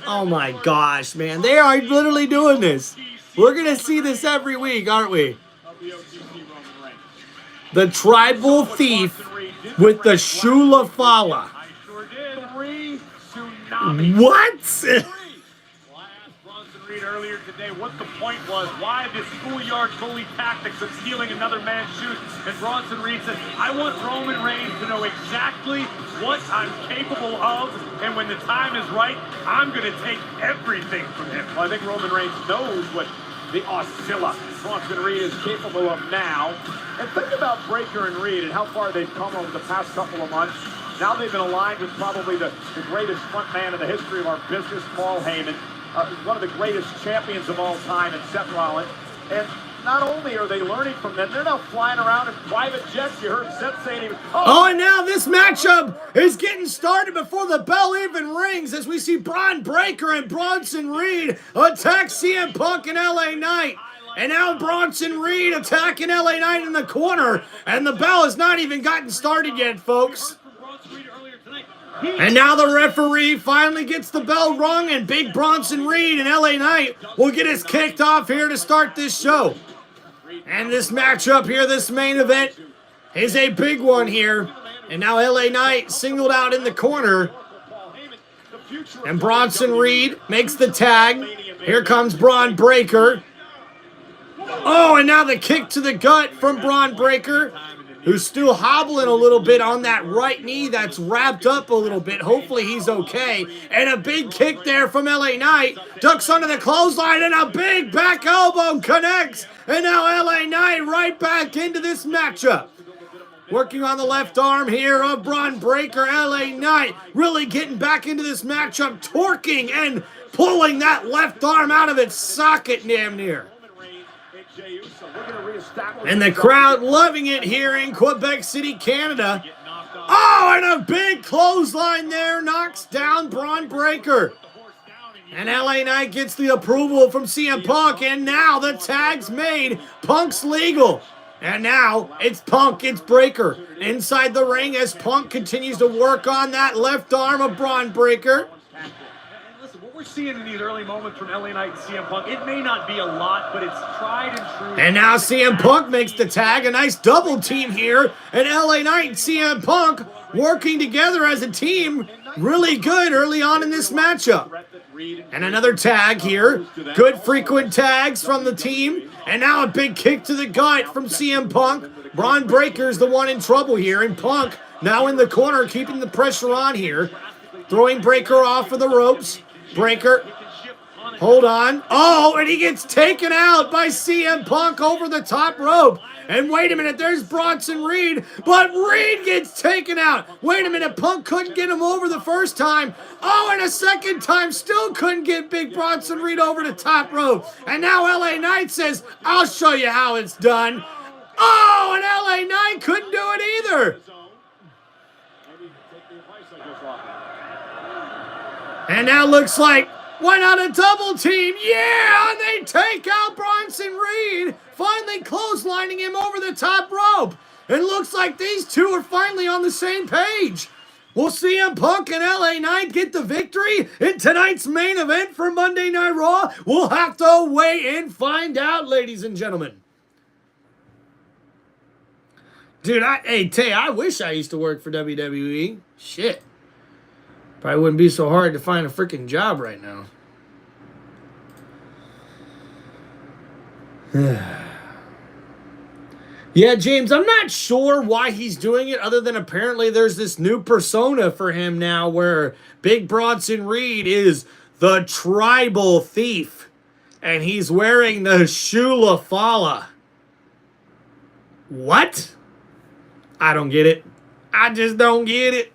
Oh my gosh, man. They are literally doing this. We're going to see this every week, aren't we? The tribal thief with the Shula Fala. What? Earlier today, what the point was, why this schoolyard bully tactics of stealing another man's shoes, and Bronson Reed said, I want Roman Reigns to know exactly what I'm capable of, and when the time is right, I'm going to take everything from him. Well, I think Roman Reigns knows what the Oscilla Bronson Reed is capable of now. And think about Breaker and Reed and how far they've come over the past couple of months. Now they've been aligned with probably the greatest front man in the history of our business, Paul Heyman. One of the greatest champions of all time in Seth Rollins. And not only are they learning from them, they're now flying around in private jets. You heard Seth saying, and now this matchup is getting started before the bell even rings as we see Braun Breaker and Bronson Reed attack CM Punk and LA Knight. And now Bronson Reed attacking LA Knight in the corner. And the bell has not even gotten started yet, folks. And now the referee finally gets the bell rung, and Big Bronson Reed and LA Knight will get us kicked off here to start this show. And this matchup here, this main event, is a big one here. And now LA Knight singled out in the corner. And Bronson Reed makes the tag. Here comes Braun Breaker. Oh, and now the kick to the gut from Braun Breaker, who's still hobbling a little bit on that right knee that's wrapped up a little bit. Hopefully he's okay. And a big kick there from LA Knight. Ducks under the clothesline, and a big back elbow connects. And now LA Knight right back into this matchup. Working on the left arm here of Braun Breaker. LA Knight really getting back into this matchup, torquing and pulling that left arm out of its socket damn near. And the crowd loving it here in Quebec City, Canada. Oh, and a big clothesline there knocks down Braun Breaker. And LA Knight gets the approval from CM Punk, and now the tag's made. Punk's legal. And now it's Punk, it's Breaker inside the ring as Punk continues to work on that left arm of Braun Breaker. We're seeing in these early moments from LA Knight and CM Punk, it may not be a lot, but it's tried and true. And now CM Punk makes the tag. A nice double team here. And LA Knight and CM Punk working together as a team. Really good early on in this matchup. And another tag here. Good frequent tags from the team. And now a big kick to the gut from CM Punk. Braun Breaker's the one in trouble here. And Punk now in the corner keeping the pressure on here. Throwing Breaker off of the ropes. Breaker, hold on. Oh, and he gets taken out by CM Punk over the top rope. And wait a minute, there's Bronson Reed, but Reed gets taken out. Wait a minute, Punk couldn't get him over the first time. Oh, and a second time, still couldn't get Big Bronson Reed over the top rope. And now LA Knight says, I'll show you how it's done. Oh, and LA Knight couldn't do it either. And now looks like, why not a double team? Yeah, and they take out Bronson Reed, finally clotheslining him over the top rope. It looks like these two are finally on the same page. Will CM Punk and LA Knight get the victory in tonight's main event for Monday Night Raw? We'll have to wait and find out, ladies and gentlemen. Dude, hey, Tay, I wish I used to work for WWE. Shit. Probably wouldn't be so hard to find a freaking job right now. Yeah, James, I'm not sure why he's doing it other than apparently there's this new persona for him now where Big Bronson Reed is the tribal thief. And he's wearing the Shula Fala. What? I don't get it. I just don't get it.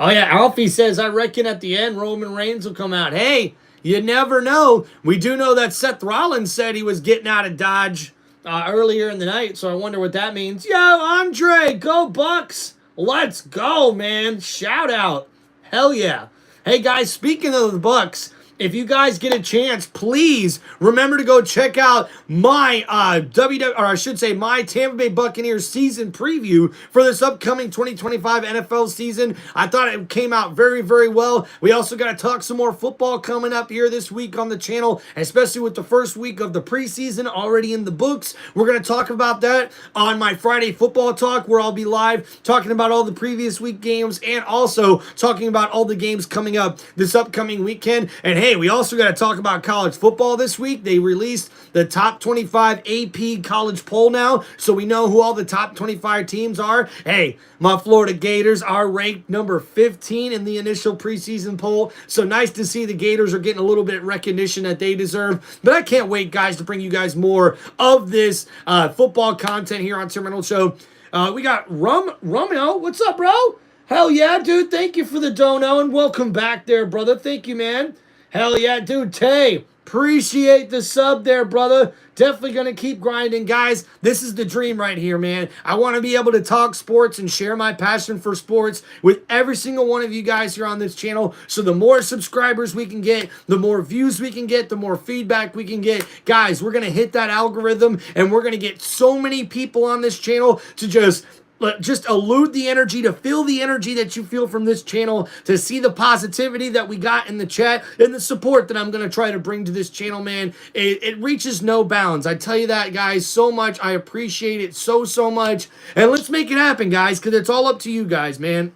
Oh yeah, Alfie says, I reckon at the end Roman Reigns will come out. Hey, you never know. We do know that Seth Rollins said he was getting out of Dodge earlier in the night, so I wonder what that means. Yo, Andre, go Bucks. Let's go, man. Shout out. Hell yeah. Hey guys, speaking of the Bucks, if you guys get a chance, please remember to go check out my my Tampa Bay Buccaneers season preview for this upcoming 2025 NFL season. I thought it came out very, very well. We also got to talk some more football coming up here this week on the channel, especially with the first week of the preseason already in the books. We're going to talk about that on my Friday Football Talk, where I'll be live talking about all the previous week games and also talking about all the games coming up this upcoming weekend. And hey, we also got to talk about college football this week. They released the top 25 AP college poll now, so we know who all the top 25 teams are. Hey, my Florida Gators are ranked number 15 in the initial preseason poll, so nice to see the Gators are getting a little bit of recognition that they deserve. But I can't wait, guys, to bring you guys more of this football content here on Tim Reynolds Show. We got Romeo. What's up, bro? Hell yeah, dude. Thank you for the dono, and welcome back there, brother. Thank you, man. Hell yeah, dude. Tay, appreciate the sub there, brother. Definitely going to keep grinding. Guys, this is the dream right here, man. I want to be able to talk sports and share my passion for sports with every single one of you guys here on this channel. So the more subscribers we can get, the more views we can get, the more feedback we can get. Guys, we're going to hit that algorithm, and we're going to get so many people on this channel to just elude the energy, to feel the energy that you feel from this channel, to see the positivity that we got in the chat, and the support that I'm going to try to bring to this channel, man. It reaches no bounds. I tell you that, guys, so much. I appreciate it so much. And let's make it happen, guys, because it's all up to you guys, man.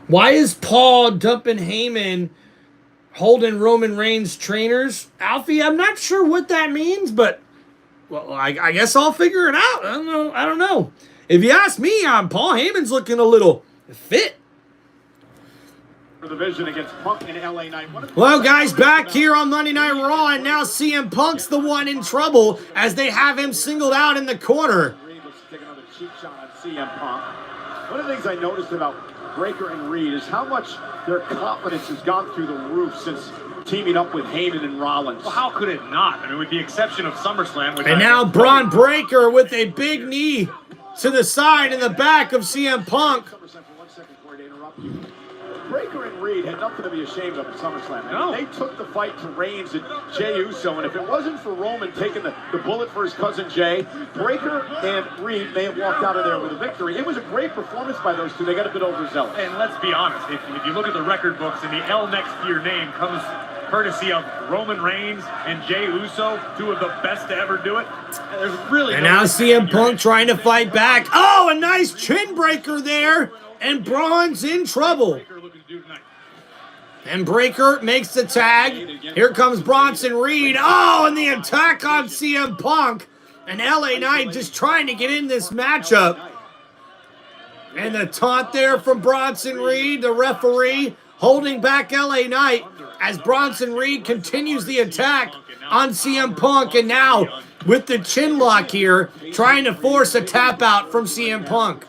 Why is Paul dumping Heyman holding Roman Reigns trainers? Alfie, I'm not sure what that means, but well, I guess I'll figure it out. I don't know. If you ask me, Paul Heyman's looking a little fit. For the vision against Punk in LA Knight. Well, guys, back here on Monday Night Raw, and now CM Punk's the one in trouble as they have him singled out in the corner. Take another cheap shot on CM Punk. One of the things I noticed about Breakker and Reed is how much their confidence has gone through the roof since teaming up with Heyman and Rollins. Well, how could it not? I mean, with the exception of SummerSlam. And now Braun Breaker with a big knee to the side and the back of CM Punk. Breakker and Reed had nothing to be ashamed of at SummerSlam. I mean, they took the fight to Reigns and Jey Uso, and if it wasn't for Roman taking the bullet for his cousin Jey, Breakker and Reed may have walked out of there with a victory. It was a great performance by those two. They got a bit overzealous. And let's be honest, if you look at the record books, and the L next to your name comes courtesy of Roman Reigns and Jey Uso, two of the best to ever do it. There's really and now CM Punk trying to fight back. Oh, a nice chin breaker there, and Braun's in trouble. And Breakker makes the tag. Here comes Bronson Reed. Oh, and the attack on CM Punk. And LA Knight just trying to get in this matchup. And the taunt there from Bronson Reed, the referee, holding back LA Knight as Bronson Reed continues the attack on CM Punk. And now with the chin lock here, trying to force a tap out from CM Punk.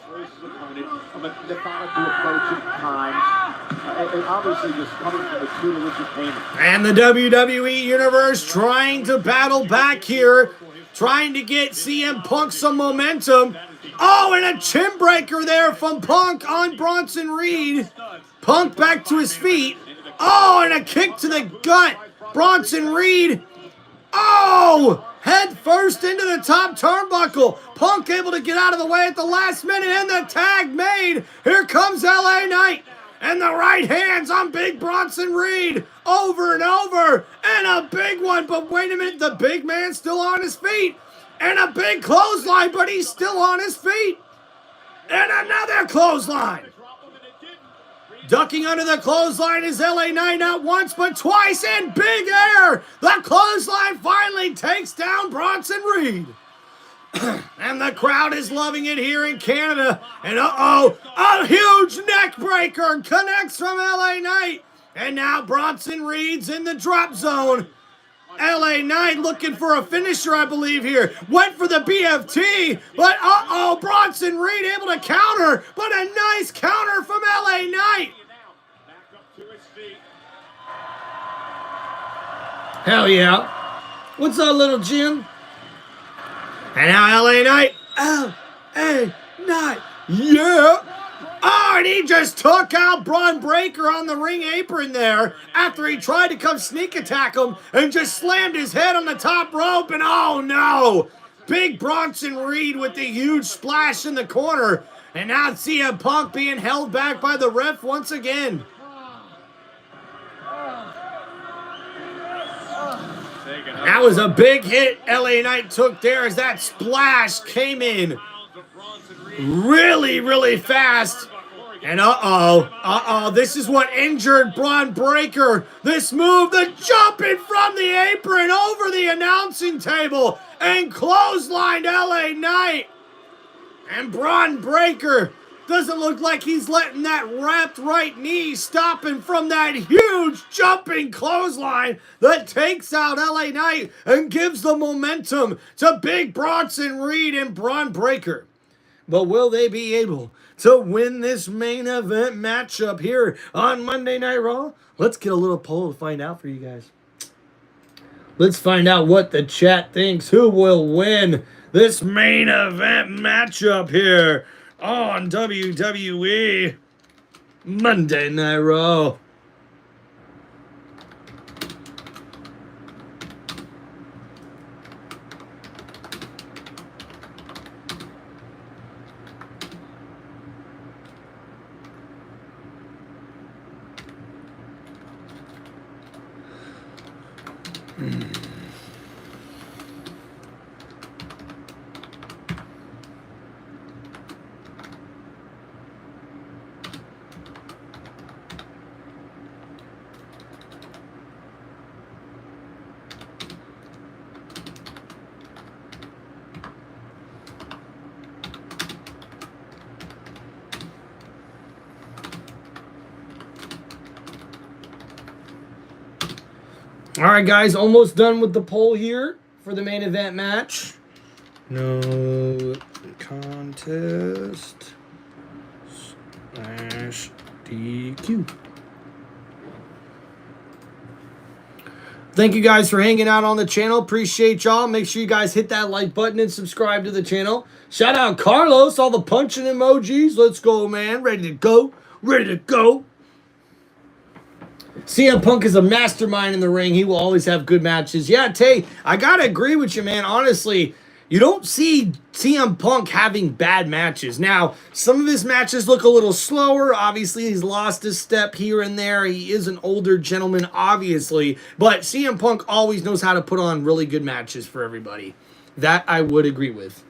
Obviously just coming from the true legit payment. And the WWE Universe trying to battle back here, trying to get CM Punk some momentum. Oh, and a chin breaker there from Punk on Bronson Reed. Punk back to his feet. Oh, and a kick to the gut. Bronson Reed. Oh, head first into the top turnbuckle. Punk able to get out of the way at the last minute, and the tag made. Here comes LA Knight. And the right hands on big Bronson Reed. Over and over. And a big one. But wait a minute. The big man's still on his feet. And a big clothesline. But he's still on his feet. And another clothesline. Ducking under the clothesline is LA Knight not once but twice in big air. The clothesline finally takes down Bronson Reed. And the crowd is loving it here in Canada. And a huge neck breaker connects from LA Knight. And now Bronson Reed's in the drop zone. LA Knight looking for a finisher, I believe, here. Went for the BFT, but Bronson Reed able to counter, but a nice counter from LA Knight. Hell yeah. What's up, little Jim? And now LA Knight. LA Knight. Yeah. Oh, and he just took out Braun Breaker on the ring apron there after he tried to come sneak attack him and just slammed his head on the top rope. And oh no, big Bronson Reed with the huge splash in the corner. And now CM Punk being held back by the ref once again. That was a big hit LA Knight took there as that splash came in really, really fast. And this is what injured Braun Breaker. This move, the jumping from the apron over the announcing table and clotheslined LA Knight. And Braun Breaker doesn't look like he's letting that wrapped right knee stop him from that huge jumping clothesline that takes out LA Knight and gives the momentum to big Bronson Reed and Braun Breaker. But will they be able to win this main event matchup here on Monday Night Raw? Let's get a little poll to find out for you guys. Let's find out what the chat thinks. Who will win this main event matchup here on WWE Monday Night Raw? All right, guys, almost done with the poll here for the main event match. No contest /DQ. Thank you guys for hanging out on the channel. Appreciate y'all. Make sure you guys hit that like button and subscribe to the channel. Shout out Carlos, all the punching emojis. Let's go, man. Ready to go. Ready to go. CM Punk is a mastermind in the ring. He will always have good matches. Yeah, Tay, I got to agree with you, man. Honestly, you don't see CM Punk having bad matches. Now, some of his matches look a little slower. Obviously, he's lost his step here and there. He is an older gentleman, obviously. But CM Punk always knows how to put on really good matches for everybody. That I would agree with.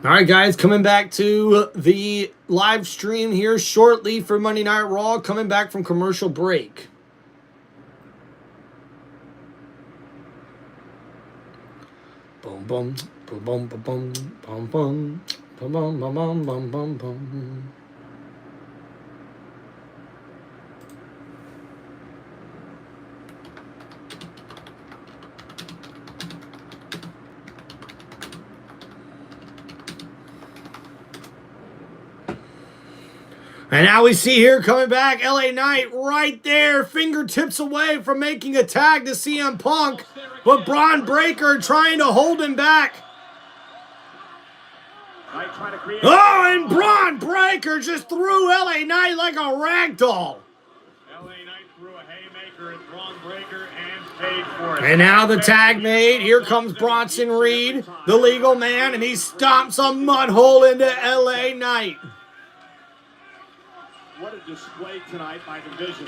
All right, guys, coming back to the live stream here shortly for Monday Night Raw, coming back from commercial break. Boom, boom, boom, boom, boom, boom, boom, boom, boom, boom, boom, boom, boom, boom. And now we see here coming back, LA Knight right there, fingertips away from making a tag to CM Punk. But Braun Breaker trying to hold him back. Oh, and Braun Breaker just threw LA Knight like a rag doll. LA Knight threw a haymaker at Braun Breaker and paid for it. And now the tag made. Here comes Bronson Reed, the legal man, and he stomps a mud hole into LA Knight. What a display tonight by the Vision,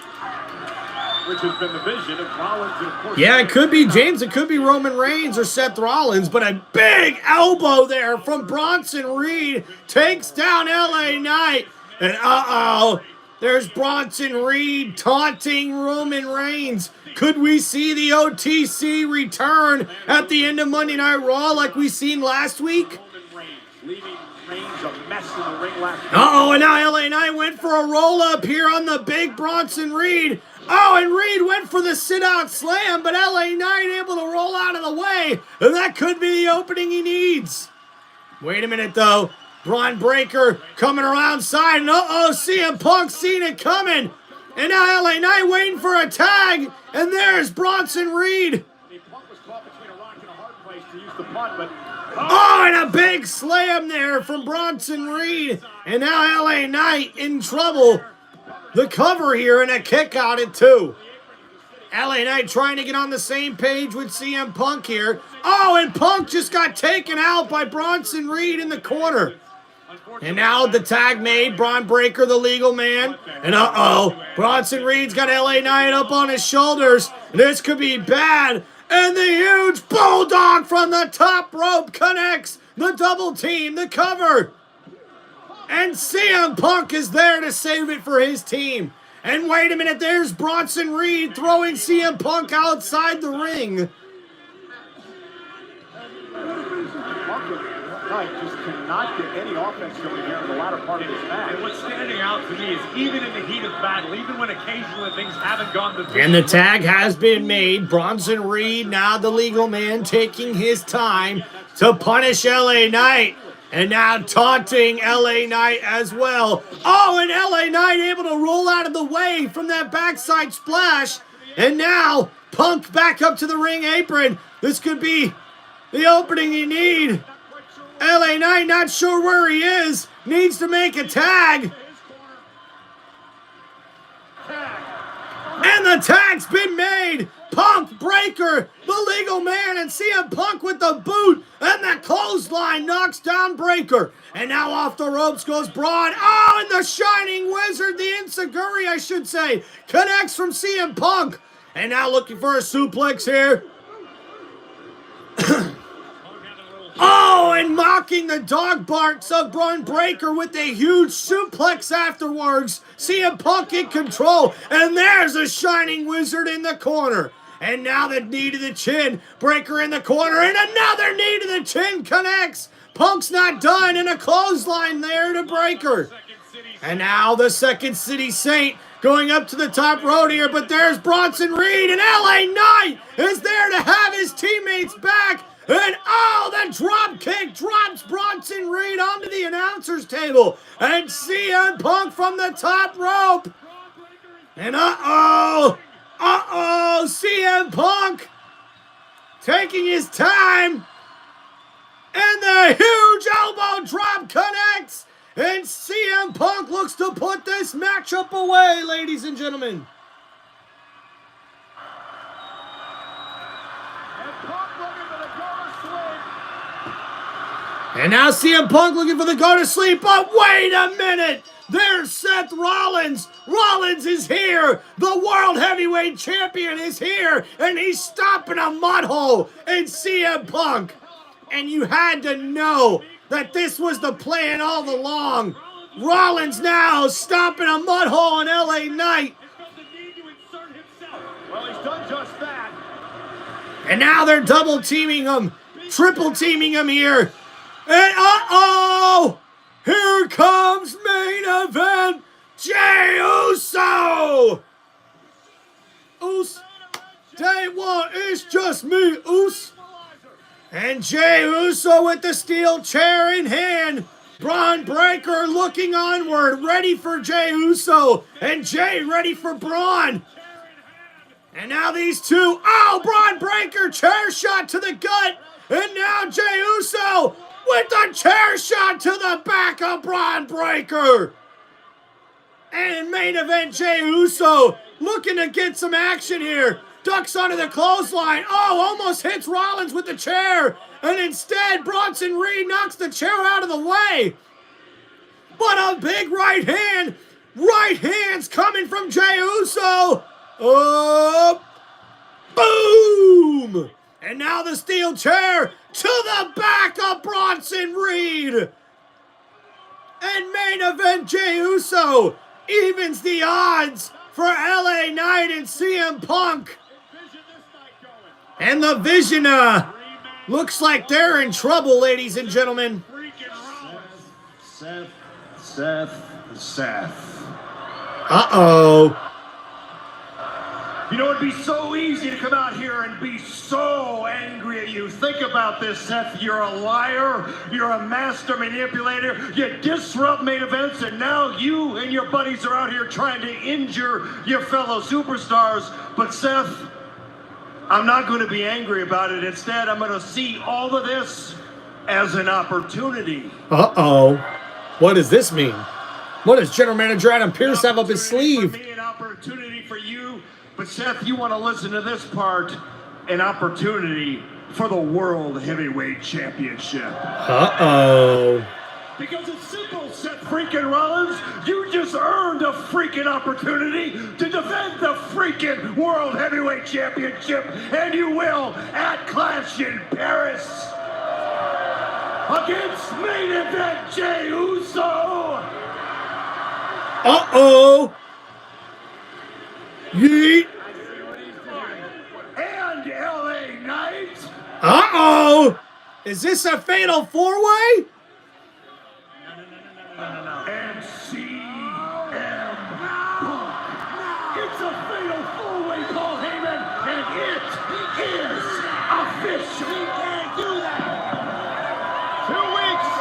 which has been the vision of Rollins and, of course, yeah, it could be James, it could be Roman Reigns or Seth Rollins, but a big elbow there from Bronson Reed takes down LA Knight. And There's Bronson Reed taunting Roman Reigns. Could we see the OTC return at the end of Monday Night Raw like we seen last week? Uh-oh, and now LA Knight went for a roll-up here on the big Bronson Reed. Oh, and Reed went for the sit-out slam, but LA Knight able to roll out of the way. And that could be the opening he needs. Wait a minute, though. Braun Breaker coming around side, and uh-oh, CM Punk seen it coming. And now LA Knight waiting for a tag, and there's Bronson Reed. Oh, and a big slam there from Bronson Reed. And now LA Knight in trouble. The cover here and a kick out at 2. LA Knight trying to get on the same page with CM Punk here. Oh, and Punk just got taken out by Bronson Reed in the corner. And now the tag made, Braun Breaker, the legal man. And uh-oh, Bronson Reed's got LA Knight up on his shoulders. This could be bad. And the huge bulldog from the top rope connects the double team, the cover. And CM Punk is there to save it for his team. And wait a minute, there's Bronson Reed throwing CM Punk outside the ring. Just cannot get any offense going here in the latter part of this match. And what's standing out to me is even in the heat of battle, even when occasionally things haven't gone to... And the tag has been made. Bronson Reed, now the legal man, taking his time to punish LA Knight. And now taunting LA Knight as well. Oh, and LA Knight able to roll out of the way from that backside splash. And now Punk back up to the ring apron. This could be the opening you need. LA Knight not sure where he is. Needs to make a tag. And the tag's been made. Punk, Breaker, the legal man, and CM Punk with the boot. And the clothesline knocks down Breaker. And now off the ropes goes Braun. Oh, and the Shining Wizard, the Enziguri, I should say, connects from CM Punk. And now looking for a suplex here. Oh, and mocking the dog barks of Braun Breaker with a huge suplex afterwards. CM Punk in control, and there's a Shining Wizard in the corner. And now the knee to the chin. Breaker in the corner, and another knee to the chin connects. Punk's not done, and a clothesline there to Breaker. And now the Second City Saint going up to the top road here, but there's Bronson Reed, and LA Knight is there to have his teammates back. And oh, the drop kick drops Bronson Reed onto the announcer's table. And CM Punk from the top rope. And uh-oh, CM Punk taking his time. And the huge elbow drop connects. And CM Punk looks to put this matchup away, ladies and gentlemen. And now CM Punk looking for the go to sleep, but wait a minute! There's Seth Rollins! Rollins is here! The World Heavyweight Champion is here! And he's stopping a mud hole in CM Punk! And you had to know that this was the plan all along! Rollins now stopping a mud hole in LA Knight! Well, he's done just that. And now they're double teaming him! Triple teaming him here! And uh-oh! Here comes main event, Jey Uso! Day one, it's just me, Uso. And Jey Uso with the steel chair in hand. Braun Breaker looking onward, ready for Jey Uso. And Jey ready for Braun. And now these two, oh, Braun Breaker, chair shot to the gut. And now Jey Uso with the chair shot to the back of Braun Breaker. And main event, Jey Uso looking to get some action here. Ducks onto the clothesline. Oh, almost hits Rollins with the chair. And instead, Bronson Reed knocks the chair out of the way. But a big right hand. Right hand's coming from Jey Uso. Oh, boom. And now the steel chair to the back of Bronson Reed. And main event, Jey Uso evens the odds for LA Knight and CM Punk. And the Vision looks like they're in trouble, ladies and gentlemen. Seth. Uh-oh. You know, it'd be so easy to come out here and be so angry at you. Think about this, Seth. You're a liar. You're a master manipulator. You disrupt main events, and now you and your buddies are out here trying to injure your fellow superstars. But, Seth, I'm not going to be angry about it. Instead, I'm going to see all of this as an opportunity. Uh-oh. What does this mean? What does General Manager Adam Pearce have up his sleeve? For me, an opportunity for you. But Seth, you want to listen to this part, an opportunity for the World Heavyweight Championship. Uh-oh. Because it's simple, Seth freaking Rollins. You just earned a freaking opportunity to defend the freaking World Heavyweight Championship, and you will at Clash in Paris against main event Jey Uso. Uh-oh. Yeet. And LA Knight. Uh-oh. Is this a fatal four-way? And CM Punk. It's a fatal four-way, Paul Heyman, and it is official. He can't do that. 2 weeks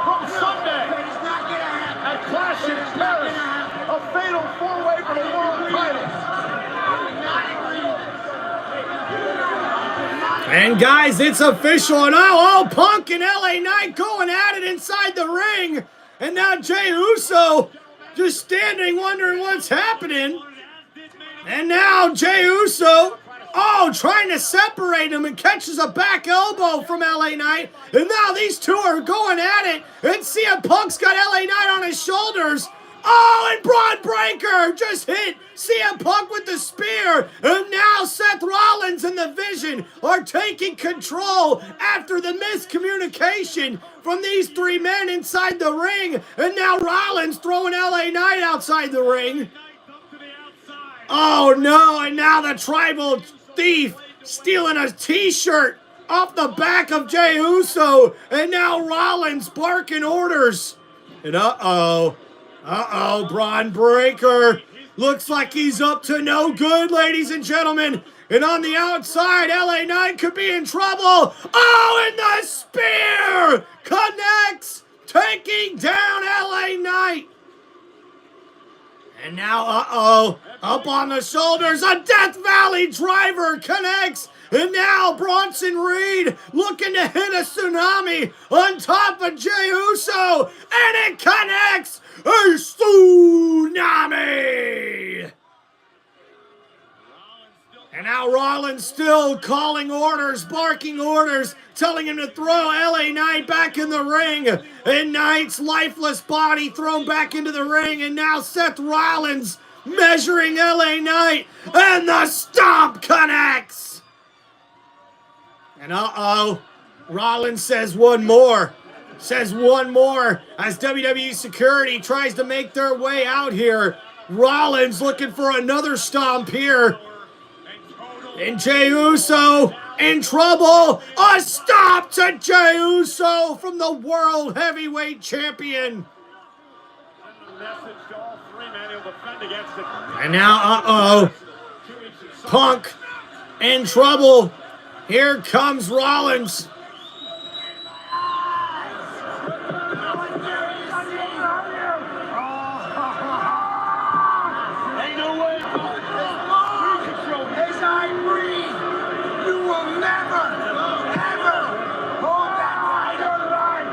from Sunday at Clash in Paris, a fatal four-way for the world titles. And guys, it's official. And oh, Punk and LA Knight going at it inside the ring. And now Jey Uso just standing wondering what's happening. And now Jey Uso, trying to separate him and catches a back elbow from LA Knight. And now these two are going at it. And CM Punk's got LA Knight on his shoulders. Oh, and Braun Breaker just hit CM Punk with the spear. And now Seth Rollins and the Vision are taking control after the miscommunication from these three men inside the ring. And now Rollins throwing LA Knight outside the ring. Oh, no, and now the tribal thief stealing a t-shirt off the back of Jey Uso. And now Rollins barking orders. And uh-oh, Braun Breaker looks like he's up to no good, ladies and gentlemen. And on the outside, LA Knight could be in trouble. Oh, and the spear connects, taking down LA Knight. And now, up on the shoulders, a Death Valley driver connects. And now Bronson Reed looking to hit a tsunami on top of Jey Uso. And it connects, a tsunami. And now Rollins still calling orders, barking orders, telling him to throw LA Knight back in the ring. And Knight's lifeless body thrown back into the ring. And now Seth Rollins measuring LA Knight. And the stomp connects. And Rollins says one more. As WWE security tries to make their way out here. Rollins looking for another stomp here. And Jey Uso in trouble. A stop to Jey Uso from the World Heavyweight Champion. And now, Punk in trouble. Here comes Rollins. Ain't no way. As I breathe, you will never, ever hold that title line.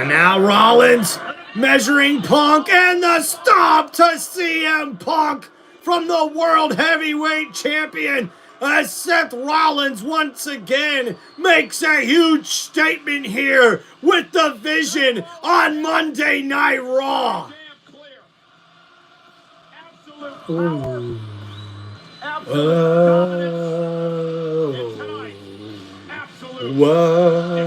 And now Rollins measuring Punk and the stomp to CM Punk from the World Heavyweight Champion. As Seth Rollins once again makes a huge statement here with the Vision on Monday Night Raw. Ooh. Whoa.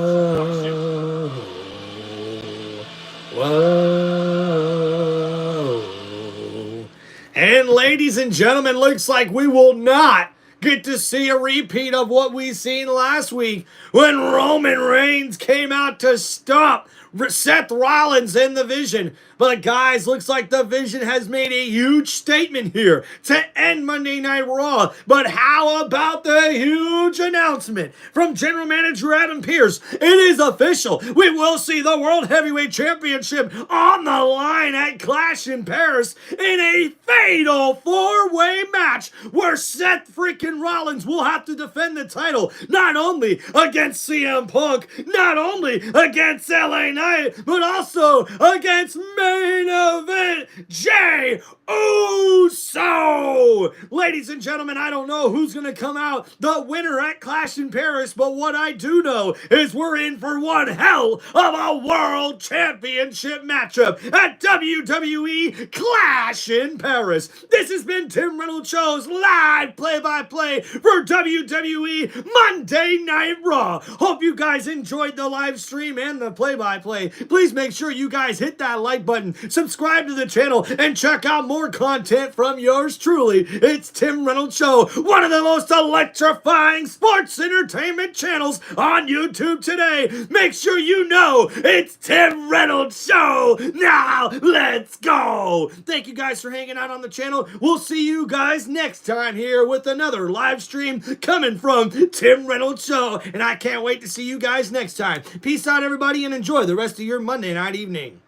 ladies and gentlemen, looks like we will not get to see a repeat of what we seen last week when Roman Reigns came out to stop Seth Rollins in the Vision. But guys, looks like the Vision has made a huge statement here to end Monday Night Raw. But how about the huge announcement from General Manager Adam Pearce? It is official. We will see the World Heavyweight Championship on the line at Clash in Paris in a fatal four-way match where Seth freaking Rollins will have to defend the title not only against CM Punk, not only against LA Knight, but also against main event Jey Uso. Ladies and gentlemen, I don't know who's going to come out the winner at Clash in Paris, but what I do know is we're in for one hell of a World Championship matchup at WWE Clash in Paris. This has been Tim Reynolds Show's live play-by-play for WWE Monday Night Raw. Hope you guys enjoyed the live stream and the play-by-play. Please make sure you guys hit that like button, subscribe to the channel, and check out more content from yours truly. It's Tim Reynolds Show, one of the most electrifying sports entertainment channels on YouTube today. Make sure you know it's Tim Reynolds Show. Now, let's go. Thank you guys for hanging out on the channel. We'll see you guys next time here with another live stream coming from Tim Reynolds Show. And I can't wait to see you guys next time. Peace out, everybody, and enjoy the rest of your Monday night evening.